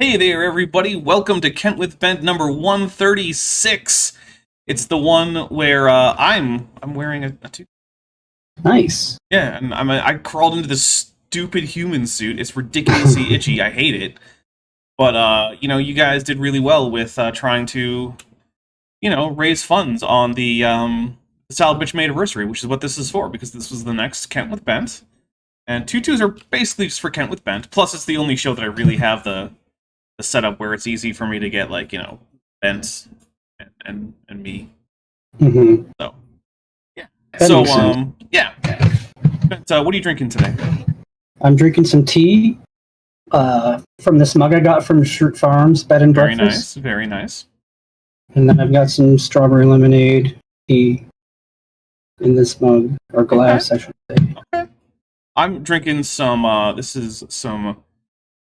Hey there, everybody. Welcome to Kent with Bent number 136. It's the one where I'm wearing a Nice. yeah, and I crawled into this stupid human suit. It's ridiculously itchy. I hate it. But you guys did really well with trying to, raise funds on the Salad Bitch anniversary, which is what this is for, because this was the next Kent with Bent. And tutus are basically just for Kent with Bent. Plus, it's the only show that I really have the setup where it's easy for me to get Bent and me. Mm-hmm. So yeah. That makes sense. Yeah. Bent, what are you drinking today? I'm drinking some tea from this mug I got from Shroot Farms Bed and Very Breakfast. nice, very nice. And then I've got some strawberry lemonade tea in this mug, or glass, I should say. Okay. I'm drinking some, this is some,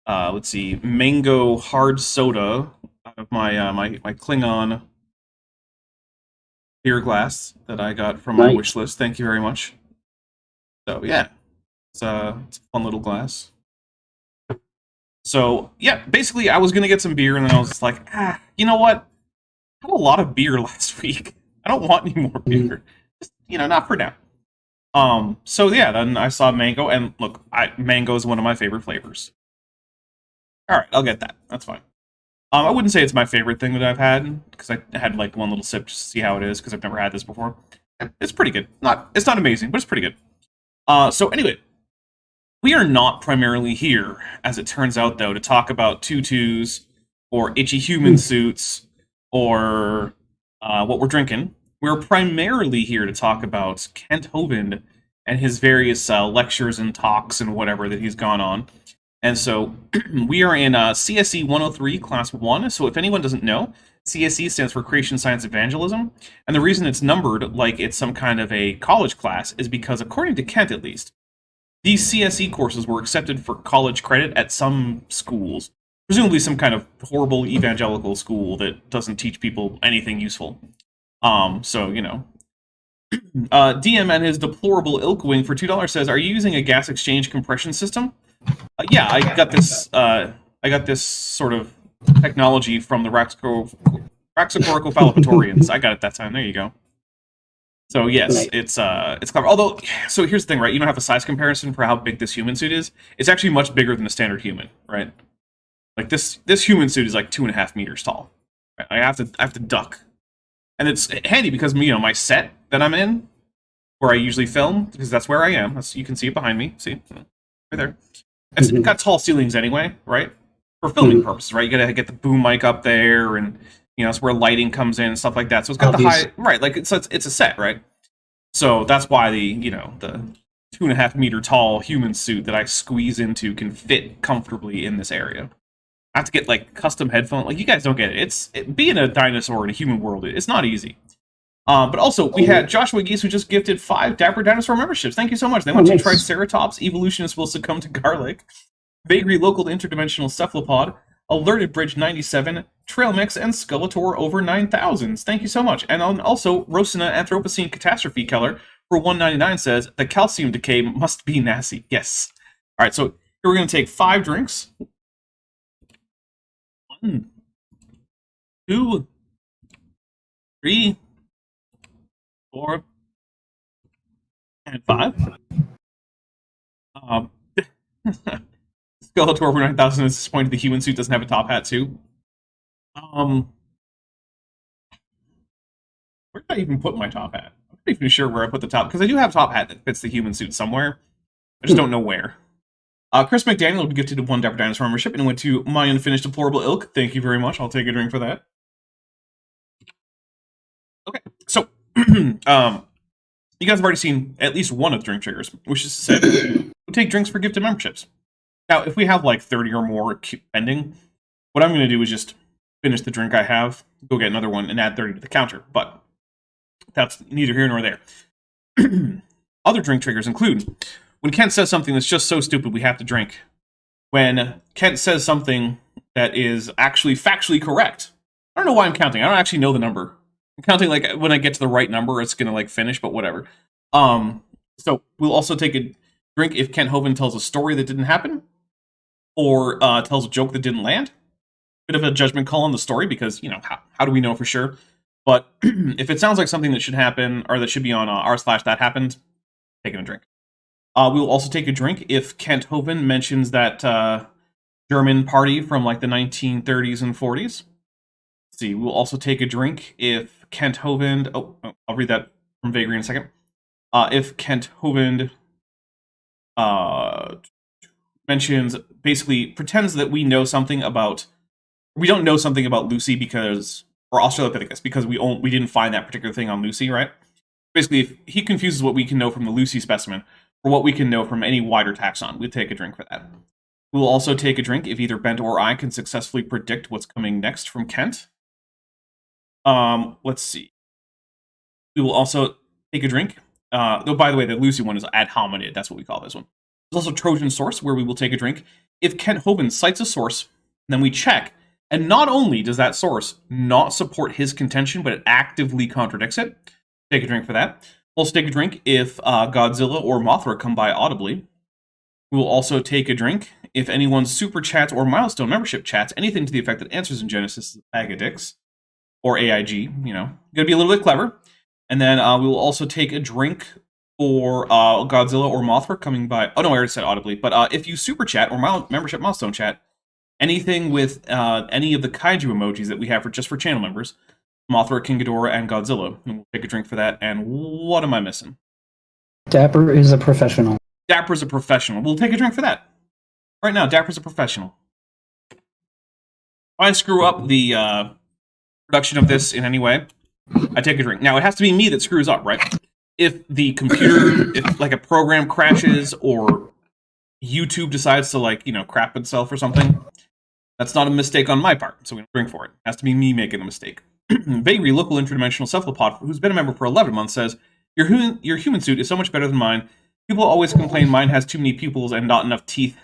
let's see, mango hard soda out of my my Klingon beer glass that I got from my wish list. Thank you very much. So yeah, it's a fun little glass. So yeah, basically I was gonna get some beer and then I was just like, you know what? I had a lot of beer last week. I don't want any more beer. Just, not for now. So yeah, then I saw mango, and look, mango is one of my favorite flavors. Alright, I'll get that. That's fine. I wouldn't say it's my favorite thing that I've had, because I had like one little sip just to see how it is, because I've never had this before. It's pretty good. It's not amazing, but it's pretty good. So anyway, we are not primarily here, as it turns out though, to talk about tutus, or itchy human suits, or what we're drinking. We're primarily here to talk about Kent Hovind and his various lectures and talks and whatever that he's gone on. And so we are in CSE 103, Class 1. So if anyone doesn't know, CSE stands for Creation Science Evangelism. And the reason it's numbered like it's some kind of a college class is because, according to Kent at least, these CSE courses were accepted for college credit at some schools. Presumably some kind of horrible evangelical school that doesn't teach people anything useful. DM and his deplorable ilk wing for $2 says, "Are you using a gas exchange compression system?" Yeah, I got this. I got this sort of technology from the Raxacoricophalopatorians. I got it that time. There you go. So yes, it's clever. Although, so here's the thing, right? You don't have a size comparison for how big this human suit is. It's actually much bigger than a standard human, right? Like this human suit is like 2.5 meters tall. Right? I have to duck. And it's handy because my set that I'm in, where I usually film, because that's where I am. You can see it behind me. See, right there. It's got tall ceilings anyway, right? For filming purposes, right? You gotta get the boom mic up there, and it's where lighting comes in and stuff like that. So it's got the high, right? Like it's a set, right? So that's why the 2.5 meter tall human suit that I squeeze into can fit comfortably in this area. I have to get like custom headphones. Like, you guys don't get it. Being a dinosaur in a human world, it's not easy. But also, we had Joshua Geese, who just gifted 5 Dapper Dinosaur memberships. Thank you so much. They want to Triceratops, Evolutionists will succumb to garlic, Vagary Local Interdimensional Cephalopod, Alerted Bridge 97, Trail Mix, and Skeletor over 9,000. Thank you so much. And also, Rosina Anthropocene Catastrophe Keller for $1.99 says, "The calcium decay must be nasty." Yes. All right, so here we're going to take 5 drinks. 1, 2, 3, 4, and 5. Skeletor over 9,000 is disappointed the human suit doesn't have a top hat too. Where did I even put my top hat? I'm not even sure where I put the top, because I do have a top hat that fits the human suit somewhere. I just don't know where. Chris McDaniel gifted 1 Dapper Dinosaur membership and went to My Unfinished Deplorable Ilk. Thank you very much. I'll take a drink for that. Okay, so you guys have already seen at least one of the drink triggers, which is to say, we take drinks for gifted memberships. Now, if we have like 30 or more pending, what I'm going to do is just finish the drink I have, go get another one, and add 30 to the counter. But that's neither here nor there. Other drink triggers include when Kent says something that's just so stupid we have to drink. When Kent says something that is actually factually correct. I don't know why I'm counting. I don't actually know the number. I'm counting like when I get to the right number, it's going to like finish, but whatever. So we'll also take a drink if Kent Hovind tells a story that didn't happen, or tells a joke that didn't land, bit of a judgment call on the story because, how do we know for sure? But if it sounds like something that should happen, or that should be on r/that happened, taking a drink. We will also take a drink if Kent Hovind mentions that German party from like the 1930s and 40s. Let's see, we'll also take a drink if Kent Hovind... I'll read that from Vagri in a second. If Kent Hovind mentions, basically pretends that we know something about... We don't know something about Lucy because... Or Australopithecus, because we didn't find that particular thing on Lucy, right? Basically, if he confuses what we can know from the Lucy specimen or what we can know from any wider taxon, we'd take a drink for that. We'll also take a drink if either Bent or I can successfully predict what's coming next from Kent. Let's see. We will also take a drink. Though, by the way, the Lucy one is ad hominid. That's what we call this one. There's also Trojan source, where we will take a drink. If Kent Hovind cites a source, then we check. And not only does that source not support his contention, but it actively contradicts it. Take a drink for that. We'll also take a drink if Godzilla or Mothra come by audibly. We will also take a drink if anyone's super chats or milestone membership chats anything to the effect that Answers in Genesis is a bag of dicks. Or AIG, Gotta be a little bit clever. And then we will also take a drink for Godzilla or Mothra coming by... Oh, no, I already said audibly. But if you super chat or membership milestone chat, anything with any of the kaiju emojis that we have just for channel members, Mothra, King Ghidorah, and Godzilla. And we'll take a drink for that. And what am I missing? Dapper is a professional. Dapper's a professional. We'll take a drink for that. Right now, Dapper's a professional. If I screw up the production of this in any way, I take a drink. Now, it has to be me that screws up, right? If the computer, if like a program crashes or YouTube decides to crap itself or something, that's not a mistake on my part, so we don't drink for it. It has to be me making a mistake. Vagri, local interdimensional cephalopod, who's been a member for 11 months, says, your human suit is so much better than mine. People always complain mine has too many pupils and not enough teeth.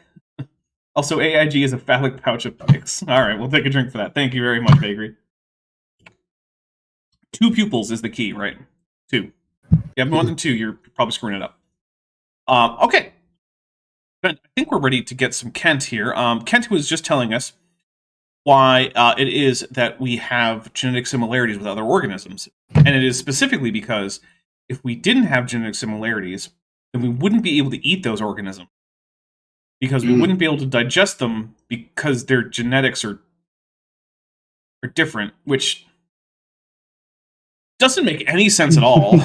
Also, AIG is a phallic pouch of pics. Alright, we'll take a drink for that. Thank you very much, Vagri. 2 pupils is the key, right? 2. If you have more than 2, you're probably screwing it up. Okay. I think we're ready to get some Kent here. Kent was just telling us why it is that we have genetic similarities with other organisms. And it is specifically because if we didn't have genetic similarities, then we wouldn't be able to eat those organisms. Because we wouldn't be able to digest them because their genetics are different, which doesn't make any sense at all.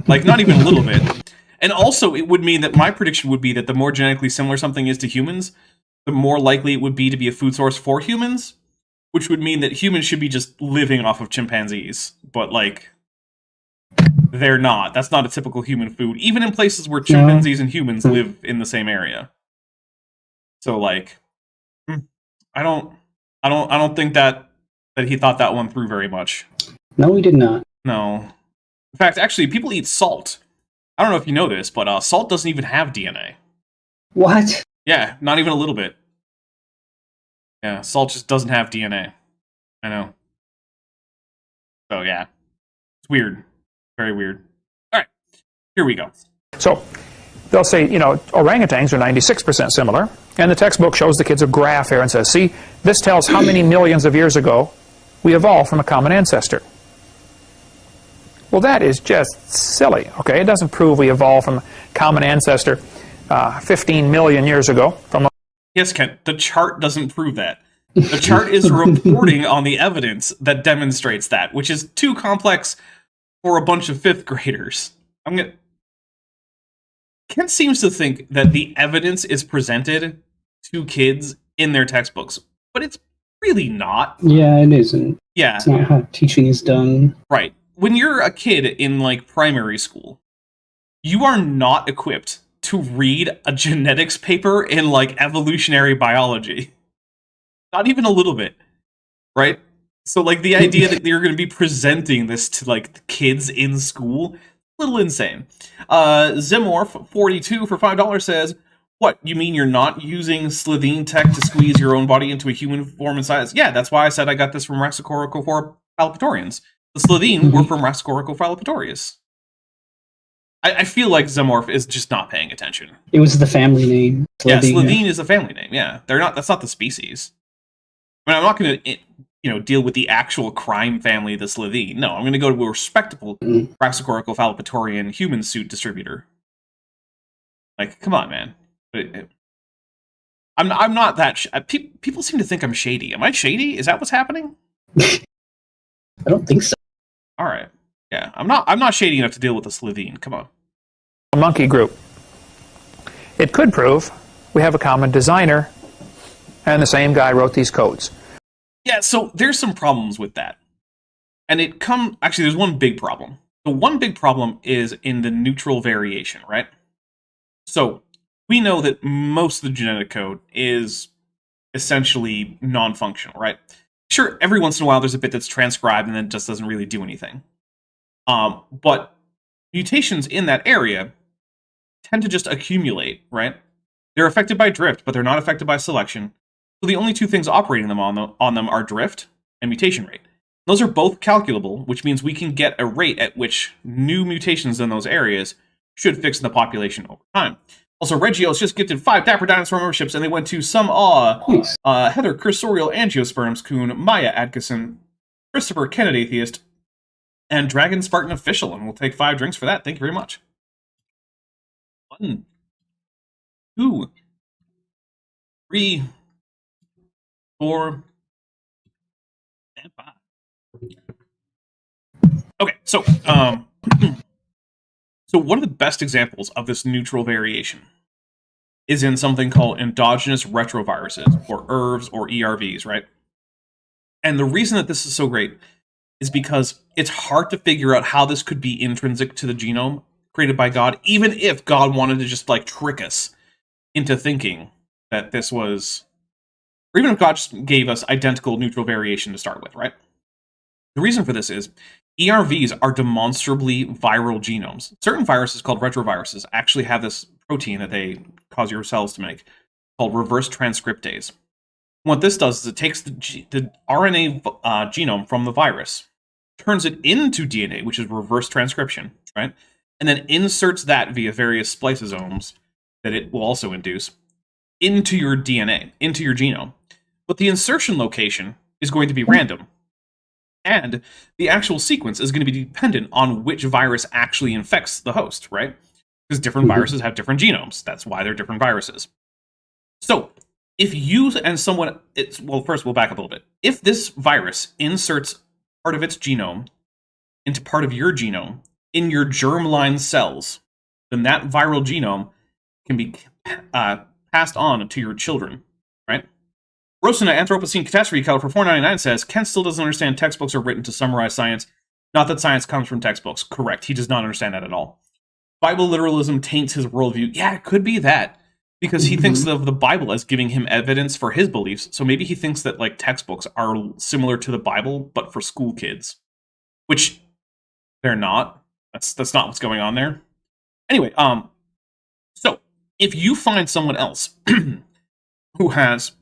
Not even a little bit. And also, it would mean that my prediction would be that the more genetically similar something is to humans, the more likely it would be to be a food source for humans, which would mean that humans should be just living off of chimpanzees. But, they're not. That's not a typical human food, even in places where chimpanzees and humans live in the same area. So, I don't think that he thought that one through very much. No, he did not. No. In fact, actually, people eat salt. I don't know if you know this, but salt doesn't even have DNA. What? Yeah, not even a little bit. Yeah, salt just doesn't have DNA. I know. So, yeah. It's weird. Very weird. All right. Here we go. So, they'll say, orangutans are 96% similar. And the textbook shows the kids a graph here and says, see, this tells how many millions of years ago we evolved from a common ancestor. Well, that is just silly, okay? It doesn't prove we evolved from a common ancestor 15 million years ago. Yes, Kent, the chart doesn't prove that. The chart is reporting on the evidence that demonstrates that, which is too complex for a bunch of 5th graders. Kent seems to think that the evidence is presented to kids in their textbooks, but it's really not. Yeah, it isn't. Yeah. It's not how teaching is done. Right. When you're a kid in, primary school, you are not equipped to read a genetics paper in, evolutionary biology. Not even a little bit. Right? So, the idea that you're going to be presenting this to, kids in school, a little insane. Zimorph42 for $5 says, what, you mean you're not using Slitheen tech to squeeze your own body into a human form and size? Yeah, that's why I said I got this from Raxacoricophalopatorians. The Slitheen were from Raxacoricophalopatorius. I feel like Zimorph is just not paying attention. It was the family name. Slitheen. Yeah, Slitheen is a family name, yeah. That's not the species. I mean, I'm not going to, deal with the actual crime family of the Slitheen. No, I'm going to go to a respectable Praxicorical Fallopatorian human suit distributor. Like, come on, man. I'm not that. People seem to think I'm shady. Am I shady? Is that what's happening? I don't think so. All right. Yeah, I'm not shady enough to deal with the Slitheen. Come on. A monkey group. It could prove we have a common designer, and the same guy wrote these codes. Yeah, so there's some problems with that. And actually, there's one big problem. The one big problem is in the neutral variation, right? So we know that most of the genetic code is essentially non-functional, right? Sure, every once in a while there's a bit that's transcribed and then just doesn't really do anything. But mutations in that area tend to just accumulate, right? They're affected by drift, but they're not affected by selection. So the only two things operating them on them are drift and mutation rate. Those are both calculable, which means we can get a rate at which new mutations in those areas should fix the population over time. Also, Reggio's just gifted 5 Dapper Dinosaur memberships, and they went to some Heather Cursorial Angiosperms Coon, Maya Atkinson, Christopher Kennedy Atheist, and Dragon Spartan Official, and we'll take 5 drinks for that. Thank you very much. 1, 2, 3, 4, and 5. Okay, so so one of the best examples of this neutral variation is in something called endogenous retroviruses, or ERVs, or ERVs, right? And the reason that this is so great is because it's hard to figure out how this could be intrinsic to the genome created by God, even if God wanted to just, like, trick us into thinking that this was... Or even if God just gave us identical neutral variation to start with, right? The reason for this is ERVs are demonstrably viral genomes. Certain viruses called retroviruses actually have this protein that they cause your cells to make called reverse transcriptase. What this does is it takes the RNA genome from the virus, turns it into DNA, which is reverse transcription, right? And then inserts that via various spliceosomes that it will also induce into your DNA, into your genome. But the insertion location is going to be random. And the actual sequence is going to be dependent on which virus actually infects the host, right? Because different viruses have different genomes. That's why they're different viruses. So, if you and someone... well, first we'll back up a little bit. If this virus inserts part of its genome into part of your genome in your germline cells, then that viral genome can be passed on to your children, right? Rosina Anthropocene Catastrophe Color for $4.99 says, Ken still doesn't understand textbooks are written to summarize science. Not that science comes from textbooks. Correct. He does not understand that at all. Bible literalism taints his worldview. Yeah, it could be that. Because he thinks of the Bible as giving him evidence for his beliefs. So maybe he thinks that, like, textbooks are similar to the Bible, but for school kids. Which they're not. That's not what's going on there. Anyway, so if you find someone else who has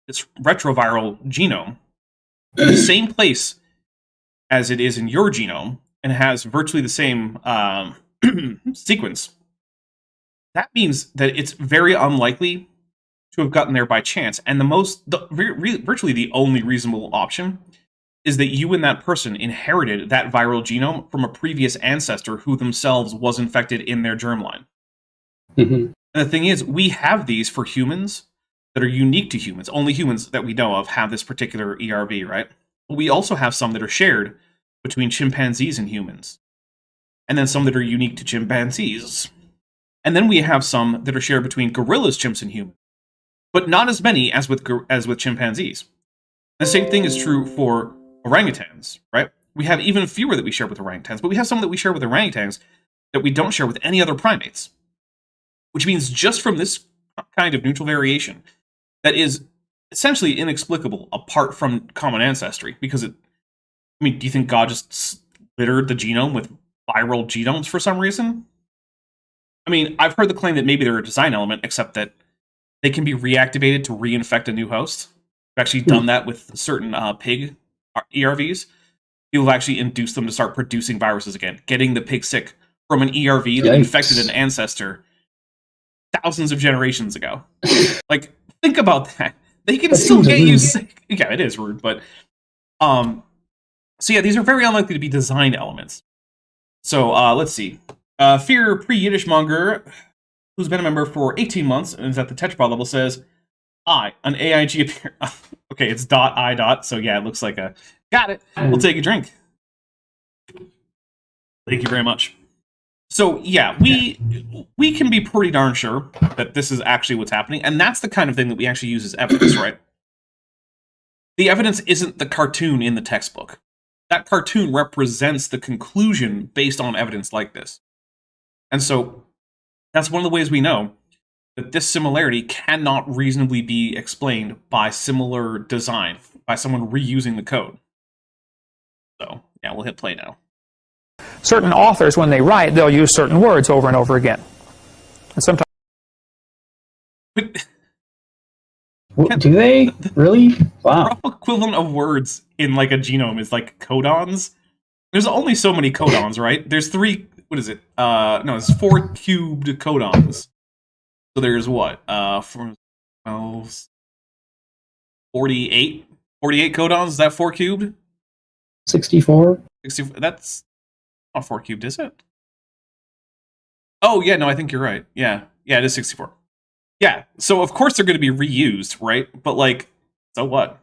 this retroviral genome in the same place as it is in your genome and has virtually the same sequence, that means that it's very unlikely to have gotten there by chance. And virtually the only reasonable option is that you and that person inherited that viral genome from a previous ancestor who themselves was infected in their germline. And the thing is, we have these for humans that are unique to humans. Only humans that we know of have this particular ERV, right? But we also have some that are shared between chimpanzees and humans. And then some that are unique to chimpanzees. And then we have some that are shared between gorillas, chimps, and humans. But not as many as with chimpanzees. The same thing is true for orangutans, right? We have even fewer that we share with orangutans, but we have some that we share with orangutans that we don't share with any other primates. Which means just from this kind of neutral variation, that is essentially inexplicable apart from common ancestry. Because do you think God just littered the genome with viral genomes for some reason? I mean, I've heard the claim that maybe they're a design element, except that they can be reactivated to reinfect a new host. I've actually done that with certain pig ERVs. People have actually induced them to start producing viruses again, getting the pig sick from an ERV that infected an ancestor thousands of generations ago. Like, think about that. they can That still seems get you rude. sick. Yeah, it is rude, but so yeah, these are very unlikely to be design elements. So let's see. Fear pre-Yiddish monger, who's been a member for 18 months and is at the Tetrapod level, says, an AIG appear. Okay, it's .I. So yeah, it looks like a. Got it. We'll take a drink. Thank you very much. So yeah, we can be pretty darn sure that this is actually what's happening, and that's the kind of thing that we actually use as evidence, right? The evidence isn't the cartoon in the textbook. That cartoon represents the conclusion based on evidence like this. And so that's one of the ways we know that this similarity cannot reasonably be explained by similar design, by someone reusing the code. So yeah, we'll hit play now. Certain authors, when they write, they'll use certain words over and over again. And sometimes Do they? Really? Wow. The rough equivalent of words in like a genome is like codons. There's only so many codons, right? There's 3, what is it? No, it's 4 cubed codons. So there's what? 4, 12, 48? 48 codons, is that 4 cubed? 64? 64, that's not 4 cubed, is it? Oh, yeah, no, I think you're right. Yeah, it is 64. Yeah, so of course they're going to be reused, right? But like, so what?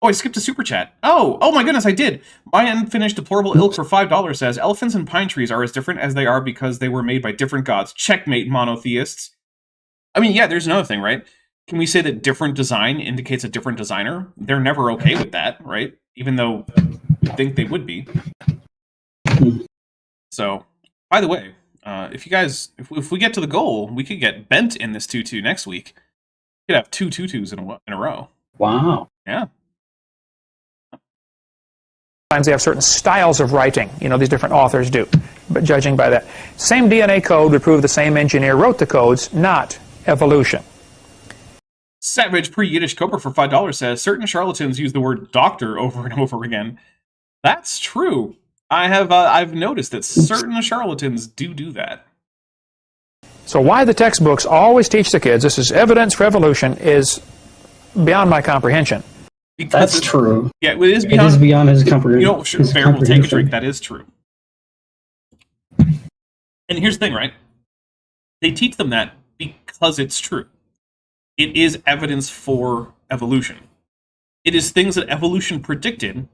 Oh, I skipped a super chat. Oh my goodness, I did. My unfinished deplorable ilk for $5 says, elephants and pine trees are as different as they are because they were made by different gods. Checkmate, monotheists. I mean, yeah, there's another thing, right? Can we say that different design indicates a different designer? They're never okay with that, right? Even though we think they would be. So, by the way, if you guys, if we get to the goal, we could get Bent in this tutu next week. We could have 2 tutus in a row. Wow. Yeah. they have certain styles of writing. You know, these different authors do. But judging by that, same DNA code would prove the same engineer wrote the codes, not evolution. Savage pre-Yiddish Cobra for $5 says, certain charlatans use the word doctor over and over again. That's true. I've noticed that certain charlatans do that. So why the textbooks always teach the kids this is evidence for evolution is beyond my comprehension. Because That's true. Yeah, it is beyond his comprehension. You know, sure, Bear will take a drink. That is true. And here's the thing, right? They teach them that because it's true. It is evidence for evolution. It is things that evolution predicted.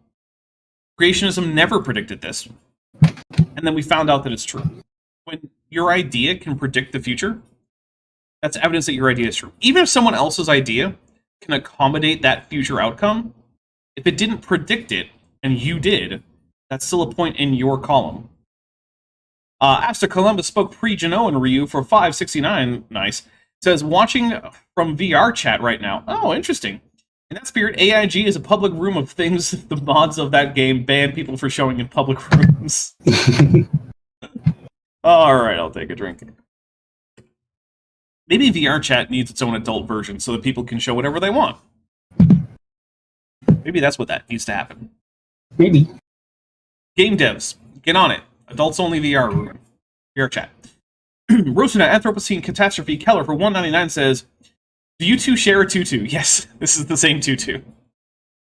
Creationism never predicted this. And then we found out that it's true. When your idea can predict the future, that's evidence that your idea is true. Even if someone else's idea can accommodate that future outcome, if it didn't predict it and you did, that's still a point in your column. Asta Columbus spoke pre-Genoa and Ryu for 569. Nice. Says, watching from VR chat right now. Oh, interesting. In that spirit, AIG is a public room of things the mods of that game ban people for showing in public rooms. Alright, I'll take a drink. Maybe VR chat needs its own adult version so that people can show whatever they want. Maybe that's what that needs to happen. Maybe. Game devs, get on it. Adults only VR room. VR chat. Rosuna Anthropocene Catastrophe Keller for $1.99 says, do you two share a tutu? Yes, this is the same tutu.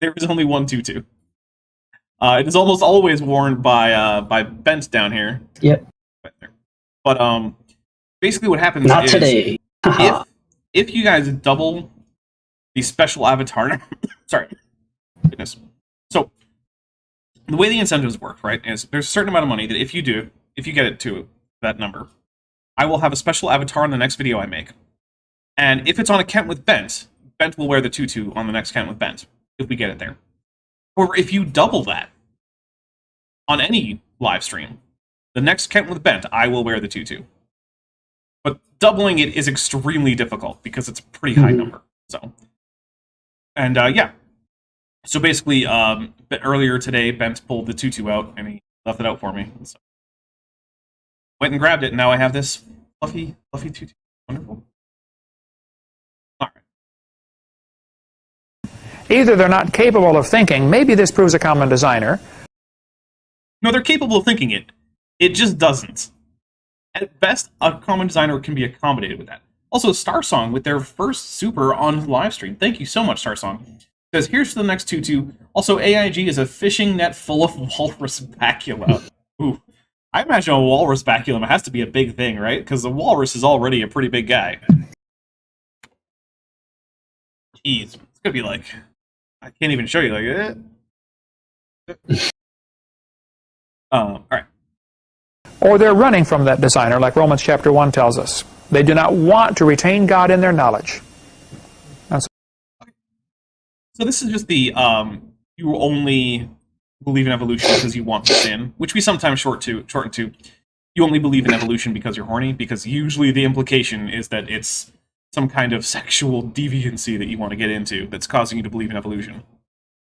There is only one tutu. It is almost always worn by Bent down here. Yep. But basically what happens Not is today. if you guys double the special avatar, sorry, goodness. So the way the incentives work, right, is there's a certain amount of money that if you get it to that number, I will have a special avatar on the next video I make. And if it's on a count with Bent, Bent will wear the tutu on the next count with Bent, if we get it there. Or if you double that on any live stream, the next count with Bent, I will wear the tutu. But doubling it is extremely difficult because it's a pretty high number. So, and yeah. So basically, earlier today, Bent pulled the tutu out and he left it out for me. So went and grabbed it, and now I have this fluffy tutu. Wonderful. All right. Either they're not capable of thinking, maybe this proves a common designer. No, they're capable of thinking it. It just doesn't. At best, a common designer can be accommodated with that. Also, Starsong with their first super on live stream. Thank you so much, Starsong. Says, here's the next tutu. Also, AIG is a fishing net full of walrus bacula. Ooh. I imagine a walrus baculum has to be a big thing, right? Because the walrus is already a pretty big guy. Jeez. It's gonna be like... I can't even show you, like... Alright. Or they're running from that designer, like Romans chapter 1 tells us. They do not want to retain God in their knowledge. So this is just the, you only believe in evolution because you want the sin, which we sometimes shorten to, you only believe in evolution because you're horny, because usually the implication is that it's some kind of sexual deviancy that you want to get into that's causing you to believe in evolution.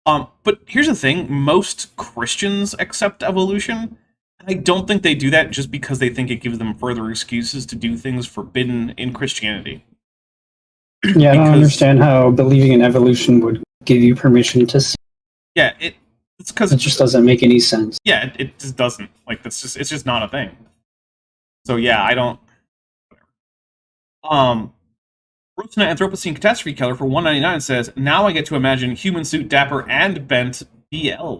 But here's the thing, most Christians accept evolution. I don't think they do that just because they think it gives them further excuses to do things forbidden in Christianity. Yeah, I don't understand how believing in evolution would give you permission to sin. Yeah, it's because it just doesn't make any sense. Yeah, it just doesn't. Like, it's just not a thing. So yeah, I don't. Rosina Anthropocene Catastrophe Killer for $1.99 says, now I get to imagine Human Suit Dapper and Bent BL.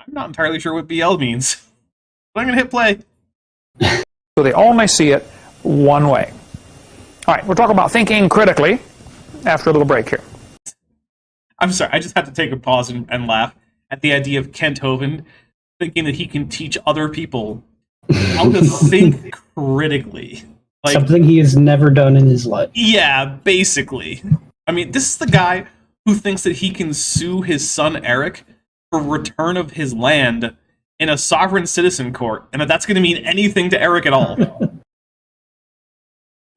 I'm not entirely sure what BL means. But I'm gonna hit play. So they only see it one way. All right, we'll talk about thinking critically after a little break here. I'm sorry, I just had to take a pause and laugh at the idea of Kent Hovind thinking that he can teach other people how to think critically. Like, something he has never done in his life. Yeah, basically. I mean, this is the guy who thinks that he can sue his son Eric for return of his land in a sovereign citizen court, and that that's going to mean anything to Eric at all.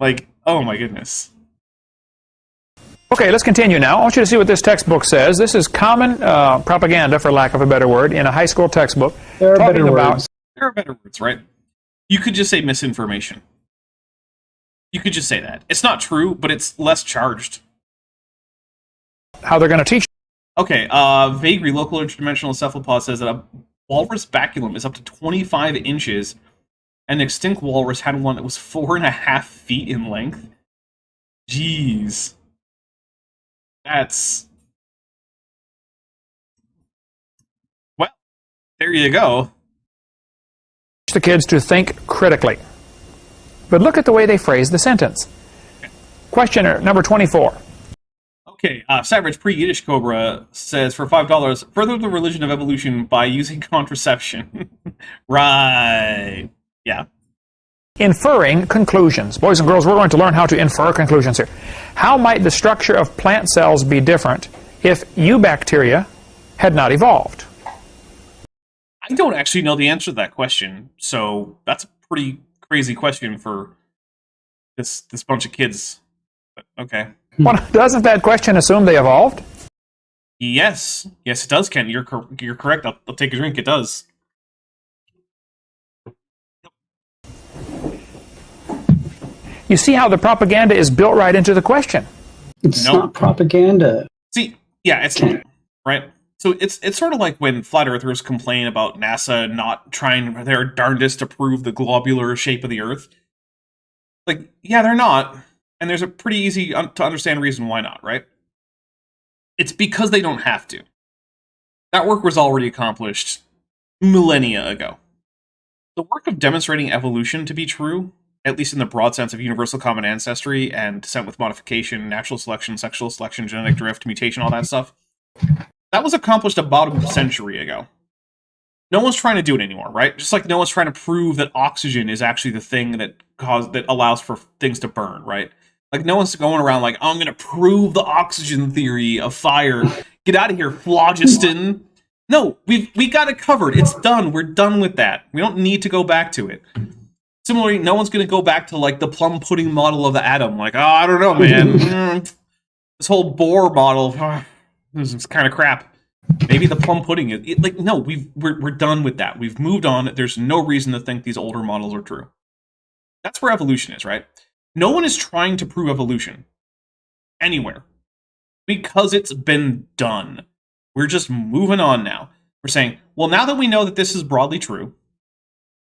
Like, oh my goodness. Okay, let's continue now. I want you to see what this textbook says. This is common propaganda, for lack of a better word, in a high school textbook. There are better words. There are better words, right? You could just say misinformation. You could just say that. It's not true, but it's less charged. How they're going to teach. Okay, Vagary, local interdimensional cephalopod, says that a walrus baculum is up to 25 inches. An extinct walrus had one that was 4.5 feet in length. Jeez. That's... Well, there you go. Teach the kids to think critically. But look at the way they phrase the sentence. Okay. Questioner number 24. Okay, Savage Pre-Yiddish Cobra says, for $5, further the religion of evolution by using contraception. Right. Yeah. Inferring conclusions. Boys and girls, we're going to learn how to infer conclusions here. How might the structure of plant cells be different if eubacteria had not evolved? I don't actually know the answer to that question, so that's a pretty crazy question for this bunch of kids. But, okay. Well, doesn't that question assume they evolved? Yes. Yes, it does, Ken. You're correct. I'll take a drink. It does. You see how the propaganda is built right into the question. It's not propaganda. See, yeah, it's not, right? So it's sort of like when flat earthers complain about NASA not trying their darndest to prove the globular shape of the Earth. Like, yeah, they're not. And there's a pretty easy to understand reason why not, right? It's because they don't have to. That work was already accomplished millennia ago. The work of demonstrating evolution to be true, at least in the broad sense of universal common ancestry and descent with modification, natural selection, sexual selection, genetic drift, mutation, all that stuff, that was accomplished about a century ago. No one's trying to do it anymore, right? Just like no one's trying to prove that oxygen is actually the thing that allows for things to burn, right? Like no one's going around like, oh, I'm going to prove the oxygen theory of fire. Get out of here, phlogiston. No, we got it covered. It's done. We're done with that. We don't need to go back to it. Similarly, no one's going to go back to like the plum pudding model of the atom. Like, oh, I don't know, man. This whole Bohr model, this is kind of crap. Maybe the plum pudding is like, no, we're done with that. We've moved on. There's no reason to think these older models are true. That's where evolution is, right? No one is trying to prove evolution anywhere because it's been done. We're just moving on now. We're saying, well, now that we know that this is broadly true,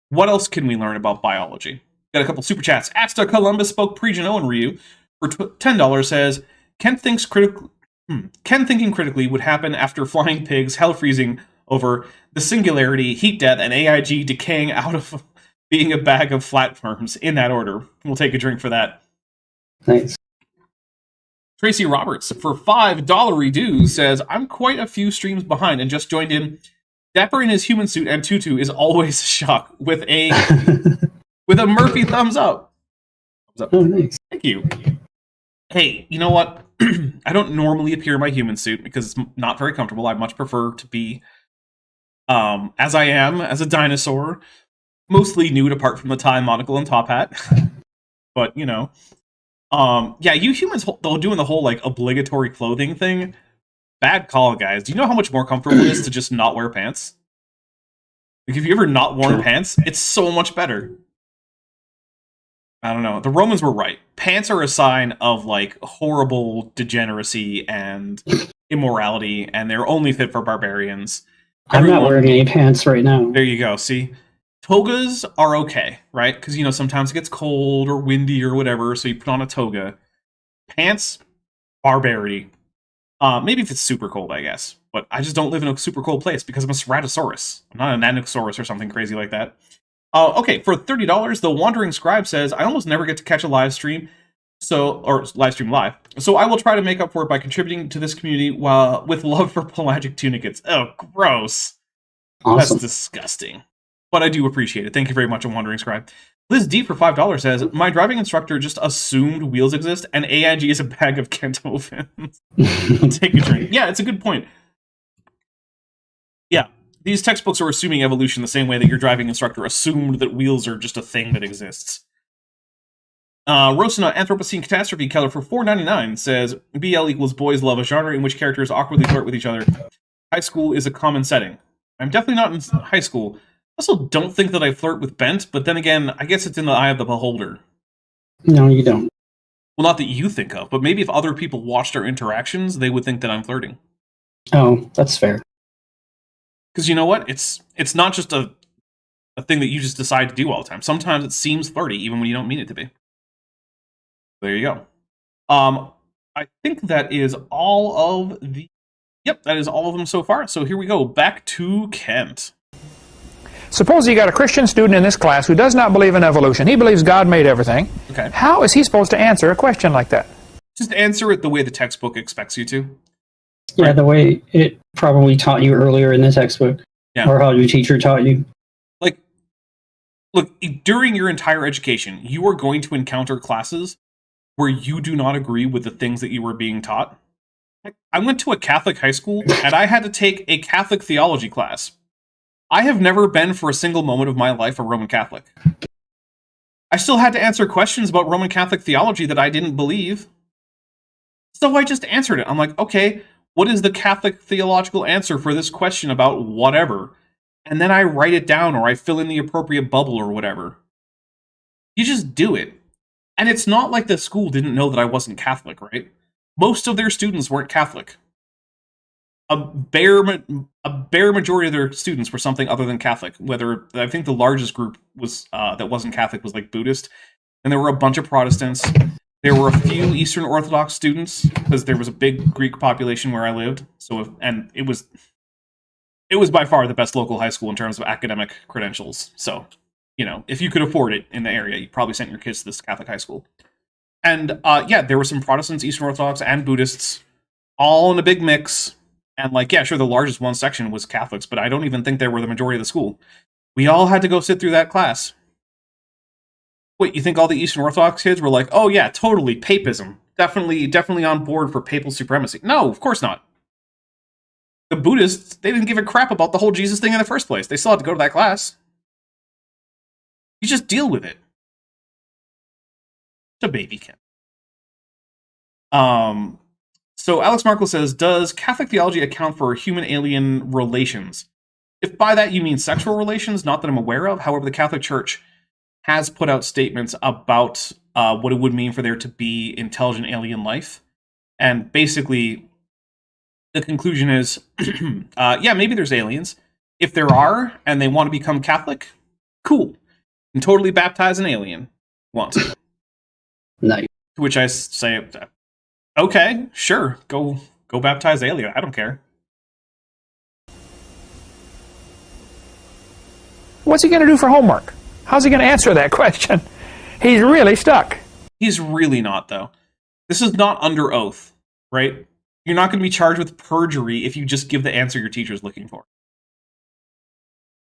what else can we learn about biology? Got a couple super chats. Asta Columbus spoke pre-Genoan Ryu for $10 says, Ken thinking critically would happen after flying pigs, hell freezing over the singularity, heat death, and AIG decaying out of being a bag of flatworms in that order. We'll take a drink for that. Thanks. Tracy Roberts, for $5 dues, says, I'm quite a few streams behind and just joined in. Dapper in his human suit and tutu is always a shock with a Murphy thumbs up. Oh, thanks. Thank you. Hey, you know what? I don't normally appear in my human suit because it's not very comfortable. I much prefer to be as I am, as a dinosaur, mostly nude apart from the tie, monocle, and top hat. But, you know. Yeah, you humans doing the whole, like, obligatory clothing thing. Bad call, guys. Do you know how much more comfortable it is to just not wear pants? Like, if you ever not worn pants, it's so much better. I don't know. The Romans were right. Pants are a sign of, like, horrible degeneracy and immorality, and they're only fit for barbarians. I'm not wearing any pants right now. There you go. See? Togas are okay, right? Because, you know, sometimes it gets cold or windy or whatever, so you put on a toga. Pants, barbarity. Maybe if it's super cold, I guess. But I just don't live in a super cold place because I'm a Ceratosaurus. I'm not an Ankylosaurus or something crazy like that. Okay, for $30, the Wandering Scribe says, I almost never get to catch a live stream, or live stream live. So I will try to make up for it by contributing to this community with love for pelagic tunicates. Oh, gross. Awesome. That's disgusting. But I do appreciate it. Thank you very much, a Wandering Scribe. Liz D for $5 says, my driving instructor just assumed wheels exist and AIG is a bag of Kento fins. Take a drink. Yeah, it's a good point. Yeah, these textbooks are assuming evolution the same way that your driving instructor assumed that wheels are just a thing that exists. Rosina Anthropocene Catastrophe Keller for $4.99 says, BL equals boys love a genre in which characters awkwardly flirt with each other. High school is a common setting. I'm definitely not in high school. I also don't think that I flirt with Bent, but then again, I guess it's in the eye of the beholder. No, you don't. Well, not that you think of, but maybe if other people watched our interactions, they would think that I'm flirting. Oh, that's fair. Because you know what? It's not just a thing that you just decide to do all the time. Sometimes it seems flirty, even when you don't mean it to be. There you go. I think that is all of the... Yep, that is all of them so far. So here we go. Back to Kent. Suppose you got a Christian student in this class who does not believe in evolution. He believes God made everything. Okay. How is he supposed to answer a question like that? Just answer it the way the textbook expects you to. Yeah, the way it probably taught you earlier in the textbook. Yeah. Or how your teacher taught you. Like, look, during your entire education, you are going to encounter classes where you do not agree with the things that you were being taught. I went to a Catholic high school, and I had to take a Catholic theology class. I have never been for a single moment of my life a Roman Catholic. I still had to answer questions about Roman Catholic theology that I didn't believe. So I just answered it. I'm like, okay, what is the Catholic theological answer for this question about whatever? And then I write it down or I fill in the appropriate bubble or whatever. You just do it. And it's not like the school didn't know that I wasn't Catholic, right? Most of their students weren't Catholic. A bare majority of their students were something other than Catholic. Whether I think the largest group was that wasn't Catholic was like Buddhist, and there were a bunch of Protestants. There were a few Eastern Orthodox students because there was a big Greek population where I lived. So it was by far the best local high school in terms of academic credentials. So you know, if you could afford it in the area, you probably sent your kids to this Catholic high school. And yeah, there were some Protestants, Eastern Orthodox, and Buddhists all in a big mix. And like, yeah, sure, the largest one section was Catholics, but I don't even think they were the majority of the school. We all had to go sit through that class. Wait, you think all the Eastern Orthodox kids were like, oh yeah, totally, papism. Definitely on board for papal supremacy. No, of course not. The Buddhists, they didn't give a crap about the whole Jesus thing in the first place. They still had to go to that class. You just deal with it. It's a baby Ken. So Alex Markle says, does Catholic theology account for human-alien relations? If by that you mean sexual relations, not that I'm aware of. However, the Catholic Church has put out statements about what it would mean for there to be intelligent alien life. And basically, the conclusion is, yeah, maybe there's aliens. If there are, and they want to become Catholic, cool. You can totally baptize an alien. wants it. Nice. To which I say, okay, sure, go baptize Aelia. I don't care. What's he going to do for homework? How's he going to answer that question? He's really stuck. He's really not, though. This is not under oath, right? You're not going to be charged with perjury if you just give the answer your teacher's looking for.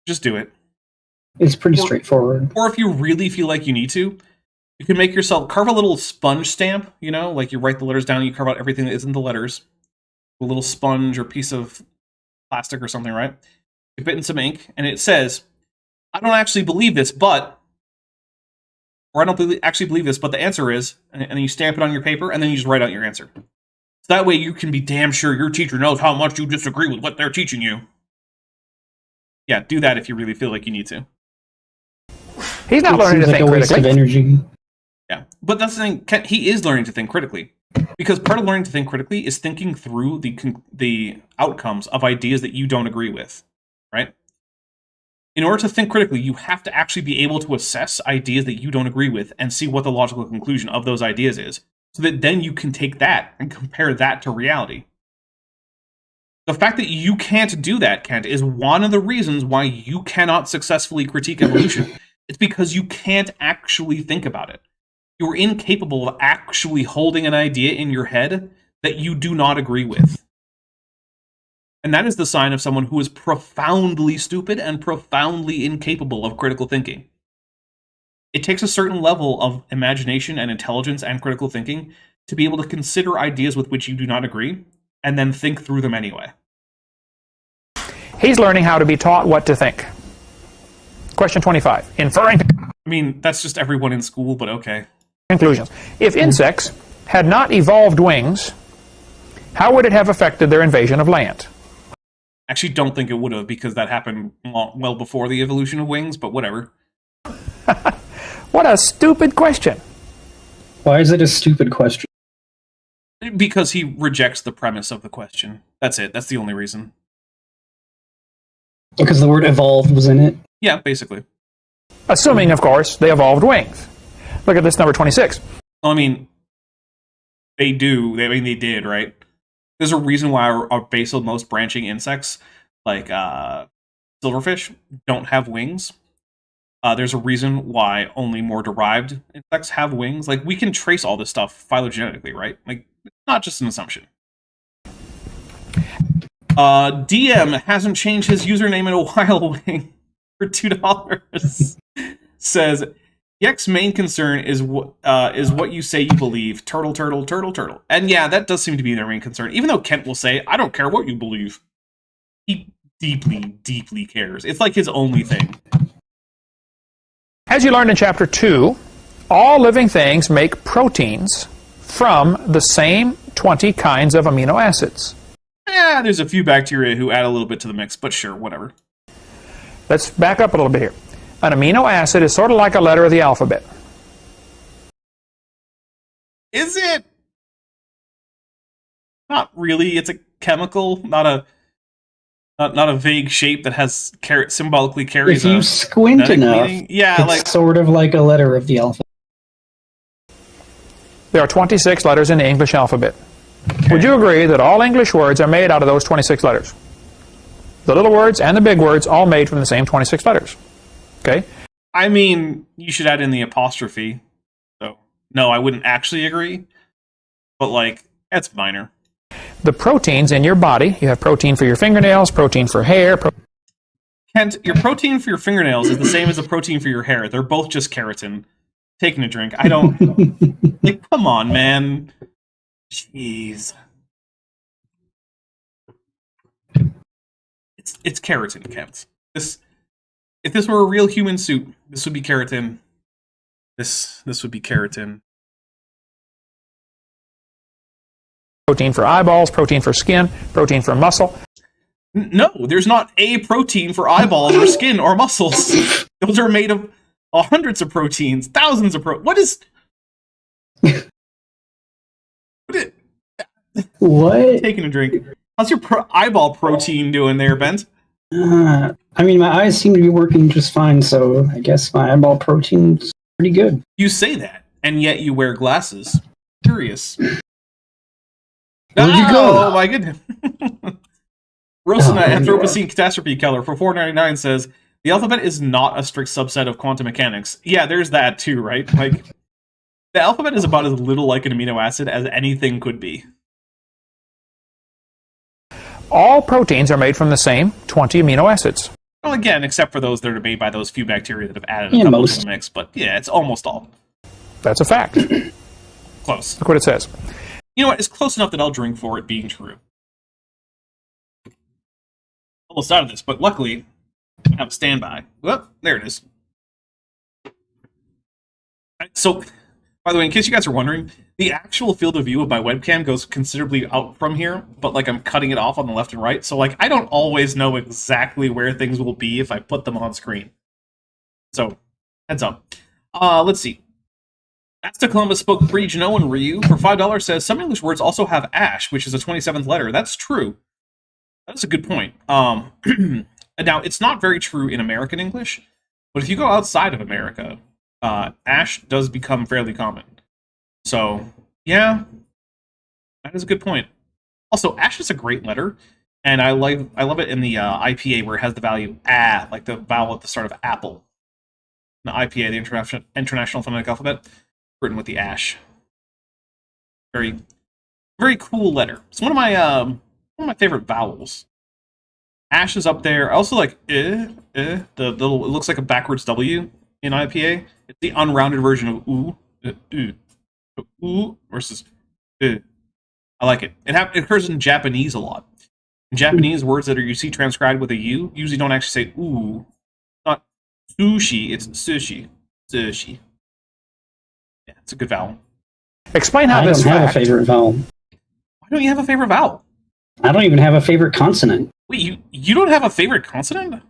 Just do it. It's pretty straightforward. Or if you really feel like you need to, you can make yourself carve a little sponge stamp, you know, like you write the letters down and you carve out everything that isn't the letters. A little sponge or piece of plastic or something, right? You put in some ink, and it says, I don't actually believe this, but... Or I don't actually believe this, but the answer is... And then you stamp it on your paper, and then you just write out your answer. So that way you can be damn sure your teacher knows how much you disagree with what they're teaching you. Yeah, do that if you really feel like you need to. He's not learning to think a waste critically. of energy. Yeah, but that's the thing. He is learning to think critically, because part of learning to think critically is thinking through the outcomes of ideas that you don't agree with, right? In order to think critically, you have to actually be able to assess ideas that you don't agree with and see what the logical conclusion of those ideas is, so that then you can take that and compare that to reality. The fact that you can't do that, Kent, is one of the reasons why you cannot successfully critique evolution. It's because you can't actually think about it. You're incapable of actually holding an idea in your head that you do not agree with. And that is the sign of someone who is profoundly stupid and profoundly incapable of critical thinking. It takes a certain level of imagination and intelligence and critical thinking to be able to consider ideas with which you do not agree, and then think through them anyway. He's learning how to be taught what to think. Question 25. Inferring I mean, that's just everyone in school, but okay. conclusions. If insects had not evolved wings, how would it have affected their invasion of land? Actually, don't think it would have, because that happened well before the evolution of wings, but whatever. What a stupid question. Why is it a stupid question? Because he rejects the premise of the question. That's it. That's the only reason. Because the word evolved was in it? Yeah, basically. Assuming, of course, they evolved wings. Look at this number 26. Well, I mean, they do. They did, right? There's a reason why our basal most branching insects, like silverfish, don't have wings. There's a reason why only more derived insects have wings. Like, we can trace all this stuff phylogenetically, right? Like, it's not just an assumption. DM hasn't changed his username in a while, Wing, for $2. Says, Yek's main concern is what you say you believe. Turtle, turtle, turtle, turtle. And yeah, that does seem to be their main concern. Even though Kent will say, I don't care what you believe. He deeply, deeply cares. It's like his only thing. As you learned in Chapter 2, all living things make proteins from the same 20 kinds of amino acids. Yeah, there's a few bacteria who add a little bit to the mix, but sure, whatever. Let's back up a little bit here. An amino acid is sort of like a letter of the alphabet. Is it? Not really. It's a chemical, not a vague shape that has symbolically carries. If you squint enough, meaning. Yeah, it's like sort of like a letter of the alphabet. There are 26 letters in the English alphabet. okay. Would you agree that all English words are made out of those 26 letters? The little words and the big words all made from the same 26 letters. Okay? I mean, you should add in the apostrophe. So, no, I wouldn't actually agree. But, like, that's minor. The proteins in your body, you have protein for your fingernails, protein for hair. Kent, your protein for your fingernails is the same as the protein for your hair. They're both just keratin. Taking a drink. I don't... like, come on, man. Jeez. It's keratin, Kent. If this were a real human suit, this would be keratin. This would be keratin. Protein for eyeballs, protein for skin, protein for muscle. No, there's not a protein for eyeballs or skin or muscles. Those are made of hundreds of proteins, thousands of What is... What? Taking a drink. How's your eyeball protein doing there, Bent? I mean, my eyes seem to be working just fine, so I guess my eyeball protein's Pretty good. You say that, and yet you wear glasses. Curious. Where'd you go? Oh my goodness. Rosana Anthropocene Catastrophe Keller for $4.99 says, the alphabet is not a strict subset of quantum mechanics. Yeah, there's that too, right? Like, the alphabet is about as little like an amino acid as anything could be. All proteins are made from the same 20 amino acids. Well, again, except for those that are made by those few bacteria that have added a couple to the mix. But yeah, it's almost all. That's a fact. Close. Look what it says. You know what? It's close enough that I'll drink for it being true. Almost out of this, but luckily, I have a standby. Well, there it is. So, by the way, in case you guys are wondering, the actual field of view of my webcam goes considerably out from here, but like I'm cutting it off on the left and right, so like I don't always know exactly where things will be if I put them on screen. So, heads up. Let's see. Asta Columbus spoke pre-Genoa and Ryu for $5 says, some English words also have ash, which is a 27th letter. That's true. That's a good point. Now, it's not very true in American English, but if you go outside of America, ash does become fairly common. So, yeah, that is a good point. Also, ash is a great letter, and I love it in the IPA where it has the value a, like the vowel at the start of apple. In the IPA, the International Phonetic Alphabet, written with the ash. Very, very cool letter. It's one of my favorite vowels. Ash is up there. I also like the little. It looks like a backwards W in IPA. It's the unrounded version of oo. Ooh versus I like it. It occurs in Japanese a lot. In Japanese, words that you see transcribed with a U usually don't actually say ooh. Not sushi, it's sushi. Sushi. Yeah, it's a good vowel. Explain how this I don't have a favorite vowel. Why don't you have a favorite vowel? I don't even have a favorite consonant. Wait, you don't have a favorite consonant?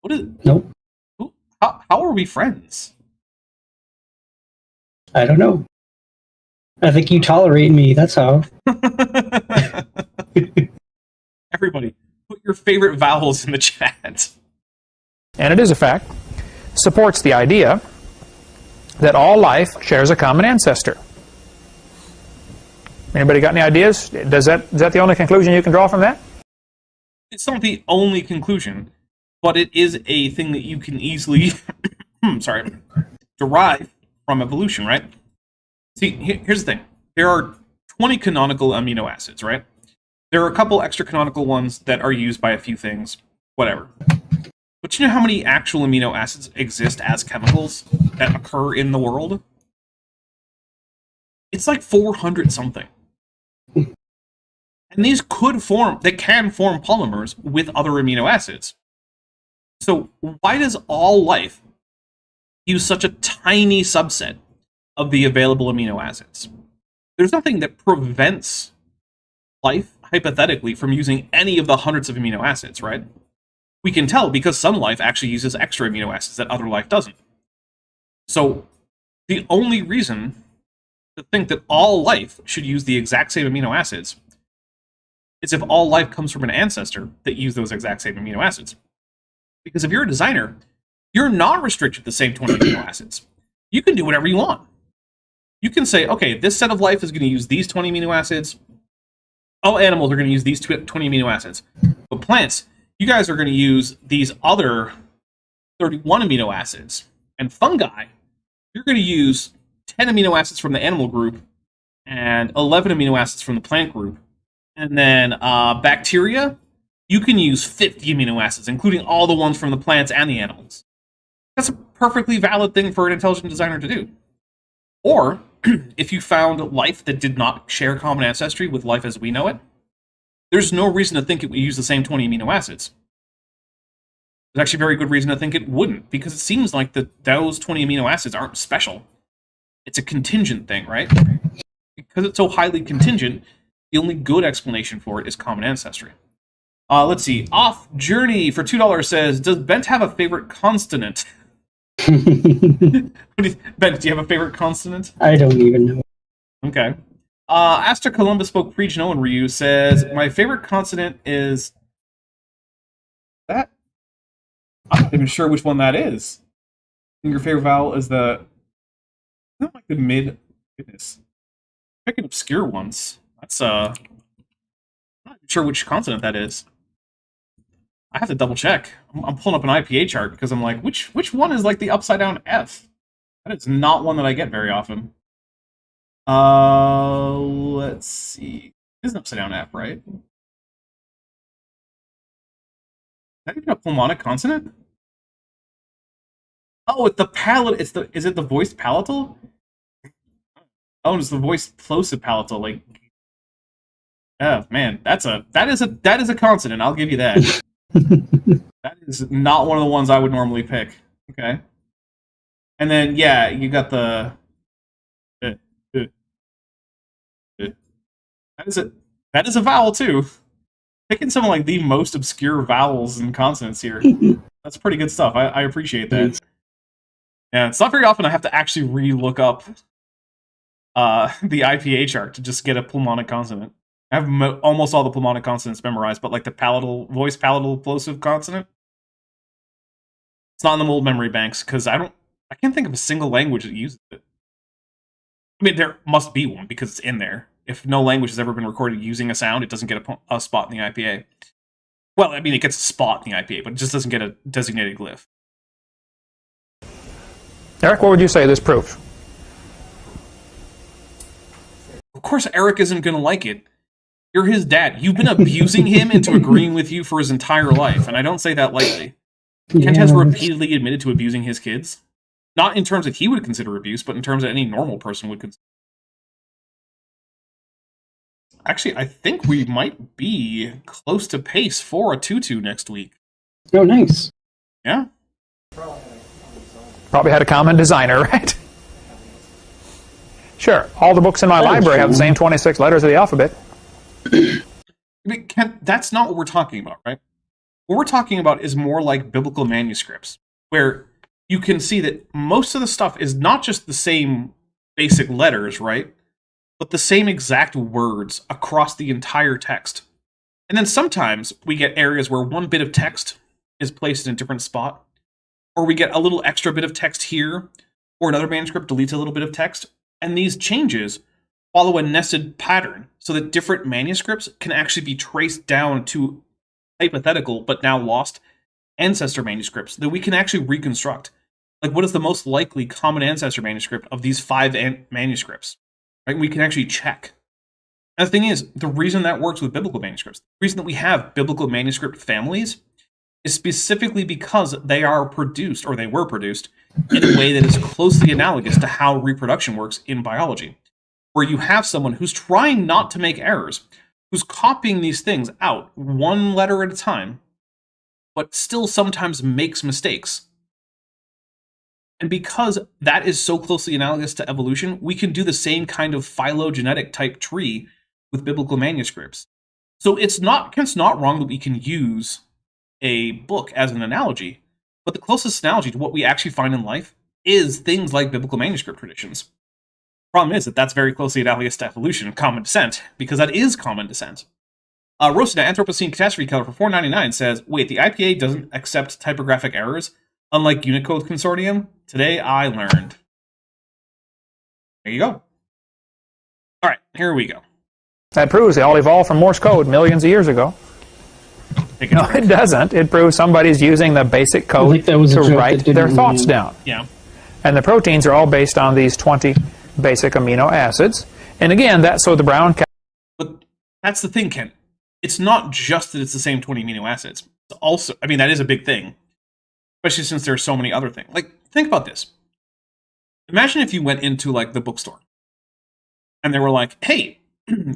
What is? Nope. How are we friends? I don't know. I think you tolerate me, that's how. Everybody, put your favorite vowels in the chat. And it is a fact, supports the idea that all life shares a common ancestor. Anybody got any ideas? Is that the only conclusion you can draw from that? It's not the only conclusion, but it is a thing that you can easily derive from evolution, right? See, here's the thing. There are 20 canonical amino acids, right? There are a couple extra canonical ones that are used by a few things, whatever. But you know how many actual amino acids exist as chemicals that occur in the world? It's like 400 something. And these can form polymers with other amino acids. So why does all life use such a tiny subset of the available amino acids? There's nothing that prevents life, hypothetically, from using any of the hundreds of amino acids, right? We can tell because some life actually uses extra amino acids that other life doesn't. So the only reason to think that all life should use the exact same amino acids is if all life comes from an ancestor that used those exact same amino acids. Because if you're a designer, you're not restricted to the same 20 amino acids. You can do whatever you want. You can say, okay, this set of life is going to use these 20 amino acids. All animals are going to use these 20 amino acids. But plants, you guys are going to use these other 31 amino acids. And fungi, you're going to use 10 amino acids from the animal group and 11 amino acids from the plant group. And then bacteria, you can use 50 amino acids, including all the ones from the plants and the animals. That's a perfectly valid thing for an intelligent designer to do. Or, if you found life that did not share common ancestry with life as we know it, there's no reason to think it would use the same 20 amino acids. There's actually very good reason to think it wouldn't, because it seems like those 20 amino acids aren't special. It's a contingent thing, right? Because it's so highly contingent, the only good explanation for it is common ancestry. Let's see. Off Journey for $2 says, does Bent have a favorite consonant? Bent, do you have a favorite consonant? I don't even know. Okay. Asta Columbus spoke pre-Genoa and Ryu says, my favorite consonant is that. I'm not even sure which one that is. Your favorite vowel is the... Not like the mid... Goodness. Picking obscure ones. That's, I'm not sure which consonant that is. I have to double check. I'm pulling up an IPA chart because I'm like, which one is like the upside down F? That is not one that I get very often. Let's see. It is an upside down F, right? Is that even a pulmonic consonant? Oh, it's the palate. Is it the voiced palatal? Oh, it's the voiced plosive palatal. Like, oh man, that is a consonant. I'll give you that. That is not one of the ones I would normally pick. Okay. And then yeah, you got the. That is a vowel too. Picking some of like the most obscure vowels and consonants here. That's pretty good stuff. I appreciate that. Yeah, it's not very often I have to actually re-look up the IPA chart to just get a pulmonic consonant. I have almost all the pulmonic consonants memorized, but like the voice palatal plosive consonant, it's not in the old memory banks because I can't think of a single language that uses it. I mean, there must be one because it's in there. If no language has ever been recorded using a sound, it doesn't get a spot in the IPA. Well, I mean, it gets a spot in the IPA, but it just doesn't get a designated glyph. Eric, what would you say this proves? Of course, Eric isn't going to like it. You're his dad. You've been abusing him into agreeing with you for his entire life, and I don't say that lightly. Kent has repeatedly admitted to abusing his kids. Not in terms that he would consider abuse, but in terms that any normal person would consider. Actually, I think we might be close to pace for a 2-2 next week. Oh, nice. Yeah. Probably had a common designer, right? Sure. All the books in my library have the same 26 letters of the alphabet. Kent, that's not what we're talking about, right? What we're talking about is more like biblical manuscripts, where you can see that most of the stuff is not just the same basic letters, right? But the same exact words across the entire text. And then sometimes we get areas where one bit of text is placed in a different spot, or we get a little extra bit of text here, or another manuscript deletes a little bit of text, and these changes follow a nested pattern so that different manuscripts can actually be traced down to hypothetical but now lost ancestor manuscripts that we can actually reconstruct. Like, what is the most likely common ancestor manuscript of these 5 manuscripts? Right? We can actually check. And the thing is, the reason that works with biblical manuscripts, the reason that we have biblical manuscript families, is specifically because they are produced, or they were produced, in a way that is closely analogous to how reproduction works in biology, where you have someone who's trying not to make errors, who's copying these things out one letter at a time, but still sometimes makes mistakes. And because that is so closely analogous to evolution, we can do the same kind of phylogenetic type tree with biblical manuscripts. So it's not wrong that we can use a book as an analogy, but the closest analogy to what we actually find in life is things like biblical manuscript traditions. Problem is that that's very closely analogous to evolution and common descent, because that is common descent. Rosina, Anthropocene Catastrophe Color for $4.99 says, wait, the IPA doesn't accept typographic errors, unlike Unicode Consortium? Today I learned. There you go. All right, here we go. That proves they all evolved from Morse code millions of years ago. No, it doesn't. It proves somebody's using the basic code to write their thoughts down. Yeah. And the proteins are all based on these 20 basic amino acids. And again, that's so the brown... But that's the thing, Ken. It's not just that it's the same 20 amino acids. It's also, I mean, that is a big thing. Especially since there are so many other things. Like, think about this. Imagine if you went into, like, the bookstore. And they were like, hey,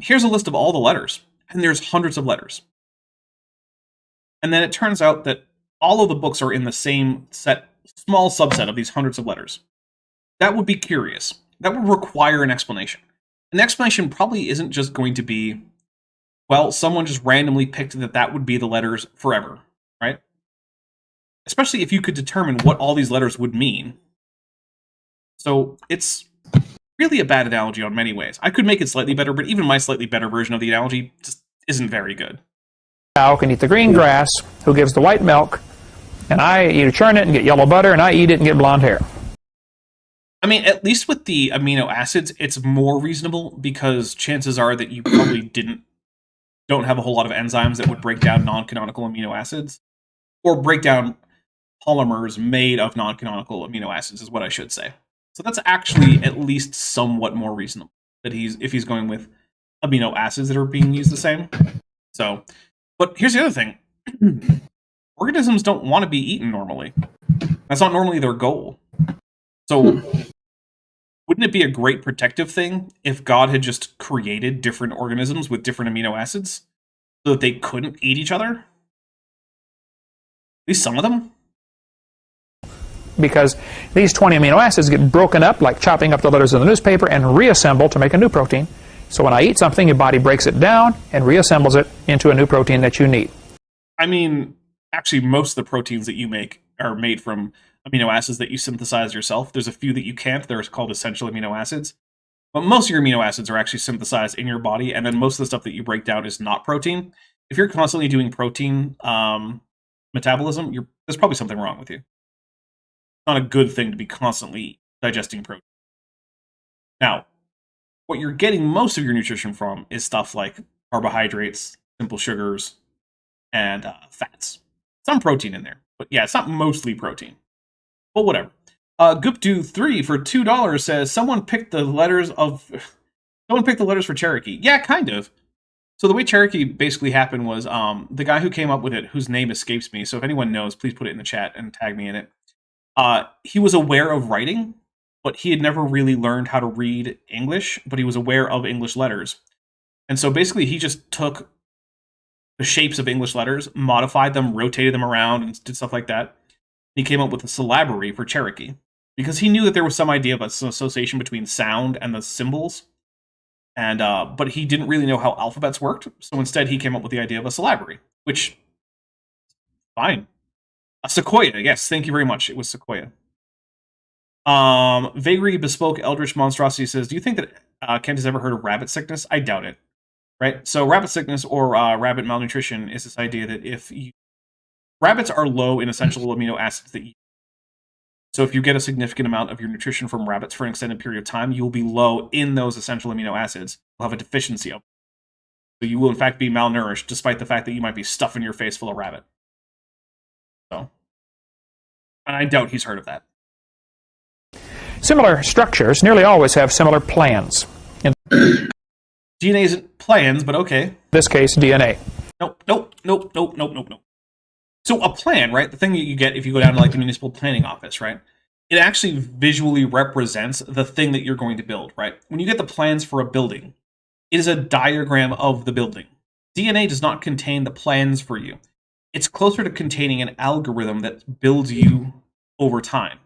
here's a list of all the letters. And there's hundreds of letters. And then it turns out that all of the books are in the same small subset of these hundreds of letters. That would be curious. That would require an explanation. An explanation probably isn't just going to be, well, someone just randomly picked that would be the letters forever, right? Especially if you could determine what all these letters would mean. So it's really a bad analogy on many ways. I could make it slightly better, but even my slightly better version of the analogy just isn't very good. Cow can eat the green grass, who gives the white milk, and I churn it and get yellow butter, and I eat it and get blonde hair. I mean, at least with the amino acids, it's more reasonable because chances are that you probably don't have a whole lot of enzymes that would break down non-canonical amino acids or break down polymers made of non-canonical amino acids is what I should say. So that's actually at least somewhat more reasonable that if he's going with amino acids that are being used the same. So, but here's the other thing. Organisms don't want to be eaten normally. That's not normally their goal. So wouldn't it be a great protective thing if God had just created different organisms with different amino acids so that they couldn't eat each other? At least some of them? Because these 20 amino acids get broken up like chopping up the letters in the newspaper and reassembled to make a new protein. So when I eat something, your body breaks it down and reassembles it into a new protein that you need. I mean, actually, most of the proteins that you make are made from amino acids that you synthesize yourself. There's a few that you can't. They're called essential amino acids. But most of your amino acids are actually synthesized in your body, and then most of the stuff that you break down is not protein. If you're constantly doing protein metabolism, there's probably something wrong with you. It's not a good thing to be constantly digesting protein. Now, what you're getting most of your nutrition from is stuff like carbohydrates, simple sugars, and fats. Some protein in there, but yeah, it's not mostly protein. But whatever. Goopdo3 for $2 says someone picked the letters for Cherokee. Yeah, kind of. So the way Cherokee basically happened was the guy who came up with it, whose name escapes me. So if anyone knows, please put it in the chat and tag me in it. He was aware of writing, but he had never really learned how to read English, but he was aware of English letters. And so basically he just took the shapes of English letters, modified them, rotated them around, and did stuff like that. He came up with a syllabary for Cherokee because he knew that there was some idea of an association between sound and the symbols, and but he didn't really know how alphabets worked. So instead, he came up with the idea of a syllabary, which fine. A sequoia, yes, thank you very much. It was sequoia. Vagary Bespoke Eldritch Monstrosity says, do you think that Kent has ever heard of rabbit sickness? I doubt it. Right? So rabbit sickness or rabbit malnutrition is this idea that rabbits are low in essential amino acids that you. So if you get a significant amount of your nutrition from rabbits for an extended period of time, you will be low in those essential amino acids. You'll have a deficiency of them. So you will in fact be malnourished, despite the fact that you might be stuffing your face full of rabbit. So, and I doubt he's heard of that. Similar structures nearly always have similar plans. In DNA isn't plans, but okay. this case, DNA. Nope. So a plan, right? The thing that you get if you go down to like the municipal planning office, right? It actually visually represents the thing that you're going to build, right? When you get the plans for a building, it is a diagram of the building. DNA does not contain the plans for you. It's closer to containing an algorithm that builds you over time.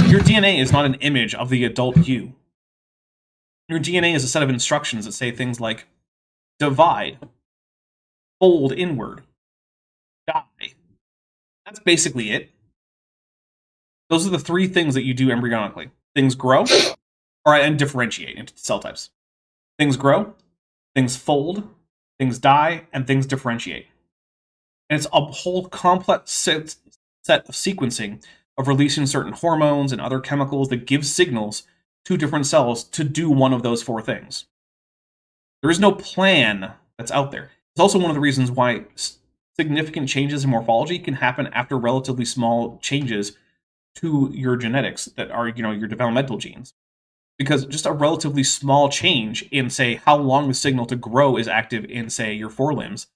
Your DNA is not an image of the adult you. Your DNA is a set of instructions that say things like divide, fold inward, die. That's basically it. Those are the three things that you do embryonically. Things grow, and differentiate into cell types. Things grow, things fold, things die, and things differentiate. And it's a whole complex set of sequencing of releasing certain hormones and other chemicals that give signals to different cells to do one of those four things. There is no plan that's out there. It's also one of the reasons why significant changes in morphology can happen after relatively small changes to your genetics that are, your developmental genes. Because just a relatively small change in, say, how long the signal to grow is active in, say, your forelimbs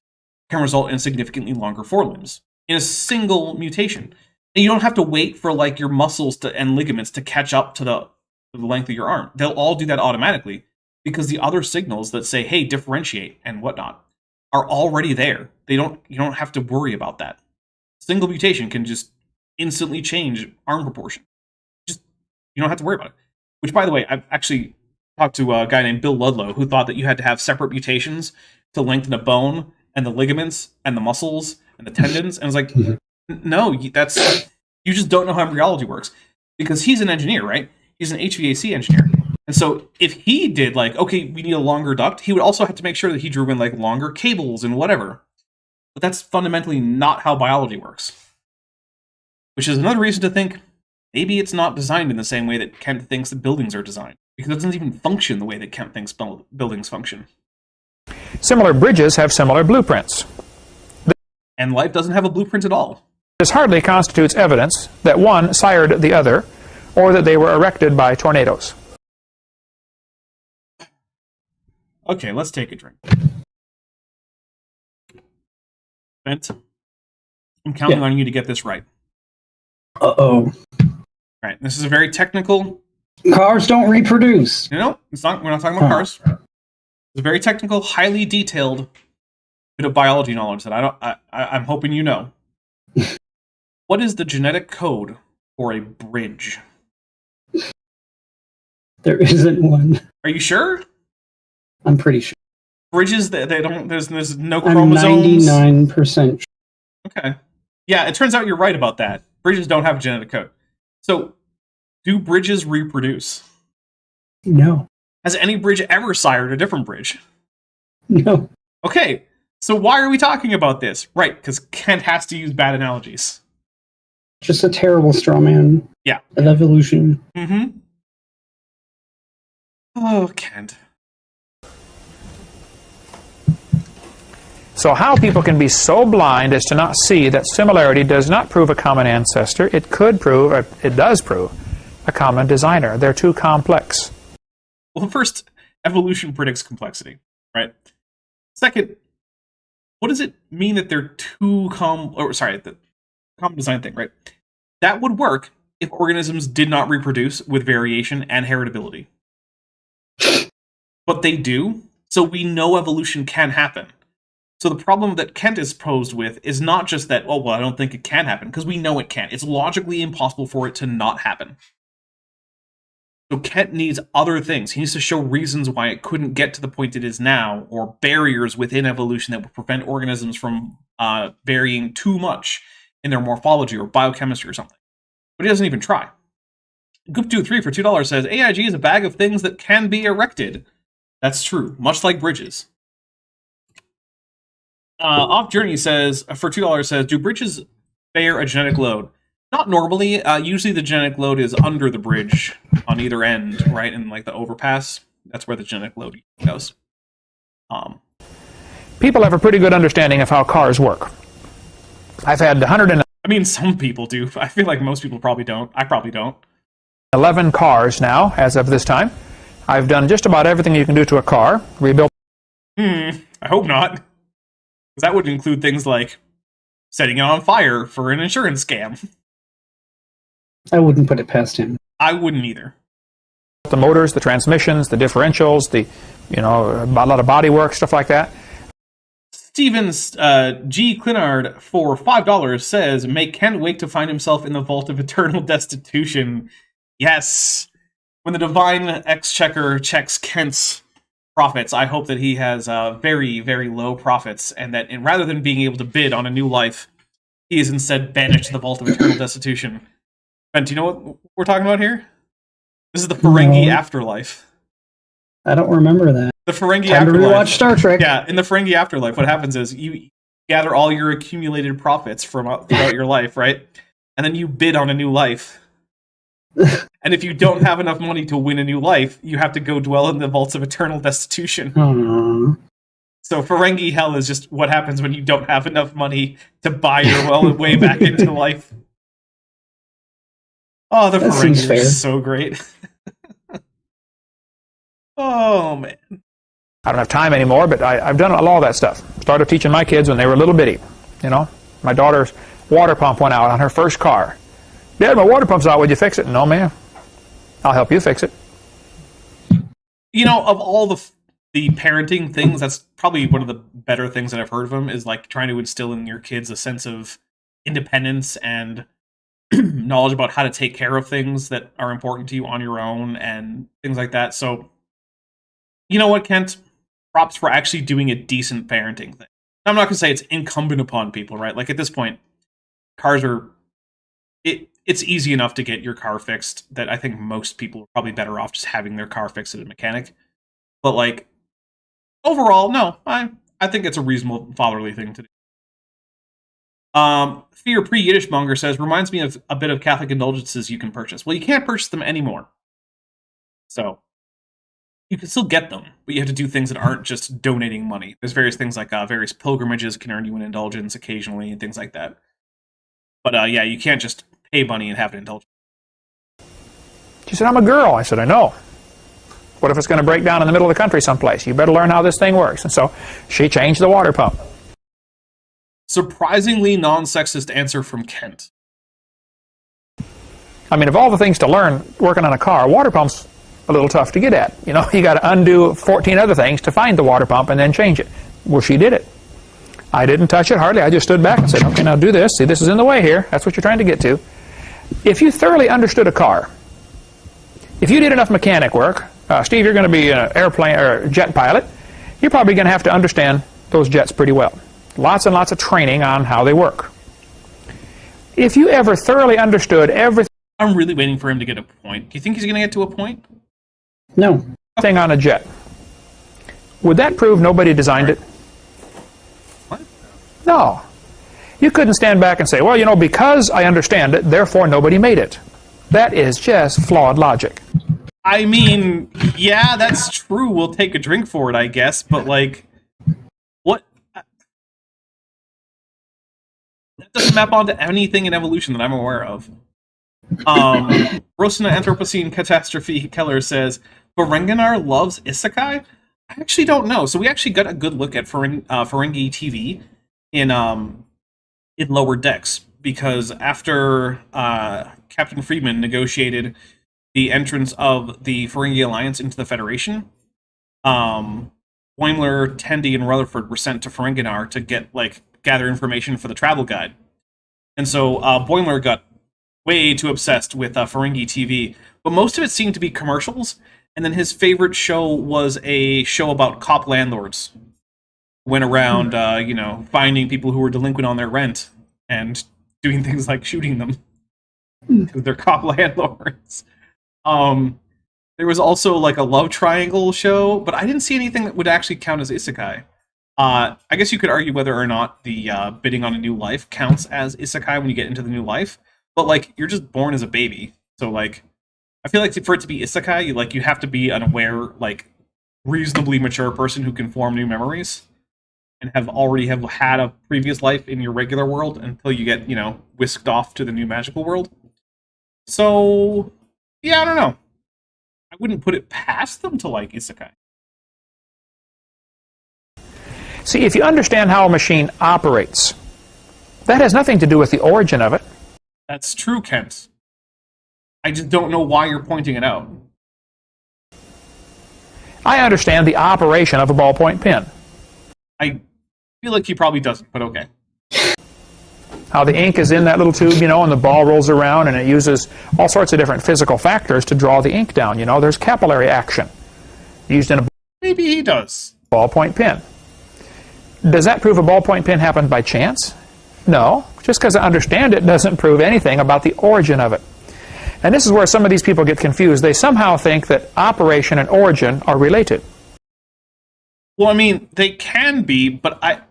can result in significantly longer forelimbs in a single mutation. And you don't have to wait for like your muscles and ligaments to catch up to the length of your arm. They'll all do that automatically because the other signals that say, hey, differentiate and whatnot are already there. You don't have to worry about that. Single mutation can just instantly change arm proportion. You don't have to worry about it. Which, by the way, I've actually talked to a guy named Bill Ludlow who thought that you had to have separate mutations to lengthen a bone and the ligaments and the muscles and the tendons. And I was like, no, you just don't know how embryology works. Because he's an engineer, right? He's an HVAC engineer. And so if he did like, okay, we need a longer duct, he would also have to make sure that he drew in like longer cables and whatever. But that's fundamentally not how biology works. Which is another reason to think maybe it's not designed in the same way that Kent thinks that buildings are designed, because it doesn't even function the way that Kent thinks buildings function. Similar bridges have similar blueprints. And life doesn't have a blueprint at all. This hardly constitutes evidence that one sired the other, or that they were erected by tornadoes. Okay, let's take a drink. Bent, I'm counting on you to get this right. Uh-oh. Right, this is a very technical... Cars don't reproduce. No, it's not. We're not talking about cars. It's a very technical, highly detailed bit of biology knowledge that I'm hoping you know. What is the genetic code for a bridge? There isn't one. Are you sure? I'm pretty sure. Bridges, they don't. There's no I'm chromosomes. 99% sure. Okay. Yeah, it turns out you're right about that. Bridges don't have a genetic code. So, do bridges reproduce? No. Has any bridge ever sired a different bridge? No. Okay, so why are we talking about this? Right, because Kent has to use bad analogies. Just a terrible straw man. Yeah. Of evolution. Mm-hmm. Oh, Kent. So how people can be so blind as to not see that similarity does not prove a common ancestor, it does prove a common designer. They're too complex. Well, first, evolution predicts complexity, right? Second, what does it mean that they're too the common design thing, right? That would work if organisms did not reproduce with variation and heritability. But they do, so we know evolution can happen. So the problem that Kent is posed with is not just that, oh, well, I don't think it can happen, because we know it can. It's logically impossible for it to not happen. So Kent needs other things. He needs to show reasons why it couldn't get to the point it is now, or barriers within evolution that would prevent organisms from varying too much in their morphology or biochemistry or something. But he doesn't even try. Goop23 for $2 says, AIG is a bag of things that can be erected. That's true, much like bridges. Off Journey says, for $2 says, do bridges bear a genetic load? Not normally. Usually the genetic load is under the bridge on either end, right? In like the overpass. That's where the genetic load goes. People have a pretty good understanding of how cars work. I've had 111 I mean, some people do. I feel like most people probably don't. I probably don't. cars now, as of this time. I've done just about everything you can do to a car. Rebuilt. I hope not. Because that would include things like setting it on fire for an insurance scam. I wouldn't put it past him. I wouldn't either. The motors, the transmissions, the differentials, a lot of body work, stuff like that. Stevens G. Clinard for $5 says, "May Kent wake to find himself in the vault of eternal destitution." Yes. When the divine exchequer checks Kent's profits, I hope that he has very, very low profits, and that rather than being able to bid on a new life, he is instead banished to the vault of eternal destitution. Ben, do you know what we're talking about here? This is the Ferengi afterlife. I don't remember that. The Ferengi Time afterlife. to rewatch Star Trek. Yeah, in the Ferengi afterlife, what happens is you gather all your accumulated profits from throughout your life, right? And then you bid on a new life. And if you don't have enough money to win a new life, you have to go dwell in the vaults of eternal destitution. Aww. So Ferengi hell is just what happens when you don't have enough money to buy your way back into life. Oh, the Ferengi are so great. Oh, man. I don't have time anymore, but I've done all that stuff. Started teaching my kids when they were little bitty. My daughter's water pump went out on her first car. Dad, my water pump's out. Would you fix it? No, ma'am. I'll help you fix it. Of all the parenting things, that's probably one of the better things that I've heard of them, is like trying to instill in your kids a sense of independence and knowledge about how to take care of things that are important to you on your own and things like that. So, you know what, Kent? Props for actually doing a decent parenting thing. I'm not going to say it's incumbent upon people, right? Like at this point, cars are... It's easy enough to get your car fixed that I think most people are probably better off just having their car fixed at a mechanic. But like, overall, no, I think it's a reasonable fatherly thing to do. Fear Pre-Yiddish Monger says, reminds me of a bit of Catholic indulgences you can purchase. Well, you can't purchase them anymore. So, you can still get them, but you have to do things that aren't just donating money. There's various things like various pilgrimages can earn you an indulgence occasionally and things like that. But yeah, you can't just pay money and have an indulgence. She said, I'm a girl. I said, I know. What if it's going to break down in the middle of the country someplace? You better learn how this thing works. And so she changed the water pump. Surprisingly non-sexist answer from Kent. I mean, of all the things to learn working on a car, water pump's a little tough to get at. You know, you got to undo 14 other things to find the water pump and then change it. Well, she did it. I didn't touch it hardly. I just stood back and said, okay, now do this. See, this is in the way here. That's what you're trying to get to. If you thoroughly understood a car, if you did enough mechanic work, Steve, you're going to be an airplane or a jet pilot, you're probably going to have to understand those jets pretty well. Lots and lots of training on how they work. If you ever thoroughly understood everything... I'm really waiting for him to get a point. Do you think he's going to get to a point? No. ...thing on a jet, would that prove nobody designed it? What? No. You couldn't stand back and say, well, you know, because I understand it, therefore nobody made it. That is just flawed logic. I mean, yeah, that's true. We'll take a drink for it, I guess. But, like, what? That doesn't map onto anything in evolution that I'm aware of. Rosina Anthropocene Catastrophe Keller says, Ferenginar loves Isekai? I actually don't know. So we actually got a good look at Ferengi TV in Lower Decks. Because after Captain Friedman negotiated the entrance of the Ferengi Alliance into the Federation, Boimler, Tendi, and Rutherford were sent to Ferenginar to gather information for the travel guide. And so Boimler got way too obsessed with Ferengi TV, but most of it seemed to be commercials, and then his favorite show was a show about cop landlords. Went around, finding people who were delinquent on their rent, and doing things like shooting them. Because they're cop landlords. There was also like a love triangle show, but I didn't see anything that would actually count as isekai. I guess you could argue whether or not the bidding on a new life counts as isekai when you get into the new life, but like you're just born as a baby, so like I feel like for it to be isekai, you have to be an aware, reasonably mature person who can form new memories and have had a previous life in your regular world until you get whisked off to the new magical world. So yeah, I don't know. I wouldn't put it past them to like isekai. See, if you understand how a machine operates, that has nothing to do with the origin of it. That's true, Kent. I just don't know why you're pointing it out. I understand the operation of a ballpoint pen. I feel like he probably doesn't, but okay. How the ink is in that little tube, and the ball rolls around, and it uses all sorts of different physical factors to draw the ink down. There's capillary action used in a Maybe he does. Ballpoint pen. Does that prove a ballpoint pen happened by chance? No. Just because I understand it doesn't prove anything about the origin of it. And this is where some of these people get confused. They somehow think that operation and origin are related. Well, I mean, they can be, but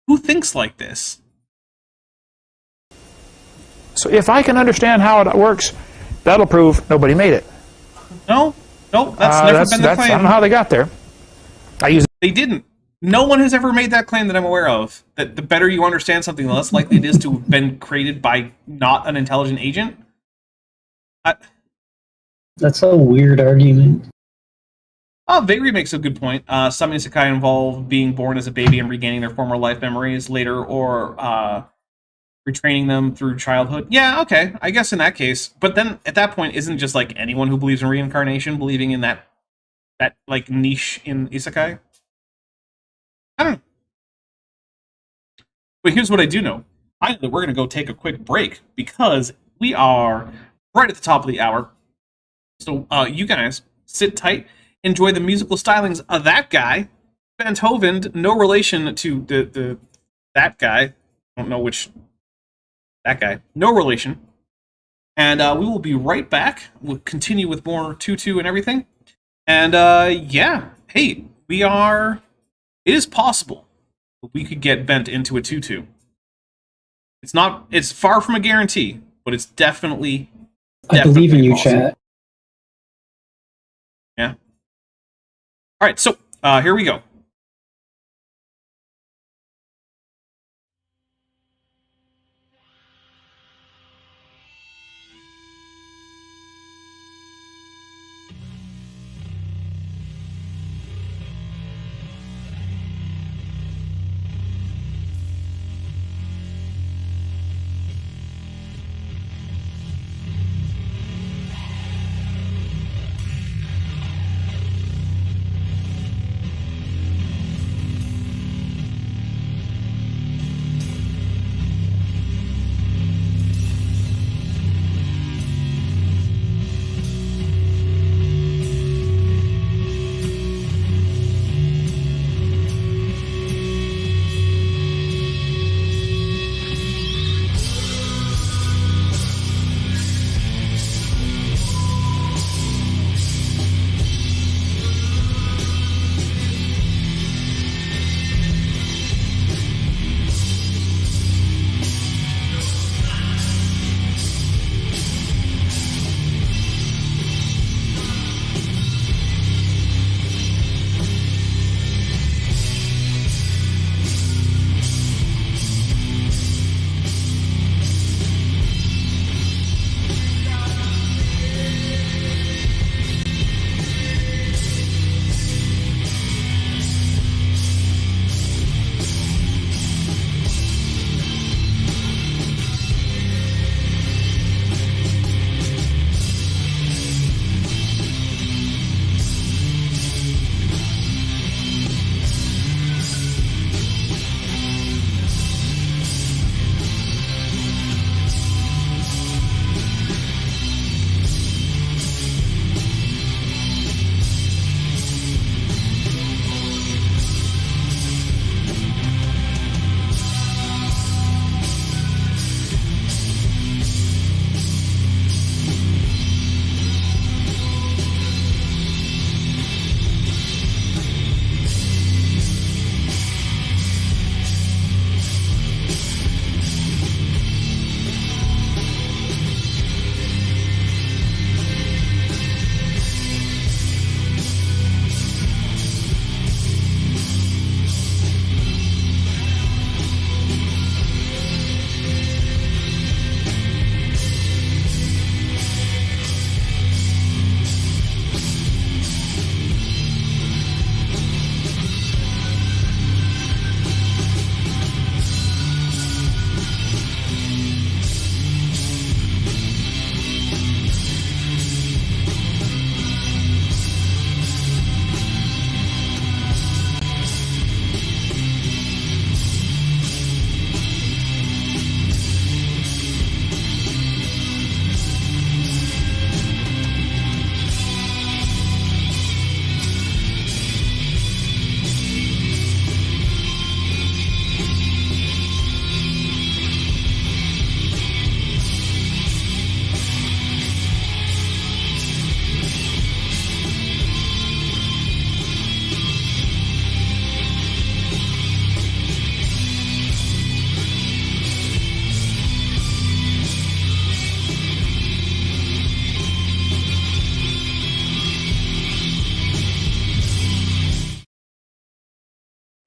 who thinks like this? So if I can understand how it works, that'll prove nobody made it. No, that's never been the claim. I don't know how they got there. They didn't. No one has ever made that claim that I'm aware of. That the better you understand something, the less likely it is to have been created by not an intelligent agent. That's a weird argument. Vagri makes a good point. Some isekai involve being born as a baby and regaining their former life memories later, or retraining them through childhood. Yeah, okay, I guess in that case. But then at that point, isn't just anyone who believes in reincarnation believing in that niche in isekai? I don't know. But here's what I do know. I know that we're going to go take a quick break because we are right at the top of the hour. So you guys sit tight, enjoy the musical stylings of that guy, Beethoven, no relation to that guy. I don't know which that guy. No relation. And we will be right back. We'll continue with more Tutu and everything. And yeah, hey, it is possible that we could get bent into a tutu. It's not. It's far from a guarantee, but it's definitely. I believe in you, possible. chat. Yeah. All right. So here we go.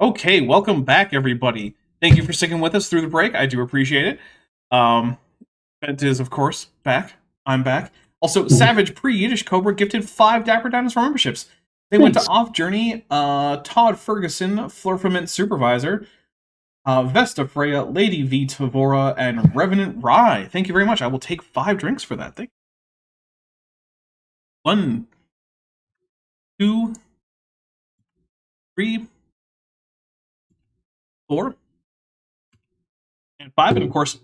Okay, welcome back, everybody. Thank you for sticking with us through the break. I do appreciate it. Bent is, of course, back. I'm back. Also, Savage Pre-Yiddish Cobra gifted 5 Dapper Diamonds for memberships. They went to Off Journey, Todd Ferguson, Flurfament Supervisor, Vesta Freya, Lady V Tavora, and Revenant Rye. Thank you very much. I will take 5 drinks for that. Thank you. 1, 2, 3, 4, and 5. And of course,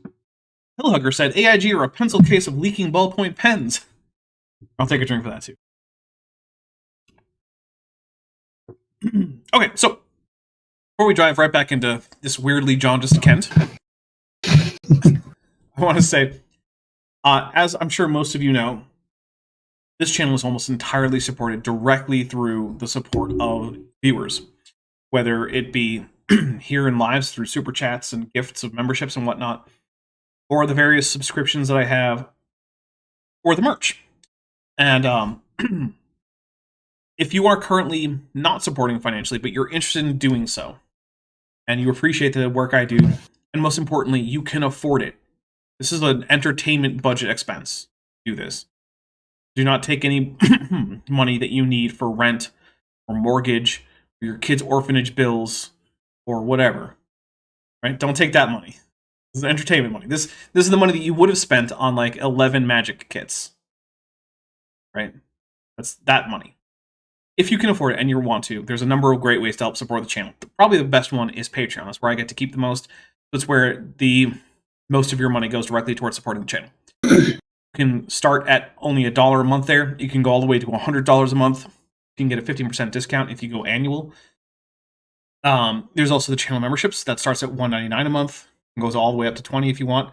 Hillhugger said, AIG or a pencil case of leaking ballpoint pens. I'll take a drink for that too. Okay, so before we dive right back into this weirdly jaundiced Kent, I want to say, as I'm sure most of you know, this channel is almost entirely supported directly through the support of viewers, whether it be here in lives through super chats and gifts of memberships and whatnot, or the various subscriptions that I have, or the merch. And if you are currently not supporting financially, but you're interested in doing so, and you appreciate the work I do, and most importantly, you can afford it. This is an entertainment budget expense. Do this. Do not take any money that you need for rent or mortgage or your kids' orphanage bills or whatever. Right? Don't take that money. This is entertainment money. This is the money that you would have spent on like 11 magic kits. Right? That's that money. If you can afford it and you want to, there's a number of great ways to help support the channel. Probably the best one is Patreon. That's where I get to keep the most. That's where the most of your money goes directly towards supporting the channel. You can start at only $1 a month there. You can go all the way to $100 a month. You can get a 15% discount if you go annual. There's also the channel memberships that starts at $1.99 a month and goes all the way up to $20 if you want.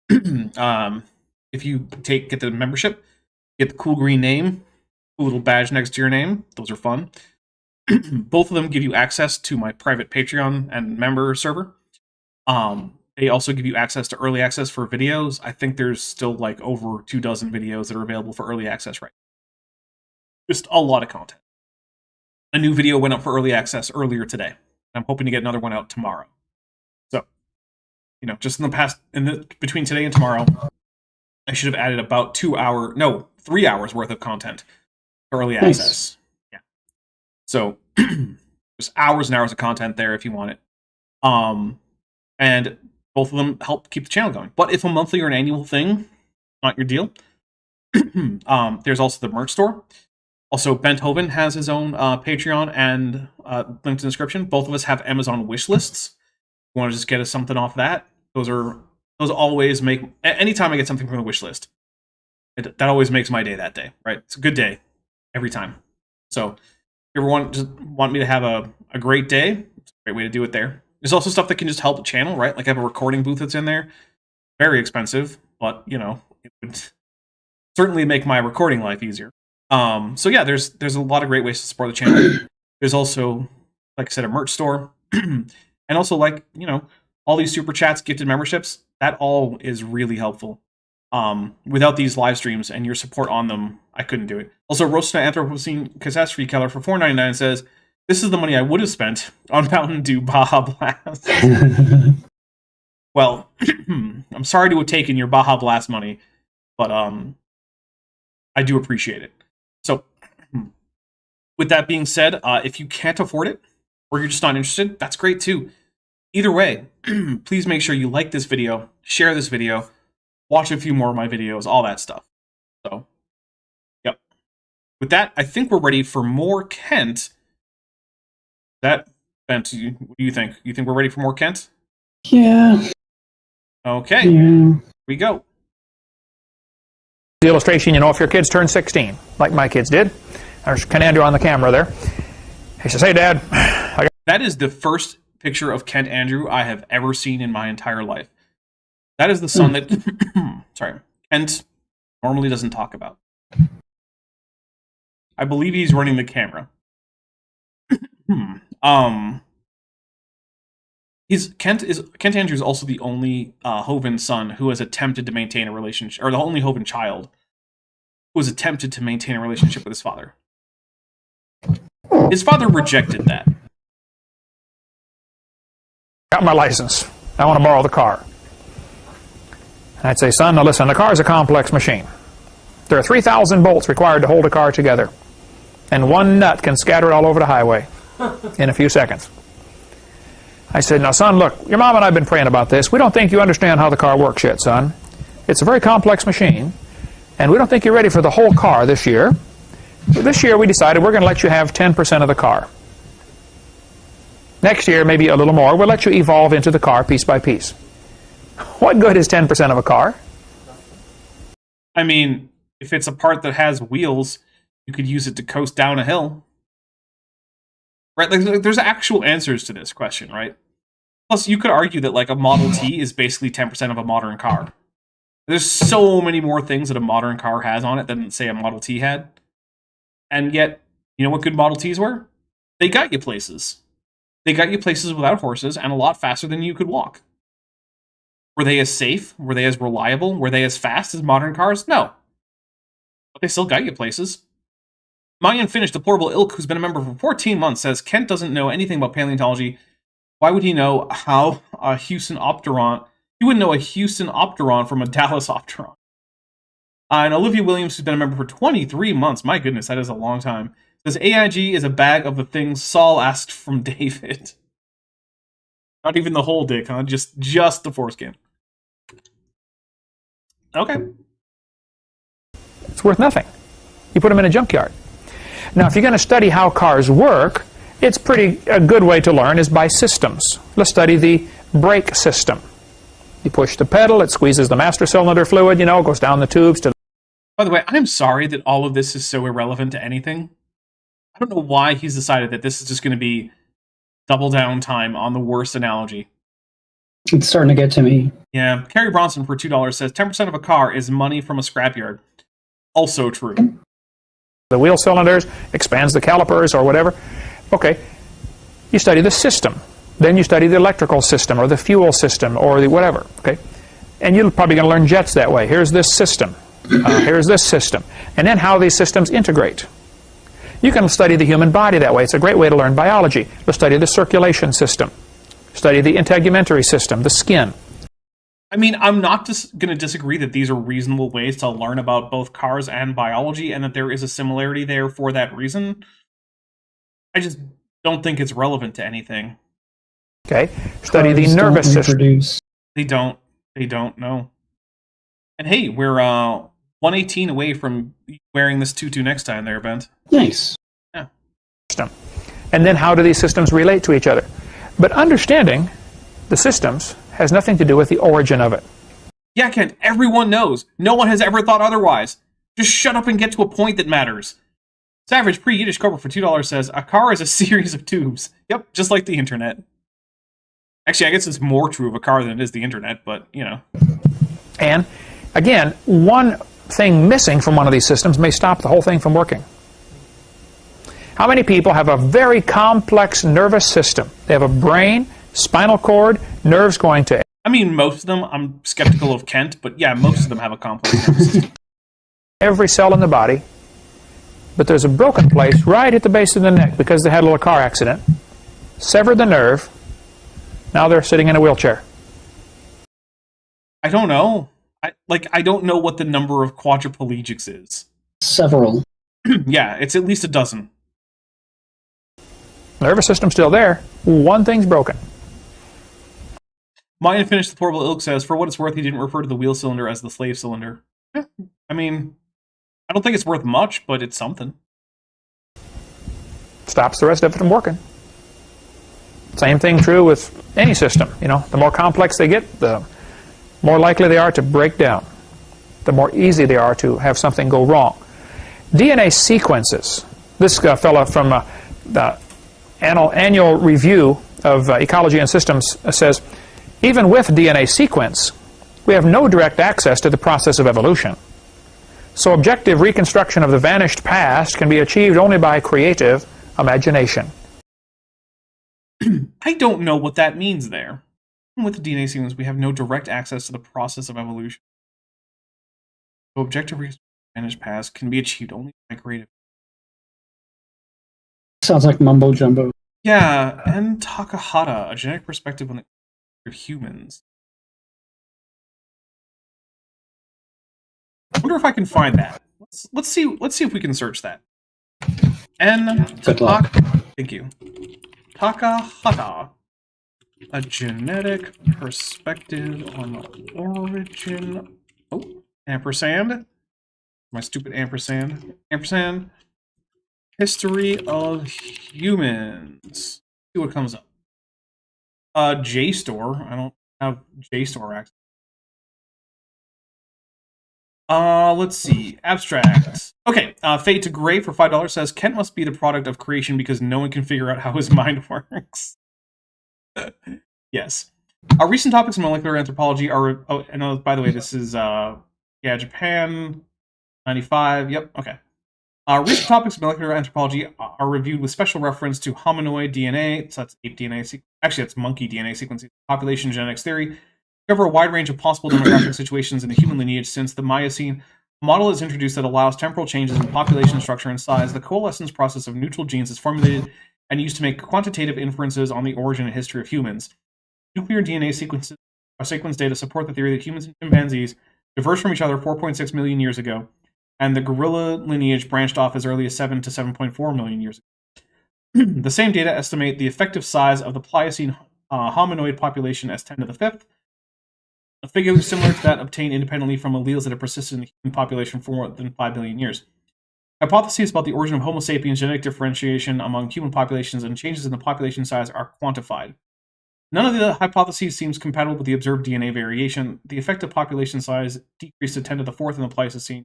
If you get the membership, get the cool green name, cool little badge next to your name. Those are fun. Both of them give you access to my private Patreon and member server. They also give you access to early access for videos. I think there's still like over 24 videos that are available for early access right now. Just a lot of content. A new video went up for early access earlier today. I'm hoping to get another one out tomorrow. So, just between today and tomorrow, I should have added about 3 hours worth of content for early access. Yeah. So, just hours and hours of content there if you want it. And both of them help keep the channel going. But if a monthly or an annual thing, not your deal, there's also the merch store. Also, Benthoven has his own Patreon and linked in the description. Both of us have Amazon wish lists. You want to just get us something off that? Those always make, anytime I get something from the wish list, that always makes my day that day, right? It's a good day every time. So if you ever want me to have a great day, it's a great way to do it there. There's also stuff that can just help the channel, right? Like I have a recording booth that's in there. Very expensive, but, it would certainly make my recording life easier. So yeah, there's a lot of great ways to support the channel. There's also, like I said, a merch store. And also, all these super chats, gifted memberships, that all is really helpful. Without these live streams and your support on them, I couldn't do it. Also, Roasted Anthropocene Catastrophe Keller for $4.99 says, "This is the money I would have spent on Mountain Dew Baja Blast." Well, I'm sorry to have taken your Baja Blast money, but I do appreciate it. So, with that being said, if you can't afford it, or you're just not interested, that's great too. Either way, please make sure you like this video, share this video, watch a few more of my videos, all that stuff. So, yep. With that, I think we're ready for more Kent. What do you think? You think we're ready for more Kent? Yeah. Okay. Yeah. Here we go. The illustration, if your kids turn 16, like my kids did. There's Kent Andrew on the camera there. He says, "Hey, Dad." That is the first picture of Kent Andrew I have ever seen in my entire life. That is the son that Kent normally doesn't talk about. I believe he's running the camera. Kent Andrew is also the only Hoven son who has attempted to maintain a relationship, or the only Hoven child who has attempted to maintain a relationship with his father. His father rejected that. Got my license. I want to borrow the car. And I'd say, "Son, now listen, the car is a complex machine. There are 3,000 bolts required to hold a car together. And one nut can scatter it all over the highway in a few seconds." I said, "Now, son, look, your mom and I have been praying about this. We don't think you understand how the car works yet, son. It's a very complex machine, and we don't think you're ready for the whole car this year. This year we decided we're going to let you have 10% of the car. Next year, maybe a little more, we'll let you evolve into the car piece by piece." What good is 10% of a car? I mean, if it's a part that has wheels, you could use it to coast down a hill. Right? Like, there's actual answers to this question, right? Plus, you could argue that, a Model T is basically 10% of a modern car. There's so many more things that a modern car has on it than, say, a Model T had. And yet, you know what good Model Ts were? They got you places. They got you places without horses and a lot faster than you could walk. Were they as safe? Were they as reliable? Were they as fast as modern cars? No. But they still got you places. My unfinished deplorable ilk, who's been a member for 14 months, says Kent doesn't know anything about paleontology. Why would he know how a Houston Opteron... He wouldn't know a Houston Opteron from a Dallas Opteron. And Olivia Williams, who's been a member for 23 months, my goodness, that is a long time, says AIG is a bag of the things Saul asked from David. Not even the whole dick, huh? Just the foreskin. Okay. It's worth nothing. You put them in a junkyard. Now, if you're going to study how cars work, it's a good way to learn is by systems. Let's study the brake system. You push the pedal, it squeezes the master cylinder fluid, goes down the tubes to... By the way, I'm sorry that all of this is so irrelevant to anything. I don't know why he's decided that this is just going to be double down time on the worst analogy. It's starting to get to me. Yeah, Carrie Bronson for $2 says 10% of a car is money from a scrapyard. Also true. The wheel cylinders, expands the calipers or whatever. Okay, you study the system. Then you study the electrical system or the fuel system or the whatever. Okay, and you're probably going to learn jets that way. Here's this system. Here's this system. And then how these systems integrate. You can study the human body that way. It's a great way to learn biology. Let's study the circulation system. Study the integumentary system, the skin. I mean, I'm not just going to disagree that these are reasonable ways to learn about both cars and biology and that there is a similarity there for that reason. I just don't think it's relevant to anything. Okay. Study the nervous system. They don't. They don't, no. And hey, we're 118 away from wearing this tutu next time there, Bent. Nice. Yeah. And then how do these systems relate to each other? But understanding the systems has nothing to do with the origin of it. Yeah, Kent, everyone knows. No one has ever thought otherwise. Just shut up and get to a point that matters. Savage Pre-Yiddish Cobra for $2 says, a car is a series of tubes. Yep, just like the internet. Actually, I guess it's more true of a car than it is the internet, but, And, again, one thing missing from one of these systems may stop the whole thing from working. How many people have a very complex nervous system? They have a brain, spinal cord, nerves going to... I mean, most of them. I'm skeptical of Kent, but yeah, most of them have a complex nervous system. Every cell in the body, but there's a broken place right at the base of the neck because they had a little car accident, severed the nerve, now they're sitting in a wheelchair. I don't know. I don't know what the number of quadriplegics is. Several. Yeah, it's at least a dozen. Nervous system's still there. One thing's broken. My unfinished deplorable ilk says, for what it's worth, he didn't refer to the wheel cylinder as the slave cylinder. Yeah, I mean, I don't think it's worth much, but it's something. Stops the rest of it from working. Same thing true with any system. The more complex they get, the more likely they are to break down. The more easy they are to have something go wrong. DNA sequences. This fellow from the annual review of ecology and systems says, even with DNA sequence, we have no direct access to the process of evolution. So objective reconstruction of the vanished past can be achieved only by creative imagination. I don't know what that means there. With the DNA sequence, we have no direct access to the process of evolution. So objective reconstruction of the vanished past can be achieved only by creative. Sounds like mumbo jumbo. Yeah, and Takahata, a genetic perspective on the humans. I wonder if I can find that. Let's see if we can search that. Good luck. Thank you. Takahata, a genetic perspective on the origin. Oh, ampersand. My stupid ampersand. Ampersand. History of humans. See what comes up. JSTOR. I don't have JSTOR access. Let's see. Abstract. Okay. Fade to Gray for $5 says Kent must be the product of creation because no one can figure out how his mind works. Yes. Our recent topics in molecular anthropology are. Oh, and by the way, this is Japan 95. Yep. Okay. Recent topics of molecular anthropology are reviewed with special reference to hominoid DNA. So that's ape DNA. Actually, that's monkey DNA sequencing. Population genetics theory. cover a wide range of possible demographic situations in the human lineage since the Miocene. A model is introduced that allows temporal changes in population structure and size. The coalescence process of neutral genes is formulated and used to make quantitative inferences on the origin and history of humans. Nuclear DNA sequence data support the theory that humans and chimpanzees diverged from each other 4.6 million years ago, and the gorilla lineage branched off as early as 7 to 7.4 million years ago. The same data estimate the effective size of the Pliocene hominoid population as 10 to the 5th, a figure similar to that obtained independently from alleles that have persisted in the human population for more than 5 billion years. Hypotheses about the origin of Homo sapiens, genetic differentiation among human populations, and changes in the population size are quantified. None of the hypotheses seems compatible with the observed DNA variation. The effective population size decreased to 10 to the 4th in the Pleistocene,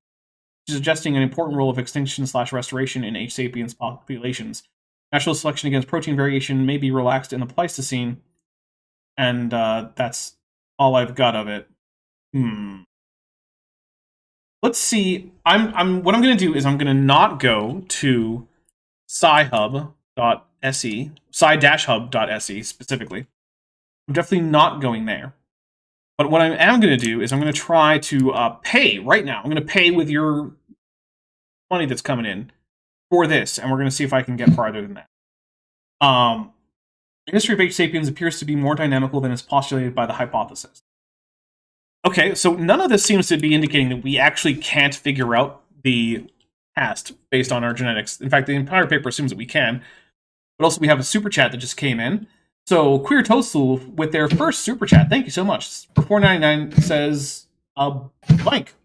suggesting an important role of extinction/restoration in H. sapiens populations. Natural selection against protein variation may be relaxed in the Pleistocene, and that's all I've got of it. Let's see. What I'm going to do is I'm going to not go to sci-hub.se, sci-hub.se specifically. I'm definitely not going there. But what I am going to do is I'm going to try to pay right now. I'm going to pay with your money that's coming in for this, and we're going to see if I can get farther than that. The history of H. sapiens appears to be more dynamical than is postulated by the hypothesis. Okay, so none of this seems to be indicating that we actually can't figure out the past based on our genetics. In fact, the entire paper assumes that we can. But also we have a super chat that just came in. So Queer Toadstool with their first super chat. Thank you so much. For $4.99 says blank.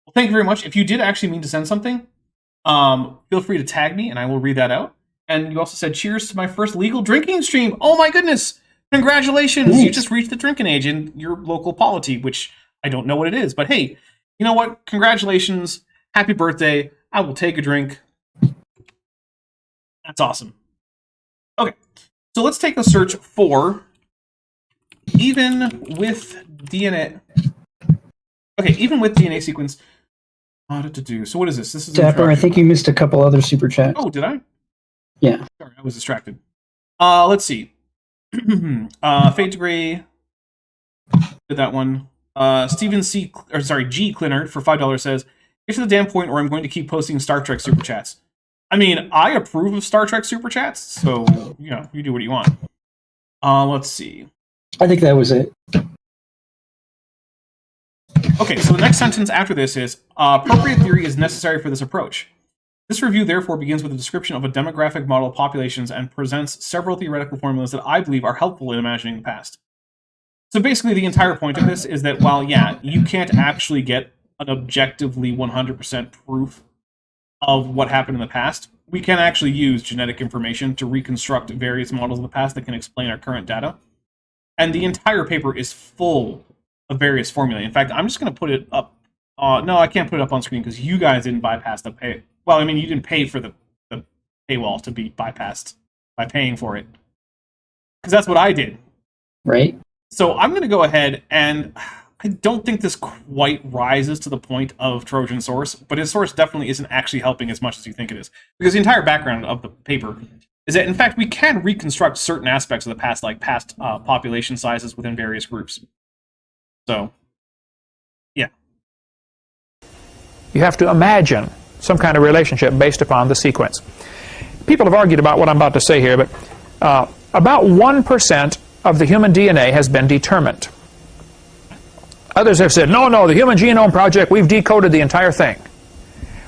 Well, thank you very much. If you did actually mean to send something, feel free to tag me and I will read that out. And you also said, cheers to my first legal drinking stream. Oh my goodness. Congratulations. Thanks. You just reached the drinking age in your local polity, which I don't know what it is. But hey, you know what? Congratulations. Happy birthday. I will take a drink. That's awesome. Okay. So let's take a search for even with DNA. Okay, even with DNA sequence. So what is this? This is Dapper, I think you missed a couple other super chats. Oh, did I? Yeah. Sorry, I was distracted. Let's see. Fade to Gray did that one. Stephen G. Clinard for $5 says, "Get to the damn point, or I'm going to keep posting Star Trek super chats." I mean, I approve of Star Trek super chats, so you know, you do what you want. Let's see. I think that was it. Okay, so the next sentence after this is, appropriate theory is necessary for this approach. This review therefore begins with a description of a demographic model of populations and presents several theoretical formulas that I believe are helpful in imagining the past. So basically the entire point of this is that while, yeah, you can't actually get an objectively 100% proof of what happened in the past, we can actually use genetic information to reconstruct various models of the past that can explain our current data. And the entire paper is full of various formulae. In fact, I'm just going to put it up. No, I can't put it up on screen because you guys didn't bypass the pay. Well, I mean, you didn't pay for the paywall to be bypassed by paying for it. Because that's what I did. Right. So I'm going to go ahead, and I don't think this quite rises to the point of Trojan source, but his source definitely isn't actually helping as much as you think it is. Because the entire background of the paper is that, in fact, we can reconstruct certain aspects of the past, like past population sizes within various groups. So, yeah. You have to imagine some kind of relationship based upon the sequence. People have argued about what I'm about to say here, but about 1% of the human DNA has been determined. Others have said, no, the Human Genome Project, we've decoded the entire thing.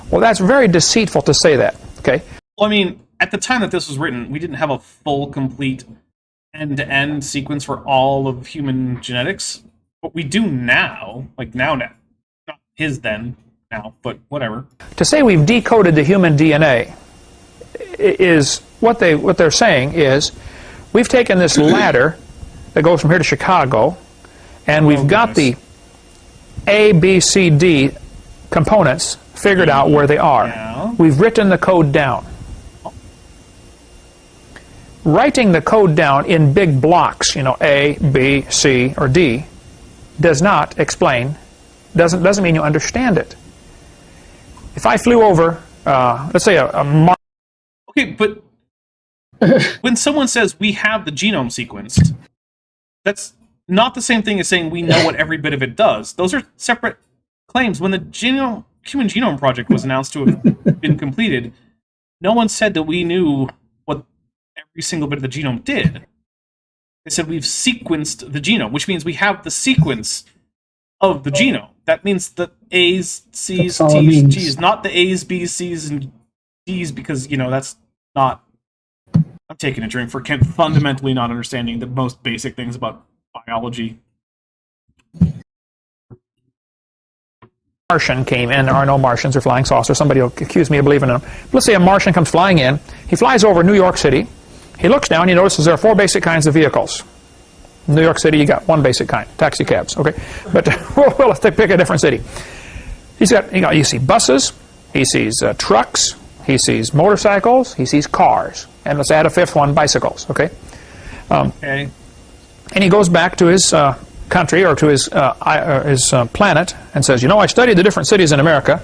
Well, that's very deceitful to say that, okay? Well, I mean, at the time that this was written, we didn't have a full, complete, end-to-end sequence for all of human genetics. But we do now, like now. Not his then, now, but whatever. To say we've decoded the human DNA is, what they're saying is, we've taken this ladder that goes from here to Chicago, and we've got the A, B, C, D components figured out where they are. Yeah. We've written the code down. Writing the code down in big blocks, you know, A, B, C, or D, does not explain, doesn't mean you understand it. If I flew over, let's say a Martian. Okay, but when someone says we have the genome sequenced, that's not the same thing as saying we know what every bit of it does. Those are separate claims. When the Human Genome Project was announced to have been completed, no one said that we knew what every single bit of the genome did. They said we've sequenced the genome, which means we have the sequence of the genome. That means the A's, C's, T's, G's, not the A's, B's, C's, and D's, because, that's not... I'm taking a drink for Kent fundamentally not understanding the most basic things about biology. Martian came in. There are no Martians or flying saucers. Somebody will accuse me of believing in them. Let's say a Martian comes flying in. He flies over New York City. He looks down. He notices there are 4 basic kinds of vehicles. In New York City, you got 1 basic kind, taxi cabs. Okay, but well, let's pick a different city. He's got, you see buses. He sees trucks. He sees motorcycles. He sees cars. And let's add a 5th one, bicycles. Okay. Okay. And he goes back to his country or to his planet and says, I studied the different cities in America,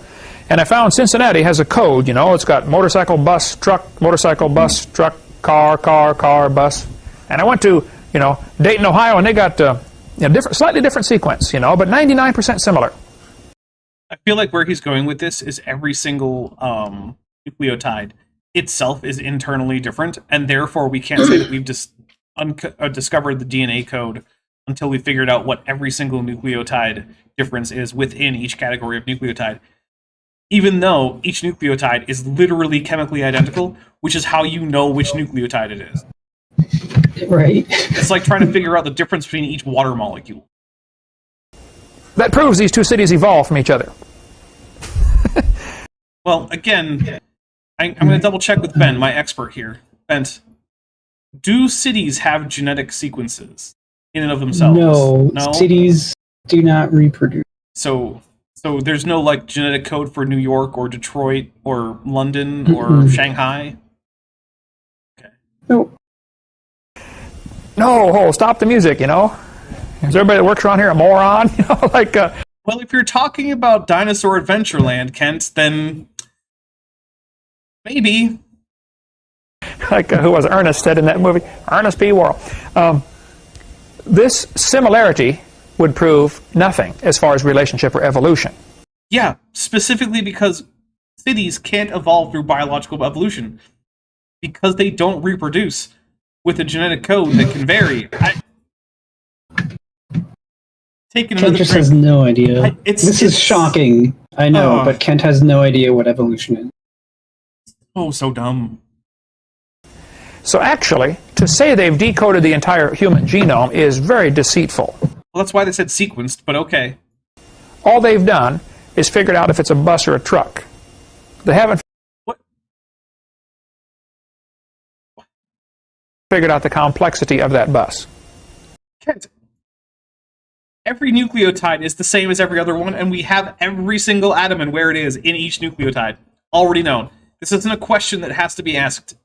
and I found Cincinnati has a code. It's got motorcycle, bus, truck, motorcycle, bus, truck, car, bus. And I went to Dayton, Ohio, and they got slightly different sequence, but 99% similar. I feel like where he's going with this is every single nucleotide itself is internally different, and therefore we can't say that we've just discovered the DNA code until we figured out what every single nucleotide difference is within each category of nucleotide. Even though each nucleotide is literally chemically identical, which is how you know which nucleotide it is. Right. It's like trying to figure out the difference between each water molecule. That proves these 2 cities evolved from each other. Well, again, I'm going to double check with Ben, my expert here. Ben, do cities have genetic sequences in and of themselves? No, cities do not reproduce. So there's no genetic code for New York or Detroit or London or Shanghai? Okay. No. No, stop the music, Is everybody that works around here a moron? Well, if you're talking about Dinosaur Adventureland, Kent, then maybe. Who was Ernest said in that movie? Ernest P. Worrell. This similarity would prove nothing as far as relationship or evolution. Yeah, specifically because cities can't evolve through biological evolution because they don't reproduce with a genetic code that can vary. Kent just has no idea. This is shocking. I know, but Kent has no idea what evolution is. Oh, so dumb. So actually, to say they've decoded the entire human genome is very deceitful. Well, that's why they said sequenced, but okay. All they've done is figured out if it's a bus or a truck. They haven't figured out the complexity of that bus. Kent, every nucleotide is the same as every other one, and we have every single atom and where it is in each nucleotide. Already known. This isn't a question that has to be asked.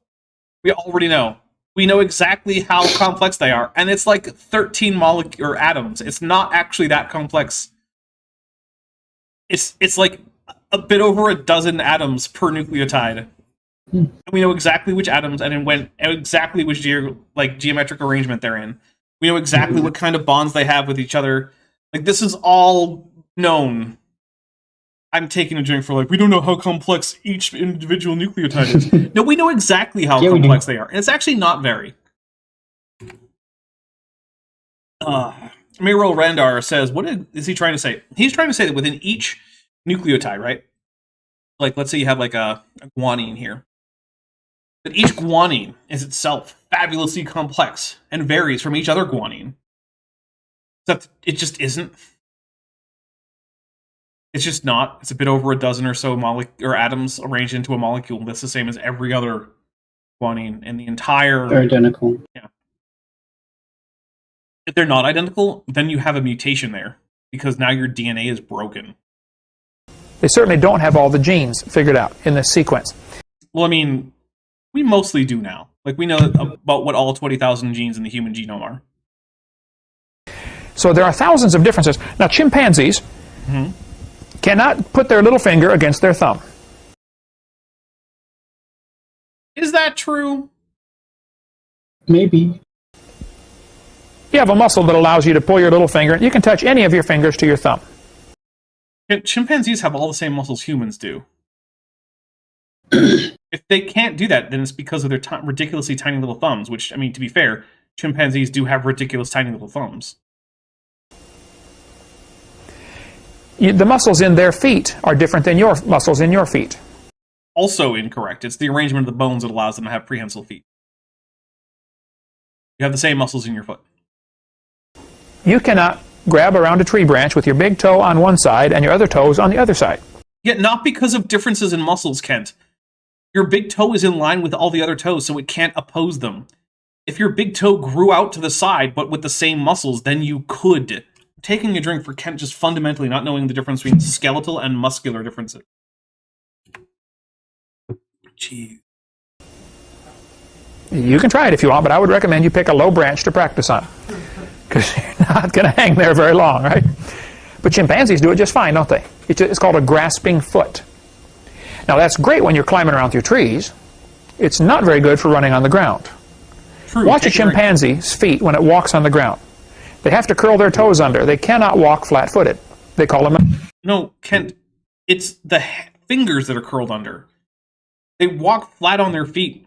We already know. We know exactly how complex they are, and it's 13 molecular atoms. It's not actually that complex. It's like a bit over a dozen atoms per nucleotide. And we know exactly which atoms and exactly which geometric arrangement they're in. We know exactly what kind of bonds they have with each other. This is all known. I'm taking a drink for we don't know how complex each individual nucleotide is. No, we know exactly how complex they are. And it's actually not very. Miro Randar says, what is he trying to say? He's trying to say that within each nucleotide, right? Let's say you have a guanine here. That each guanine is itself fabulously complex and varies from each other guanine. Except it just isn't. It's just not. It's a bit over a dozen or so atoms arranged into a molecule that's the same as every other guanine in the entire... They're identical. Yeah. If they're not identical, then you have a mutation there, because now your DNA is broken. They certainly don't have all the genes figured out in this sequence. Well, I mean, we mostly do now. We know about what all 20,000 genes in the human genome are. So there are thousands of differences. Now, chimpanzees cannot put their little finger against their thumb. Is that true? Maybe. You have a muscle that allows you to pull your little finger. You can touch any of your fingers to your thumb. Chimpanzees have all the same muscles humans do. If they can't do that, then it's because of their ridiculously tiny little thumbs, which, I mean, to be fair, chimpanzees do have ridiculous tiny little thumbs. The muscles in their feet are different than your muscles in your feet. Also incorrect. It's the arrangement of the bones that allows them to have prehensile feet. You have the same muscles in your foot. You cannot grab around a tree branch with your big toe on one side and your other toes on the other side. Yet not because of differences in muscles, Kent. Your big toe is in line with all the other toes, so it can't oppose them. If your big toe grew out to the side, but with the same muscles, then you could. Taking a drink for Kent just fundamentally not knowing the difference between skeletal and muscular differences. Jeez. You can try it if you want, but I would recommend you pick a low branch to practice on. Because you're not going to hang there very long, right? But chimpanzees do it just fine, don't they? It's called a grasping foot. Now, that's great when you're climbing around through trees. It's not very good for running on the ground. True. Watch a chimpanzee's feet when it walks on the ground. They have to curl their toes under. They cannot walk flat-footed. They call them... No, Kent, it's the fingers that are curled under. They walk flat on their feet.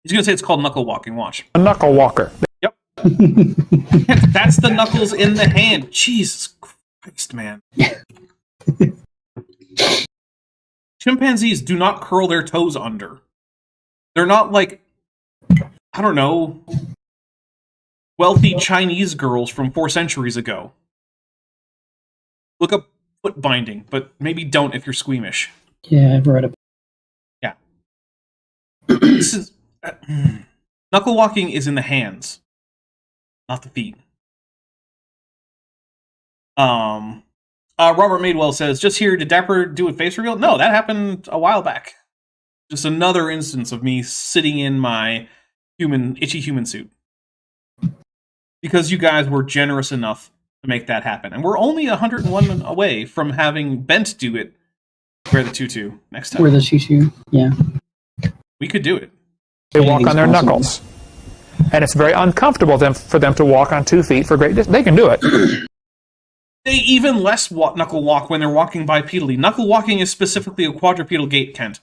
He's going to say it's called knuckle walking. Watch. A knuckle walker. Yep. Kent, that's the knuckles in the hand. Jesus Christ, man. Chimpanzees do not curl their toes under. They're not like, I don't know, wealthy Chinese girls from 4 centuries ago. Look up foot binding, but maybe don't if you're squeamish. Yeah, I've read it. Yeah. This is... knuckle walking is in the hands, not the feet. Robert Madewell says, just here, did Dapper do a face reveal? No, that happened a while back. Just another instance of me sitting in my itchy human suit. Because you guys were generous enough to make that happen. And we're only 101 away from having Bent do it. Wear the tutu next time. Wear the tutu, yeah. We could do it. They walk on their knuckles. And it's very uncomfortable for them to walk on 2 feet for great distance. They can do it. They even less knuckle walk when they're walking bipedally. Knuckle walking is specifically a quadrupedal gait, Kent.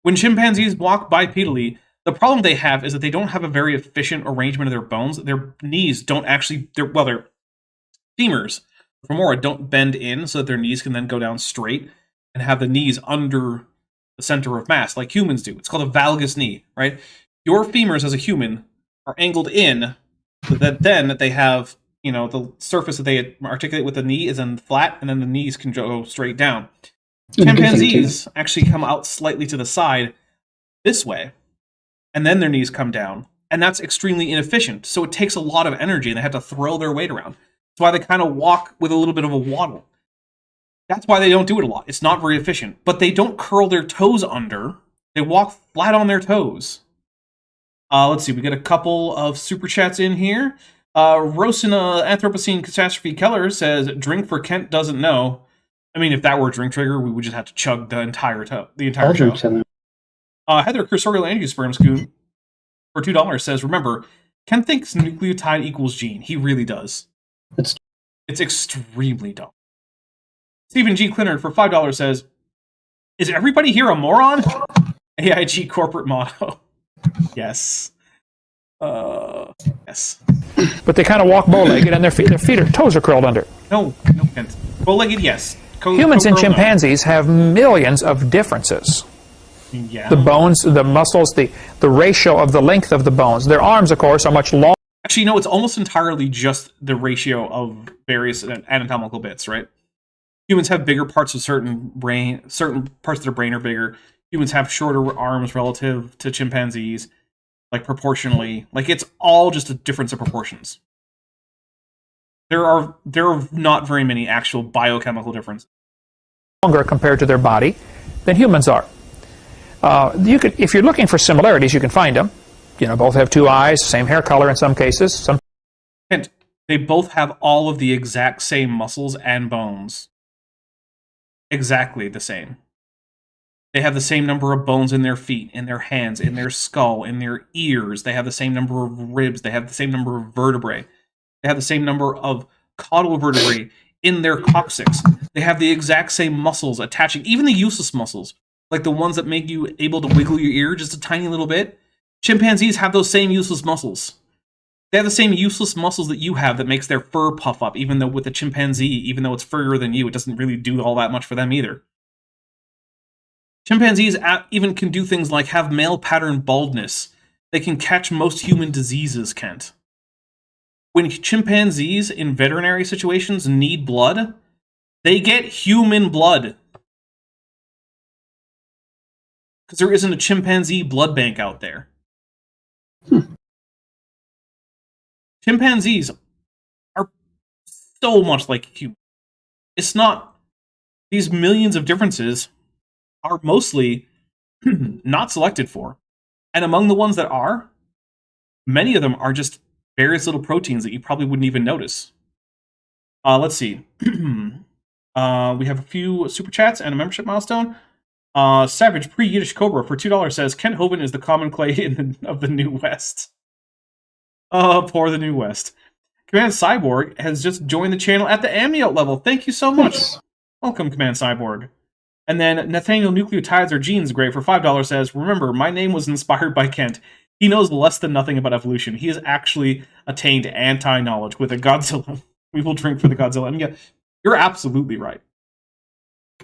When chimpanzees walk bipedally, the problem they have is that they don't have a very efficient arrangement of their bones. Their knees don't actually... their femurs, femora, don't bend in so that their knees can then go down straight and have the knees under the center of mass, like humans do. It's called a valgus knee, right? Your femurs as a human are angled in so that then they have... you know, the surface that they articulate with the knee is then flat, and then the knees can go straight down. Chimpanzees actually come out slightly to the side this way, and then their knees come down, and that's extremely inefficient. So it takes a lot of energy, and they have to throw their weight around. That's why they kind of walk with a little bit of a waddle. That's why they don't do it a lot. It's not very efficient. But they don't curl their toes under. They walk flat on their toes. Let's see, we got a couple of super chats in here. Rosina Anthropocene Catastrophe Keller says, drink for Kent doesn't know. I mean, if that were a drink trigger, we would just have to chug the entire show. Heather Cursorial Angiosperm Scoon for $2 says, remember, Kent thinks nucleotide equals gene. He really does. It's extremely dumb. Stephen G. Clinard for $5 says, is everybody here a moron? AIG corporate motto. Yes. Yes. But they kind of walk bow-legged, and their toes are curled under. No, Kent. Bow-legged, yes. Humans and chimpanzees have millions of differences. Yeah. The bones, the muscles, the ratio of the length of the bones. Their arms, of course, are much longer. Actually, no, it's almost entirely just the ratio of various anatomical bits, right? Humans have bigger parts of certain parts of their brain are bigger. Humans have shorter arms relative to chimpanzees, like proportionally. Like, it's all just a difference of proportions. There are not very many actual biochemical differences. Longer compared to their body than humans are. If you're looking for similarities, you can find them. You know, both have 2 eyes, same hair color in some cases. And they both have all of the exact same muscles and bones. Exactly the same. They have the same number of bones in their feet, in their hands, in their skull, in their ears. They have the same number of ribs. They have the same number of vertebrae. They have the same number of caudal vertebrae in their coccyx. They have the exact same muscles attaching, even the useless muscles, like the ones that make you able to wiggle your ear just a tiny little bit. Chimpanzees have those same useless muscles. They have the same useless muscles that you have that makes their fur puff up, even though with a chimpanzee, even though it's furrier than you, it doesn't really do all that much for them either. Chimpanzees even can do things like have male pattern baldness. They can catch most human diseases, Kent. When chimpanzees in veterinary situations need blood, they get human blood. Because there isn't a chimpanzee blood bank out there. Chimpanzees are so much like humans. It's not... These millions of differences are mostly not selected for. And among the ones that are, many of them are just various little proteins that you probably wouldn't even notice. Let's see. We have a few super chats and a membership milestone. Savage pre-Yiddish Cobra for $2 says, Kent Hovind is the common clay of the New West. Oh, poor the New West. Command Cyborg has just joined the channel at the amniote level. Thank you so much. Welcome, Command Cyborg. And then Nathaniel Nucleotides or Genes Great for $5 says, remember, my name was inspired by Kent. He knows less than nothing about evolution. He has actually attained anti-knowledge with a Godzilla. We will drink for the Godzilla. I mean, yeah, you're absolutely right.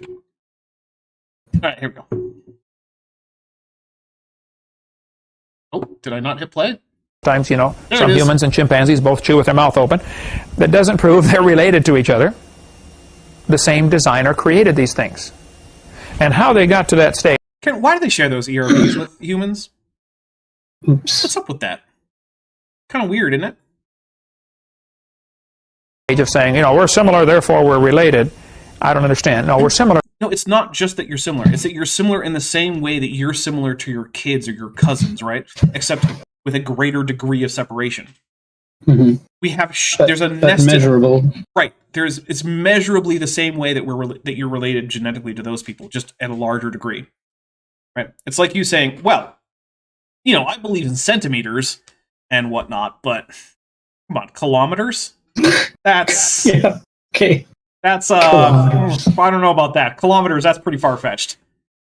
All right, here we go. Oh, did I not hit play? Sometimes, you know, some humans and chimpanzees both chew with their mouth open. That doesn't prove they're related to each other. The same designer created these things. And how they got to that stage... Ken, why do they share those ERVs with humans? Oops. What's up with that? Kind of weird, isn't it? Age of saying, you know, we're similar, therefore we're related. I don't understand. No, we're similar. No, it's not just that you're similar. It's that you're similar in the same way that you're similar to your kids or your cousins, right? Except with a greater degree of separation. Mm-hmm. We have there's a nested, measurable, right? It's measurably the same way that that you're related genetically to those people, just at a larger degree, right? It's like you saying, well, you know, I believe in centimeters and whatnot, but come on, kilometers? That's yeah, okay. That's I don't know about that. Kilometers, that's pretty far fetched.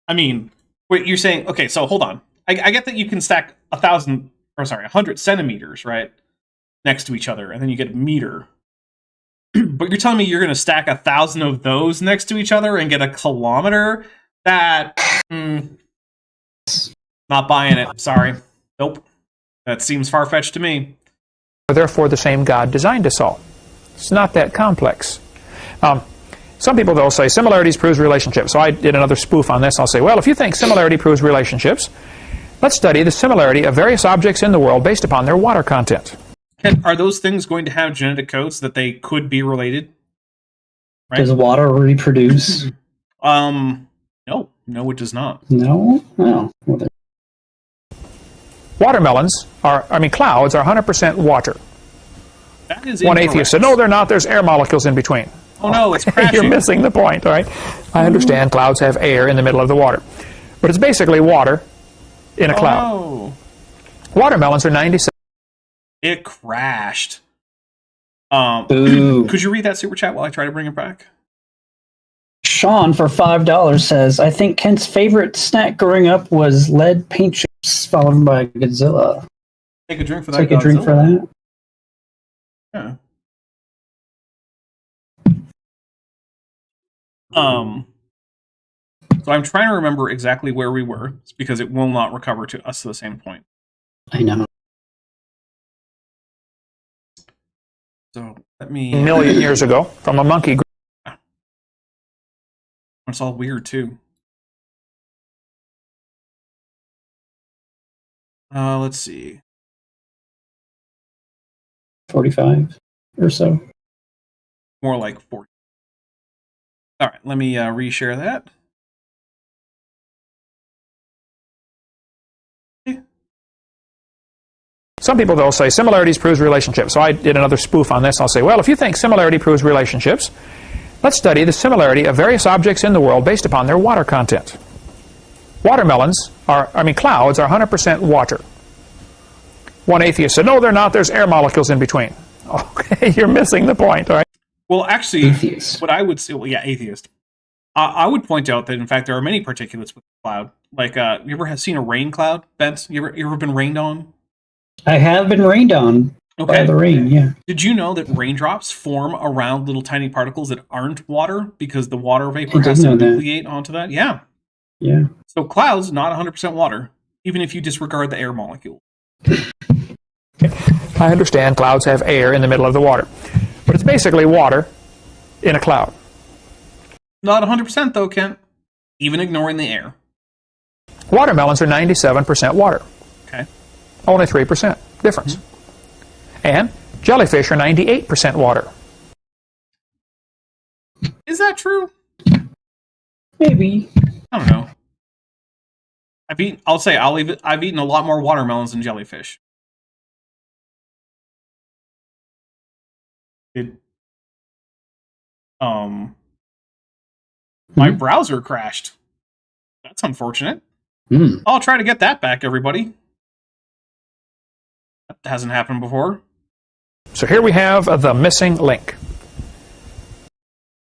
I mean, wait, you're saying, okay, so hold on. I get that you can stack 100 centimeters, right, next to each other, and then you get a meter. But you're telling me you're going to stack 1,000 of those next to each other and get a kilometer? That, not buying it. Sorry. Nope. That seems far-fetched to me. Therefore, the same God designed us all. It's not that complex. Some people, though, say similarities proves relationships. So I did another spoof on this. I'll say, well, if you think similarity proves relationships, let's study the similarity of various objects in the world based upon their water content. Are those things going to have genetic codes that they could be related? Right? Does water reproduce? No. No, it does not. No? No. Watermelons clouds are 100% water. That is one atheist said, no, they're not. There's air molecules in between. Oh, no, it's crashing. You're missing the point, all right? I understand clouds have air in the middle of the water. But it's basically water in a cloud. No. Watermelons are 97. It crashed. Could you read that super chat while I try to bring it back? Sean for $5 says, I think Kent's favorite snack growing up was lead paint chips, followed by Godzilla. Take a drink for that. Take a drink for that? Yeah. So I'm trying to remember exactly where we were, because it will not recover to us to the same point. I know. So let me... A million years ago, from a monkey group. It's all weird, too. Let's see. 45 or so. More like 40. All right, let me reshare that. Some people, though, say similarities proves relationships. So I did another spoof on this. I'll say, well, if you think similarity proves relationships, let's study the similarity of various objects in the world based upon their water content. Clouds are 100% water. One atheist said, no, they're not. There's air molecules in between. Okay, you're missing the point, all right? Well, actually, Atheist. what I would say, well, yeah, atheist. I would point out that, in fact, there are many particulates with cloud. Like, you ever have seen a rain cloud, Bent? You ever been rained on? I have been rained on by the rain, yeah. Did you know that raindrops form around little tiny particles that aren't water because the water vapor has to nucleate onto that? Yeah. Yeah. So clouds, not 100% water, even if you disregard the air molecule. I understand clouds have air in the middle of the water, but it's basically water in a cloud. Not 100% though, Kent, even ignoring the air. Watermelons are 97% water. Okay. Only 3% difference. And jellyfish are 98% water. Is that true? Maybe. I don't know. I've eaten a lot more watermelons than jellyfish. My browser crashed. That's unfortunate. I'll try to get that back, everybody. That hasn't happened before. So here we have the missing link.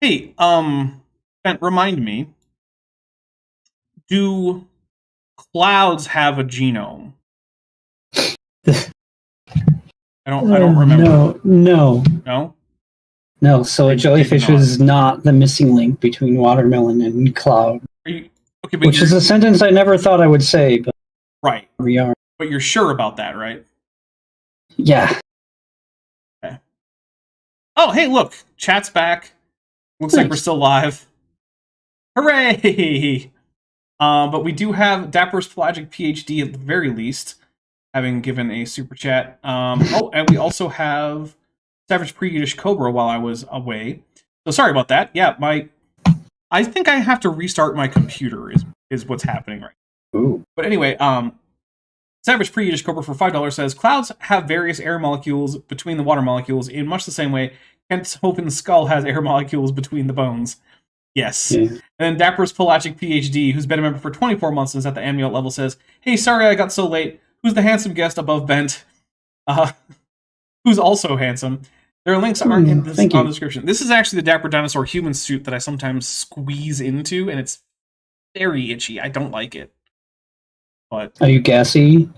Hey, Bent, remind me. Do clouds have a genome? I don't remember. No. No? No, so a jellyfish is not the missing link between watermelon and cloud. Are you, okay, but which is a sentence I never thought I would say, but right. We are. But you're sure about that, right? Yeah. Okay. Oh, hey, look. Chat's back. Looks like we're still live. Hooray! But we do have Dapper's Pelagic PhD at the very least, having given a super chat. And we also have Savage Pre-Yiddish Cobra while I was away. So sorry about that. Yeah, I think I have to restart my computer is what's happening right now. Ooh. But anyway, Savage Pre-Yiddish Cobra for $5 says, clouds have various air molecules between the water molecules in much the same way Kent's Hopen's skull has air molecules between the bones. Yes. Yeah. And then Dapper's Pelagic PhD, who's been a member for 24 months and is at the amniote level, says, hey, sorry I got so late. Who's the handsome guest above Bent? Who's also handsome? Their links aren't in the description. This is actually the Dapper Dinosaur human suit that I sometimes squeeze into, and it's very itchy. I don't like it. But are you gassy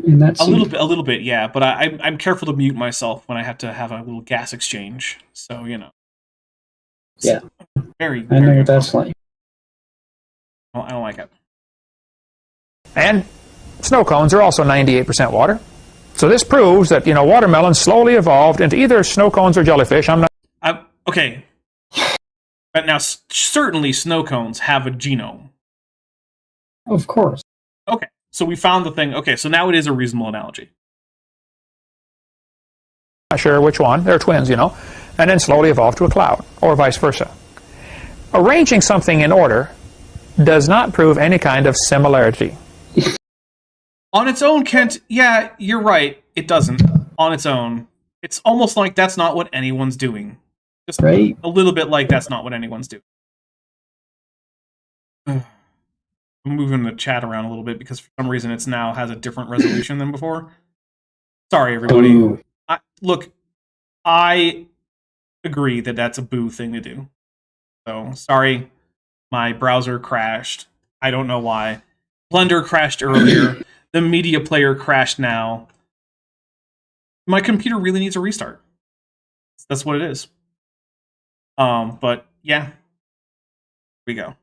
in that suit? A little bit, yeah. But I'm careful to mute myself when I have to have a little gas exchange. So, you know. Yeah. Very. I know what that's like. I don't like it. And snow cones are also 98% water. So this proves that, watermelons slowly evolved into either snow cones or jellyfish. Okay. But now, certainly snow cones have a genome. Of course. Okay. So we found the thing. Okay, so now it is a reasonable analogy. Not sure which one. They're twins, and then slowly evolved to a cloud, or vice versa. Arranging something in order does not prove any kind of similarity. On its own, Kent, yeah, you're right. It doesn't. On its own. It's almost like that's not what anyone's doing. Just right. A little bit like that's not what anyone's doing. I'm moving the chat around a little bit because for some reason it's now has a different resolution than before. Sorry, everybody. I agree that that's a boo thing to do. So, sorry. My browser crashed. I don't know why. Blender crashed earlier. The media player crashed now. My computer really needs a restart. That's what it is. But yeah. Here we go.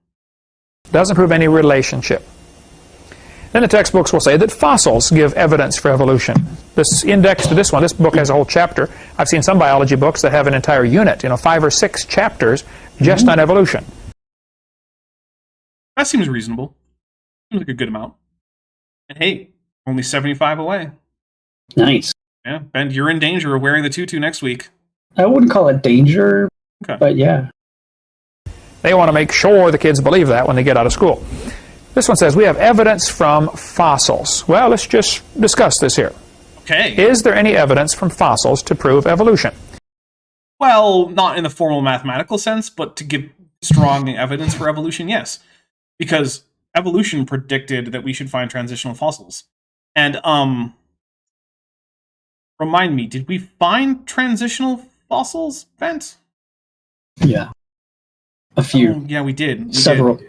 Doesn't prove any relationship. Then the textbooks will say that fossils give evidence for evolution. This index to this one, this book has a whole chapter. I've seen some biology books that have an entire unit, 5 or 6 chapters just on evolution. That seems reasonable. Seems like a good amount. And hey, only 75 away. Nice. Yeah, Ben, you're in danger of wearing the tutu next week. I wouldn't call it danger, but yeah. They want to make sure the kids believe that when they get out of school. This one says, we have evidence from fossils. Well, let's just discuss this here. Okay. Is there any evidence from fossils to prove evolution? Well, not in the formal mathematical sense, but to give strong evidence for evolution, yes. Because evolution predicted that we should find transitional fossils. And remind me, did we find transitional fossils, Bent? Yeah. A few. Yeah, we did. Several.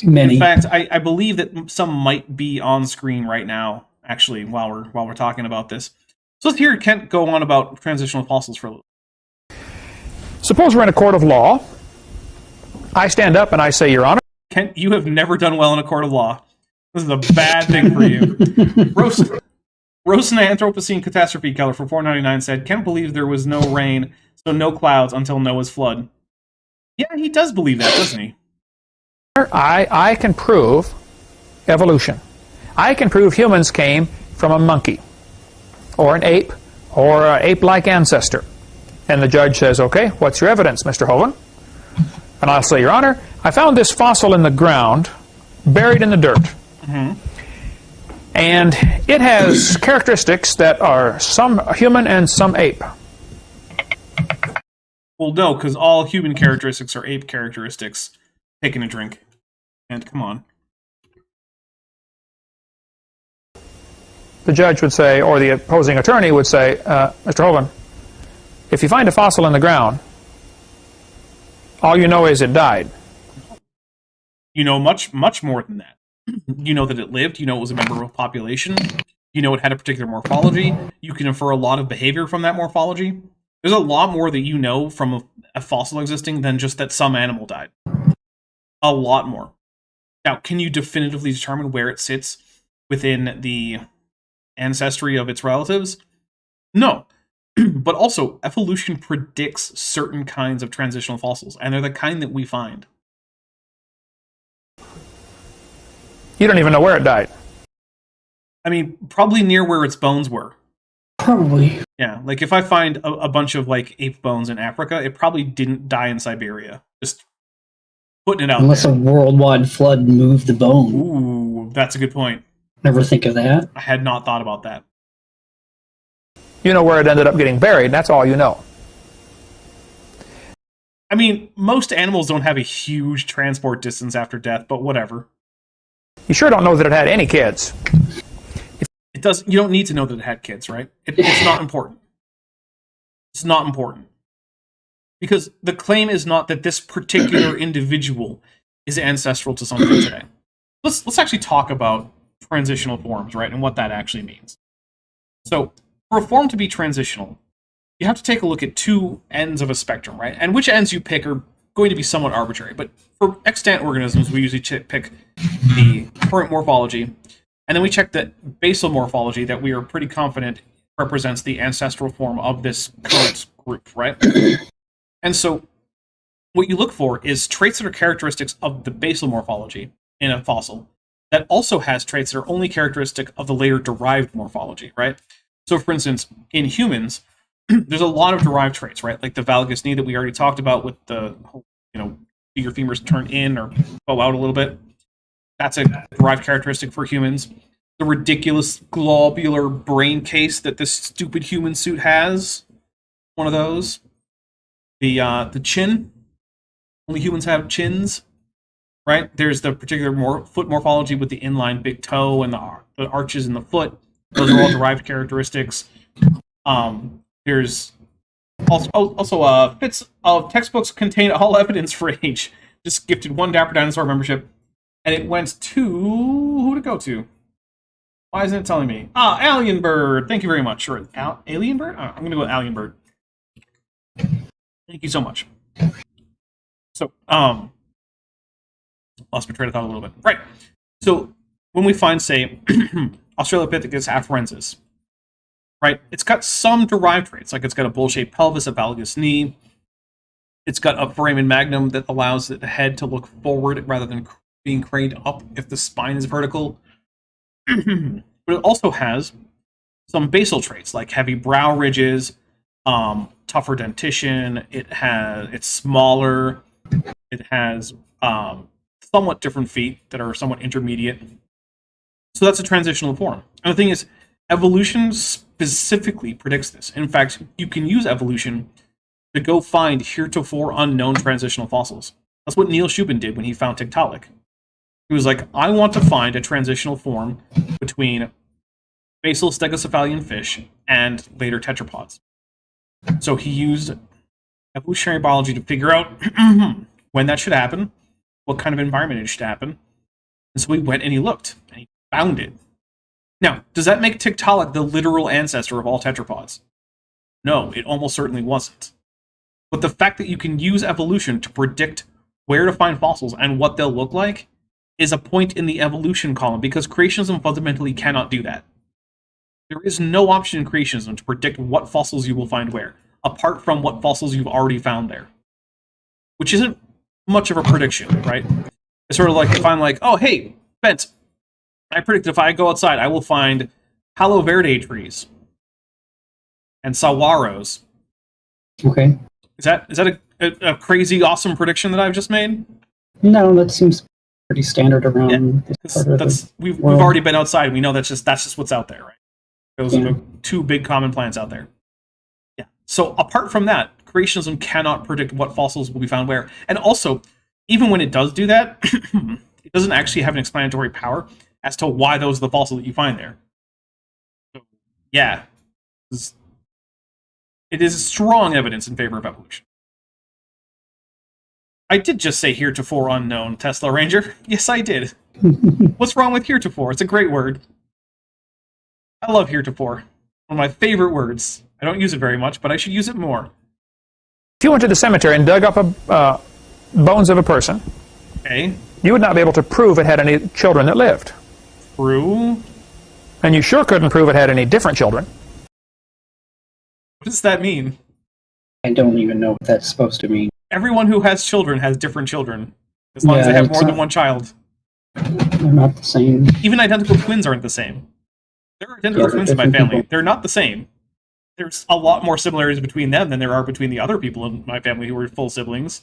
Many. In fact, I believe that some might be on screen right now, actually, while we're talking about this. So let's hear Kent go on about transitional fossils for a little. Suppose we're in a court of law. I stand up and I say, Your Honor. Kent, you have never done well in a court of law. This is a bad thing for you. Roast an Anthropocene Catastrophe Keller for $4.99 said, Kent believes there was no rain, so no clouds until Noah's flood. Yeah, he does believe that, doesn't he? I can prove evolution. I can prove humans came from a monkey, or an ape, or an ape-like ancestor. And the judge says, okay, what's your evidence, Mr. Hogan? And I'll say, Your Honor, I found this fossil in the ground, buried in the dirt. Mm-hmm. And it has characteristics that are some human and some ape. Well, no, because all human characteristics are ape characteristics. Taking a drink. And come on. The judge would say, or the opposing attorney would say, Mr. Hogan, if you find a fossil in the ground, all you know is it died. You know much, much more than that. You know that it lived. You know it was a member of a population. You know it had a particular morphology. You can infer a lot of behavior from that morphology. There's a lot more that you know from a fossil existing than just that some animal died. A lot more. Now, can you definitively determine where it sits within the ancestry of its relatives? No. But also, evolution predicts certain kinds of transitional fossils, and they're the kind that we find. You don't even know where it died. I mean, probably near where its bones were. Probably. Yeah, like if I find a bunch of like ape bones in Africa, it probably didn't die in Siberia. Just putting it out Unless there. a worldwide flood moved the bone. Ooh, that's a good point. Never think of that. I had not thought about that. You know where it ended up getting buried, and that's all you know. I mean, most animals don't have a huge transport distance after death, but whatever. You sure don't know that it had any kids. It does. You don't need to know that it had kids, right? It's not important. It's not important. Because the claim is not that this particular individual is ancestral to something today. Let's actually talk about transitional forms, right, and what that actually means. So, for a form to be transitional, you have to take a look at two ends of a spectrum, right? And which ends you pick are going to be somewhat arbitrary. But for extant organisms, we usually pick the current morphology, and then we check the basal morphology that we are pretty confident represents the ancestral form of this current group, right? And so what you look for is traits that are characteristics of the basal morphology in a fossil that also has traits that are only characteristic of the later derived morphology, right? So for instance, in humans, there's a lot of derived traits, right? Like the valgus knee that we already talked about with the, your femurs turn in or bow out a little bit. That's a derived characteristic for humans. The ridiculous globular brain case that this stupid human suit has, one of those. The chin. Only humans have chins, right? There's the particular foot morphology with the inline big toe and the arches in the foot. Those are all derived characteristics. There's also fits of textbooks contain all evidence for age. Just gifted one Dapper Dinosaur membership, and it went to who to go to? Why isn't it telling me? Alien Bird. Thank you very much. Sure, Alien Bird. I'm gonna go with Alien Bird. Thank you so much. So, lost my train of thought a little bit. Right. So when we find, say, Australopithecus afarensis, right? It's got some derived traits, like it's got a bowl-shaped pelvis, a valgus knee. It's got a foramen magnum that allows the head to look forward rather than being craned up if the spine is vertical. But it also has some basal traits, like heavy brow ridges, tougher dentition. It's smaller. It has somewhat different feet that are somewhat intermediate. So that's a transitional form. And the thing is, evolution specifically predicts this. In fact, you can use evolution to go find heretofore unknown transitional fossils. That's what Neil Shubin did when he found Tiktaalik. He was like, I want to find a transitional form between basal stegocephalian fish and later tetrapods. So he used evolutionary biology to figure out when that should happen, what kind of environment it should happen. And so he went and he looked, and he found it. Now, does that make Tiktaalik the literal ancestor of all tetrapods? No, it almost certainly wasn't. But the fact that you can use evolution to predict where to find fossils and what they'll look like is a point in the evolution column, because creationism fundamentally cannot do that. There is no option in creationism to predict what fossils you will find where, apart from what fossils you've already found there. Which isn't much of a prediction, right? It's sort of like if I'm like, oh, hey, Bent, I predict if I go outside, I will find Palo Verde trees and saguaros. Okay. Is that a crazy, awesome prediction that I've just made? No, that seems pretty standard around this part of the we've world. already been outside. We know that's just what's out there, right? Those are the two big common plants out there. Yeah. So apart from that, creationism cannot predict what fossils will be found where. And also, even when it does do that, it doesn't actually have an explanatory power as to why those are the fossils that you find there. So, yeah. It is strong evidence in favor of evolution. I did just say heretofore unknown, Tesla Ranger. Yes, I did. What's wrong with heretofore? It's a great word. I love heretofore. One of my favorite words. I don't use it very much, but I should use it more. If you went to the cemetery and dug up bones of a person, Okay. you would not be able to prove it had any children that lived. True. And you sure couldn't prove it had any different children. What does that mean? I don't even know what that's supposed to mean. Everyone who has children has different children. As long as they have more than one child. They're not the same. Even identical twins aren't the same. There are identical twins in my family. They're not the same. There's a lot more similarities between them than there are between the other people in my family who are full siblings.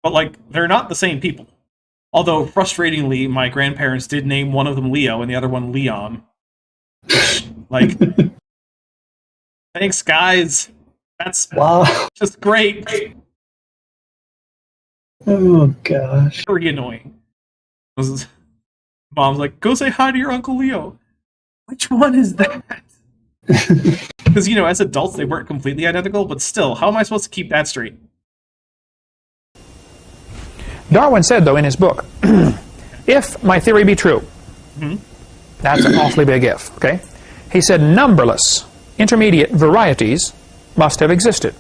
But, like, they're not the same people. Although, frustratingly, my grandparents did name one of them Leo and the other one Leon. Which, like, thanks, guys. That's Wow. just great. Oh, gosh. Very annoying. Mom's like, go say hi to your Uncle Leo. Which one is that? Because, you know, as adults, they weren't completely identical, but still, how am I supposed to keep that straight? Darwin said, though, in his book, if my theory be true, that's an awfully big if, okay? He said numberless intermediate varieties must have existed.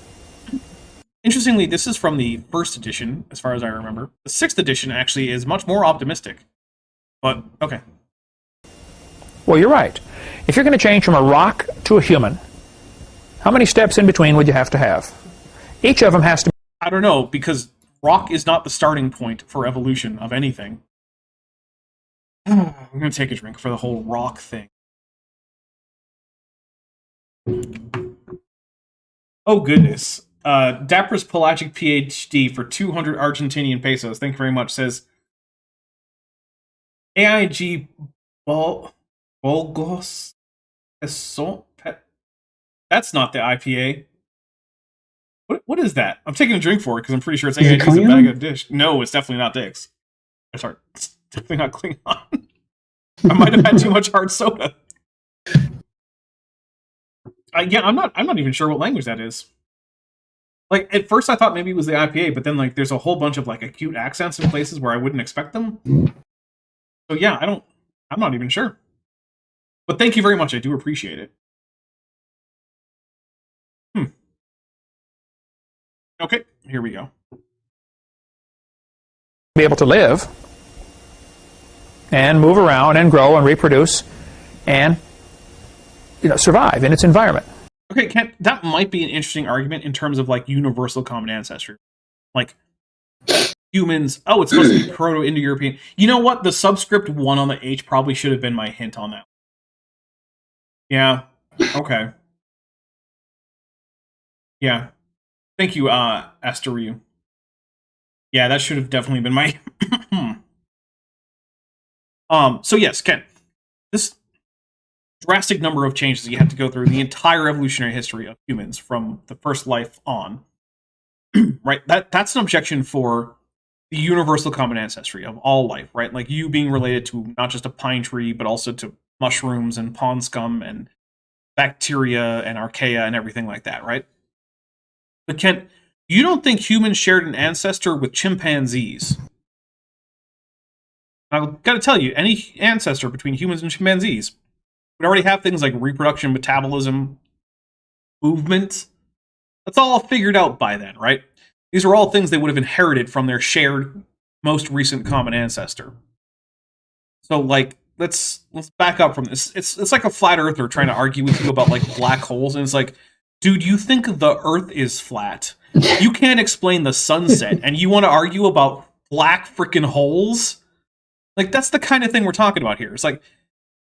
Interestingly, this is from the first edition, as far as I remember. The 6th edition actually is much more optimistic. But, okay. Well, you're right. If you're going to change from a rock to a human, how many steps in between would you have to have? Each of them has to be... I don't know, because rock is not the starting point for evolution of anything. I'm going to take a drink for the whole rock thing. Oh, goodness. Dapra's Pelagic PhD for 200 Argentinian pesos, thank you very much, says AIG Bolgos Eso. That's not the IPA. What is that? I'm taking a drink for it because I'm pretty sure it's AIG's a bag of dish. No, it's definitely not Dick's. Sorry, it's definitely not Klingon. I might have had too much hard soda. Yeah, I'm not even sure what language that is. Like, at first I thought maybe it was the IPA, but then, like, there's a whole bunch of, like, acute accents in places where I wouldn't expect them. So, yeah, I'm not even sure. But thank you very much, I do appreciate it. Okay, here we go. be able to live and move around and grow and reproduce and, you know, survive in its environment. Okay, Kent, that might be an interesting argument in terms of, like, universal common ancestry. Like, humans, oh, it's supposed to be Proto-Indo-European. You know what? The subscript 1 on the H probably should have been my hint on that. Yeah, okay. Yeah. Thank you, Asteriu. Yeah, that should have definitely been my... So yes, Ken, this drastic number of changes you have to go through the entire evolutionary history of humans from the first life on, right? That's an objection for the universal common ancestry of all life, right? Like you being related to not just a pine tree, but also to mushrooms and pond scum and bacteria and archaea and everything like that, right? But Kent, you don't think humans shared an ancestor with chimpanzees? I've got to tell you, any ancestor between humans and chimpanzees would already have things like reproduction, metabolism, movement. That's all figured out by then, right? These are all things they would have inherited from their shared, most recent common ancestor. So, like, let's back up from this. It's like a flat earther trying to argue with you about like black holes, and it's like, dude, you think the Earth is flat? You can't explain the sunset, and you want to argue about black freaking holes? Like, that's the kind of thing we're talking about here. It's like,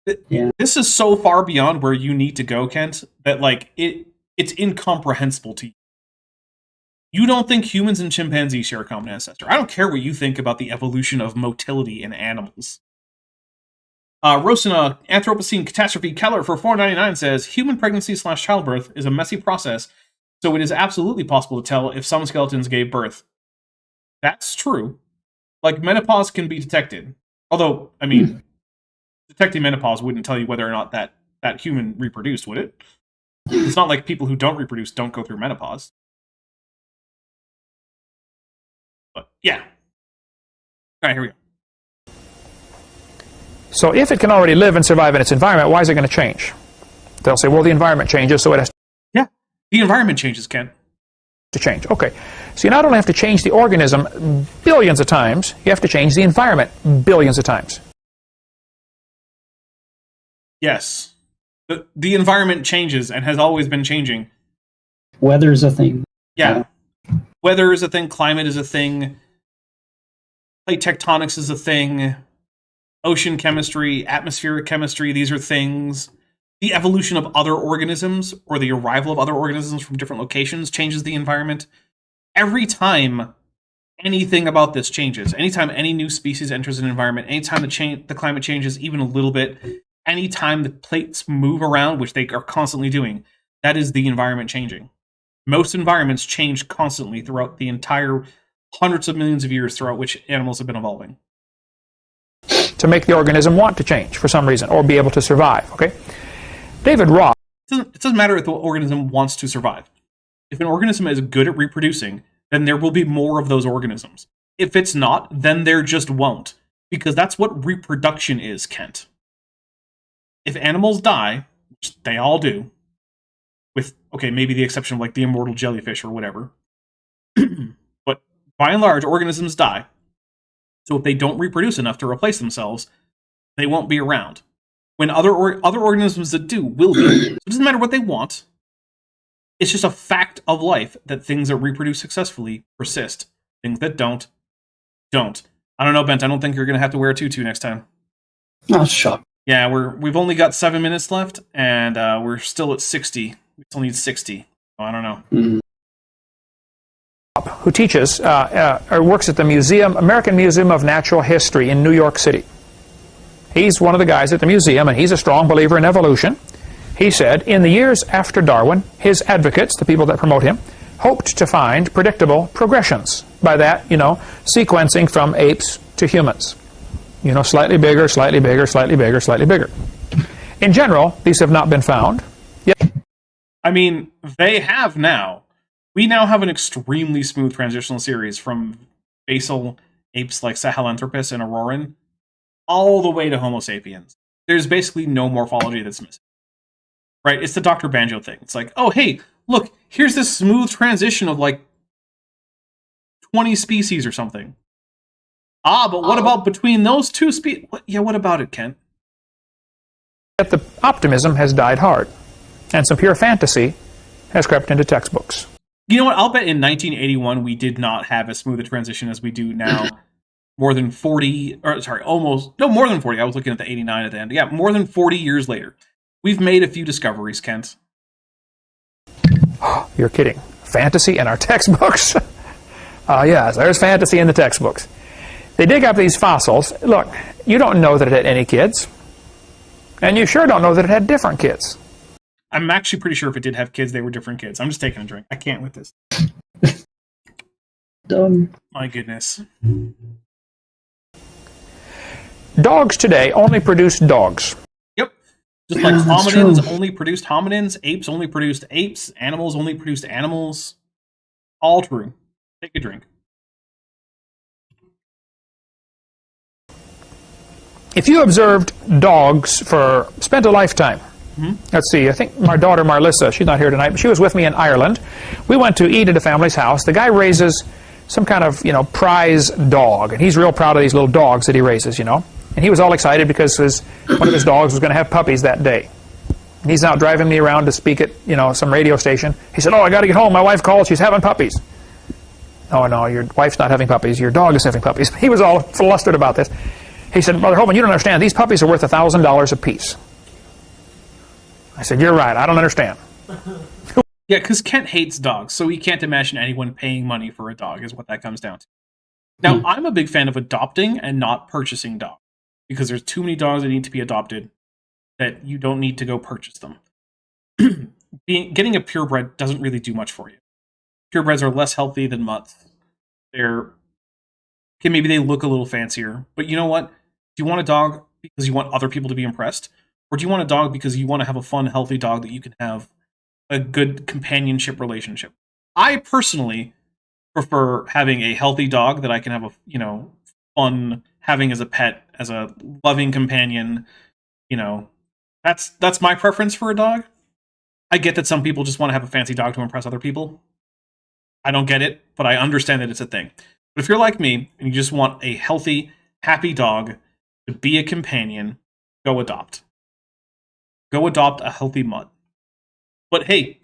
this is so far beyond where you need to go, Kent, that like it's incomprehensible to you. You don't think humans and chimpanzees share a common ancestor. I don't care what you think about the evolution of motility in animals. Rosina Anthropocene Catastrophe Keller for $4.99 says, human pregnancy/childbirth is a messy process, so it is absolutely possible to tell if some skeletons gave birth. That's true. Like, menopause can be detected. Although, I mean, detecting menopause wouldn't tell you whether or not that human reproduced, would it? It's not like people who don't reproduce don't go through menopause. But, yeah. Alright, here we go. So if it can already live and survive in its environment, why is it going to change? They'll say, well, the environment changes, so it has the environment changes, Ken. to change. Okay, so you not only have to change the organism billions of times, you have to change the environment billions of times. Yes. The environment changes and has always been changing. Weather's a thing. Yeah. Weather is a thing, climate is a thing, plate tectonics is a thing, ocean chemistry, atmospheric chemistry, these are things. The evolution of other organisms, or the arrival of other organisms from different locations, changes the environment. Every time anything about this changes, anytime any new species enters an environment, anytime the climate changes even a little bit, anytime the plates move around, which they are constantly doing, that is the environment changing. Most environments change constantly throughout the entire hundreds of millions of years throughout which animals have been evolving. To make the organism want to change for some reason, or be able to survive, okay? David Roth. It doesn't matter if the organism wants to survive. If an organism is good at reproducing, then there will be more of those organisms. If it's not, then there just won't. Because that's what reproduction is, Kent. If animals die, which they all do, with, okay, maybe the exception of like the immortal jellyfish or whatever, but by and large, organisms die. So if they don't reproduce enough to replace themselves, they won't be around. When other organisms that do will be. So it doesn't matter what they want. It's just a fact of life that things that reproduce successfully persist. Things that don't. I don't know, Bent. I don't think you're going to have to wear a tutu next time. Oh, shock. Yeah, we've only got 7 minutes left, and we're still at 60. We still need 60. Oh, I don't know. Who teaches or works at the American Museum of Natural History in New York City. He's one of the guys at the museum, and he's a strong believer in evolution. He said, in the years after Darwin, his advocates, the people that promote him, hoped to find predictable progressions. By that, sequencing from apes to humans. Slightly bigger, slightly bigger, slightly bigger, slightly bigger. In general, these have not been found. Yet. I mean, they have now. We now have an extremely smooth transitional series from basal apes like Sahelanthropus and Auroran all the way to Homo sapiens. There's basically no morphology that's missing. Right? It's the Dr. Banjo thing. It's like, oh, hey, look, here's this smooth transition of like 20 species or something. But what about between those two species? What about it, Kent? That the optimism has died hard, and some pure fantasy has crept into textbooks. You know what? I'll bet in 1981 we did not have as smooth a transition as we do now. More than 40, or sorry, almost, no, more than 40. I was looking at the 89 at the end. Yeah, more than 40 years later. We've made a few discoveries, Kent. You're kidding. Fantasy in our textbooks? Yes, there's fantasy in the textbooks. They dig up these fossils. Look, you don't know that it had any kids. And you sure don't know that it had different kids. I'm actually pretty sure if it did have kids, they were different kids. I'm just taking a drink. I can't with this. My goodness. Dogs today only produce dogs. Yep. Just like hominins only produced hominins, apes only produced apes, animals only produced animals. All true. Take a drink. If you observed dogs spent a lifetime, let's see, I think my daughter Marlissa, she's not here tonight, but she was with me in Ireland. We went to eat at a family's house. The guy raises some kind of, prize dog, and he's real proud of these little dogs that he raises, And he was all excited because one of his dogs was going to have puppies that day. And he's out driving me around to speak at, some radio station. He said, I got to get home. My wife called. She's having puppies. Oh, no, your wife's not having puppies. Your dog is having puppies. He was all flustered about this. He said, Brother Holman, you don't understand. These puppies are worth $1,000 apiece. I said, you're right. I don't understand. Yeah, because Kent hates dogs, so he can't imagine anyone paying money for a dog is what that comes down to. Now, I'm a big fan of adopting and not purchasing dogs, because there's too many dogs that need to be adopted that you don't need to go purchase them. Getting a purebred doesn't really do much for you. Purebreds are less healthy than mutts. Maybe they look a little fancier, but you know what? Do you want a dog because you want other people to be impressed? Or do you want a dog because you want to have a fun, healthy dog that you can have a good companionship relationship? I personally prefer having a healthy dog that I can have fun having as a pet, as a loving companion. That's my preference for a dog. I get that some people just want to have a fancy dog to impress other people. I don't get it, but I understand that it's a thing. But if you're like me and you just want a healthy, happy dog to be a companion, go adopt. Go adopt a healthy mutt. But hey,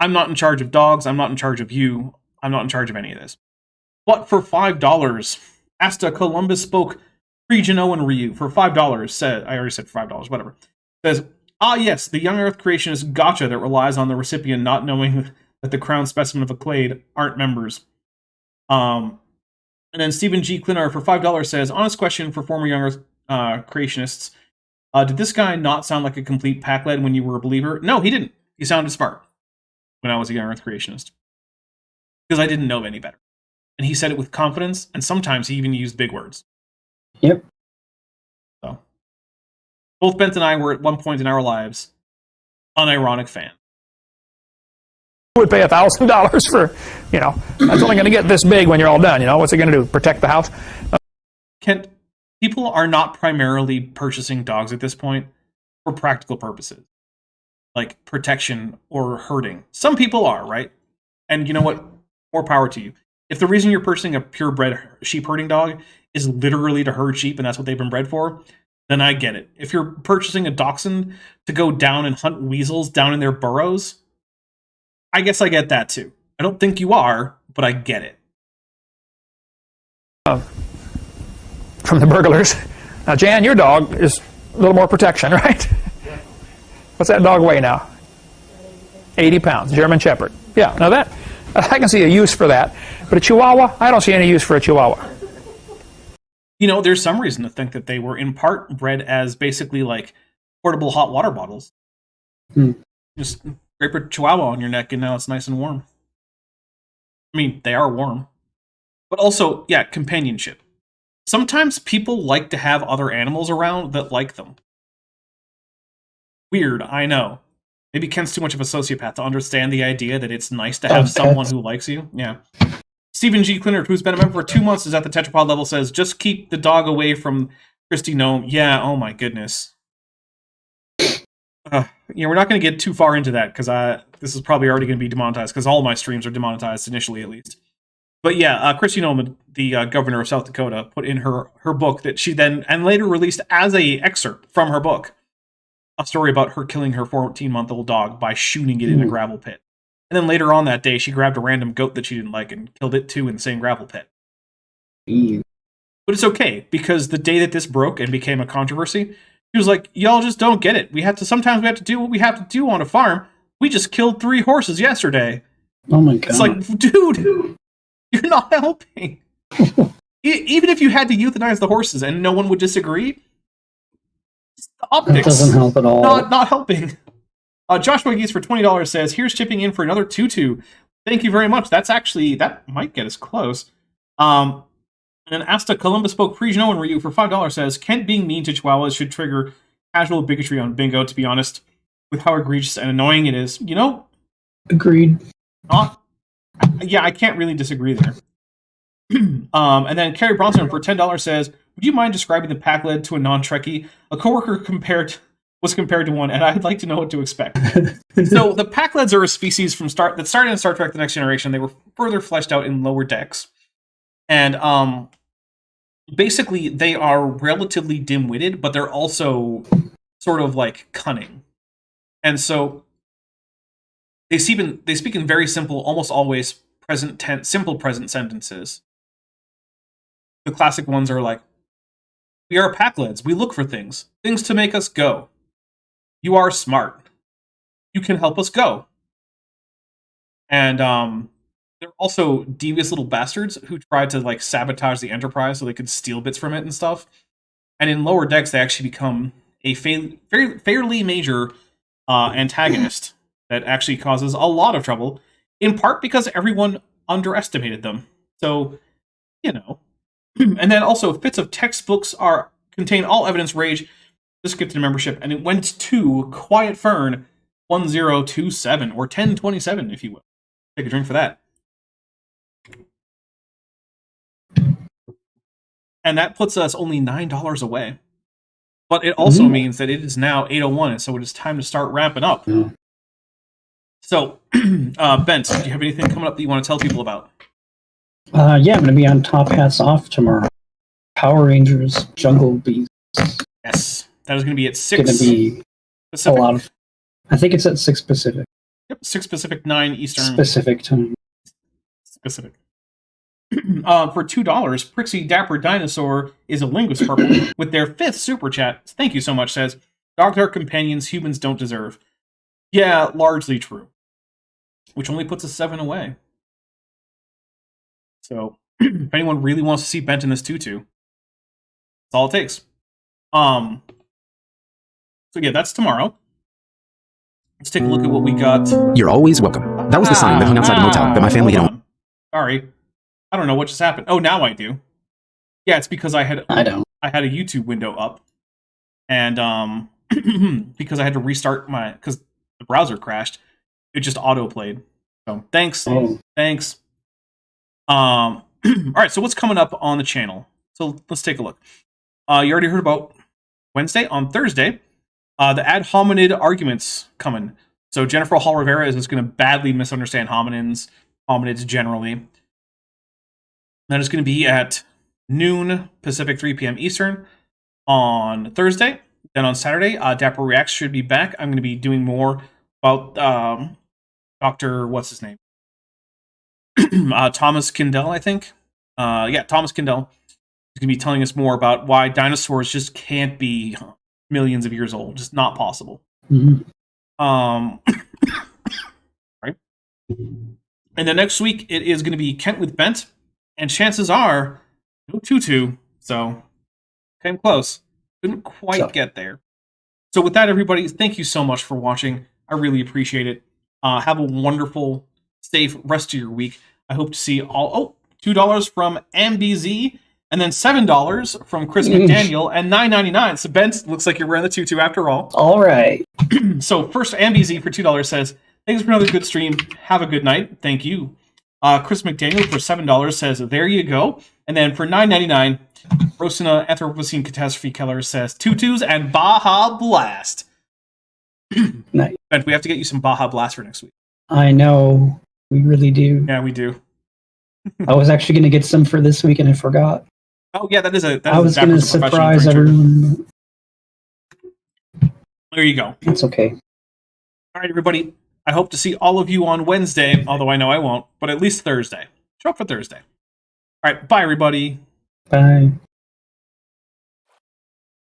I'm not in charge of dogs. I'm not in charge of you. I'm not in charge of any of this. But for $5, Asta Columbus spoke Pre-Geno and Ryu for $5 said, I already said $5, whatever. Says, yes, the young Earth creationist gotcha that relies on the recipient not knowing that the crown specimen of a clade aren't members. And then Stephen G. Klinar for $5 says, honest question for former young Earth creationists. Did this guy not sound like a complete pack-led when you were a believer? No, he didn't. He sounded smart when I was a young Earth creationist. Because I didn't know any better. And he said it with confidence, and sometimes he even used big words. Yep. So, both Bent and I were at one point in our lives unironic fans. Would pay $1,000 for, that's only going to get this big when you're all done. What's it going to do? Protect the house? Kent, people are not primarily purchasing dogs at this point for practical purposes, like protection or herding. Some people are, right? And you know what? More power to you. If the reason you're purchasing a purebred sheep herding dog is literally to herd sheep and that's what they've been bred for, then I get it. If you're purchasing a dachshund to go down and hunt weasels down in their burrows, I guess I get that too. I don't think you are, but I get it. From the burglars. Now, Jan, your dog is a little more protection, right? Yeah. What's that dog weigh now? 80 pounds, German Shepherd. Yeah, now that, I can see a use for that. But a Chihuahua, I don't see any use for a Chihuahua. There's some reason to think that they were in part bred as basically like portable hot water bottles. Just drape a Chihuahua on your neck and now it's nice and warm. I mean, they are warm. But also, yeah, companionship. Sometimes people like to have other animals around that like them. Weird, I know. Maybe Ken's too much of a sociopath to understand the idea that it's nice to have someone who likes you. Yeah. Stephen G. Klinert, who's been a member for 2 months, is at the tetrapod level, says, just keep the dog away from Christy Gnome. Yeah, oh my goodness. We're not going to get too far into that, because this is probably already going to be demonetized, because all my streams are demonetized, initially at least. But yeah, Christy Gnome, the governor of South Dakota, put in her book that she then, and later released as a excerpt from her book, a story about her killing her 14-month-old dog by shooting it in a gravel pit. And then later on that day, she grabbed a random goat that she didn't like and killed it too in the same gravel pit. But it's okay, because the day that this broke and became a controversy, she was like, y'all just don't get it. Sometimes we have to do what we have to do on a farm. We just killed 3 horses yesterday. Oh my God. It's like, dude, you're not helping. Even if you had to euthanize the horses and no one would disagree, the optics. That doesn't help at all. Not helping. Joshua Geese for $20 says, here's chipping in for another tutu. Thank you very much. That might get us close. And Asta Columbus spoke Prigino and Ryu for $5 says, Kent being mean to Chihuahuas should trigger casual bigotry on Bingo, to be honest, with how egregious and annoying it is. Agreed. Yeah, I can't really disagree there. And then Carrie Bronson for $10 says, would you mind describing the pack lead to a non-Trekkie? A coworker was compared to one, and I'd like to know what to expect. So the pack leads are a species that started in Star Trek The Next Generation. They were further fleshed out in Lower Decks. And basically they are relatively dim-witted, but they're also sort of like cunning. And so they speak in very simple, almost always present tense, simple present sentences. The classic ones are like, we are pack-leads. We look for things to make us go. You are smart. You can help us go. And they're also devious little bastards who tried to like sabotage the Enterprise so they could steal bits from it and stuff. And in Lower Decks, they actually become a fairly major antagonist that actually causes a lot of trouble, in part because everyone underestimated them. So, And then also, fits of textbooks contain all evidence rage. Just get to the membership, and it went to Quiet Fern 1027 or 1027, if you will. Take a drink for that. And that puts us only $9 away. But it also means that it is now 8:01, and so it is time to start ramping up. So, Bent, do you have anything coming up that you want to tell people about? Yeah, I'm going to be on Top Hats Off tomorrow. Power Rangers Jungle Beasts. Yes, that is going to be at 6 It's going to be Pacific. a lot of... I think it's at 6 Pacific. Yep, 6 Pacific, 9 Eastern. Pacific time. Specific. For $2, Prixie Dapper Dinosaur is a linguist purple with their 5th super chat. Thank you so much, says, dogs are companions humans don't deserve. Yeah, largely true. Which only puts us 7 away. So, if anyone really wants to see Bent in this tutu, that's all it takes. So yeah, that's tomorrow. Let's take a look at what we got. You're always welcome. That was the sign that hung outside the motel that my family had owned. Sorry. I don't know what just happened. Oh, now I do. Yeah, it's because I had a YouTube window up. And because I had to restart because the browser crashed, it just auto-played. So thanks. Oh. Thanks. All right, so what's coming up on the channel? So let's take a look. You already heard about Wednesday. On Thursday, the ad hominid arguments coming. So Jennifer Hall Rivera is going to badly misunderstand hominids generally. That is going to be at noon Pacific, 3 p.m. Eastern on Thursday. Then on Saturday, Dapper Reacts should be back. I'm going to be doing more about Dr. What's his name? Thomas Kindell, I think. Thomas Kindell is going to be telling us more about why dinosaurs just can't be millions of years old. Just not possible. Mm-hmm. Right. And then next week, it is going to be Kent with Bent. And chances are, no tutu. So, came close. Couldn't quite get there. So with that, everybody, thank you so much for watching. I really appreciate it. Have a wonderful, safe rest of your week. I hope to see $2 from MBZ, and then $7 from Chris McDaniel, and $9.99. So Ben, looks like you're wearing the tutu after all. All right. So first, MBZ for $2 says, thanks for another good stream. Have a good night. Thank you. Chris McDaniel for $7 says, there you go. And then for $9.99, Rosina Anthropocene Catastrophe Keller says, tutus and Baja Blast. Nice. Ben, we have to get you some Baja Blast for next week. I know. We really do. Yeah, we do. I was actually going to get some for this week and I forgot. Oh, yeah, I was going to surprise everyone. There you go. It's okay. All right, everybody. I hope to see all of you on Wednesday, although I know I won't, but at least Thursday. Show up for Thursday. All right, bye, everybody. Bye.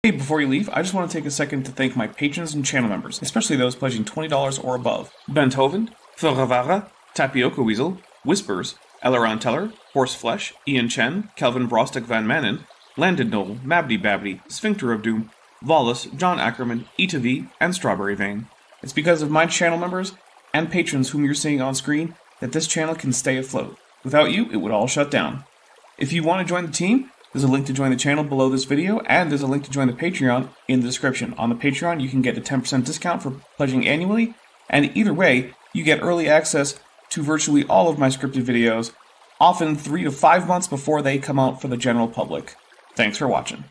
Hey, before you leave, I just want to take a second to thank my patrons and channel members, especially those pledging $20 or above. Benthoven, Thoravara, Tapioca Weasel, Whispers, Eleron Teller, Horseflesh, Ian Chen, Kelvin Brostek Van Manen, Landon Knoll, Mabdy Babdy, Sphincter of Doom, Wallace, John Ackerman, Ita V, and Strawberry Vein. It's because of my channel members and patrons whom you're seeing on screen that this channel can stay afloat. Without you, it would all shut down. If you want to join the team, there's a link to join the channel below this video, and there's a link to join the Patreon in the description. On the Patreon, you can get a 10% discount for pledging annually, and either way, you get early access to virtually all of my scripted videos, often 3 to 5 months before they come out for the general public. Thanks for watching.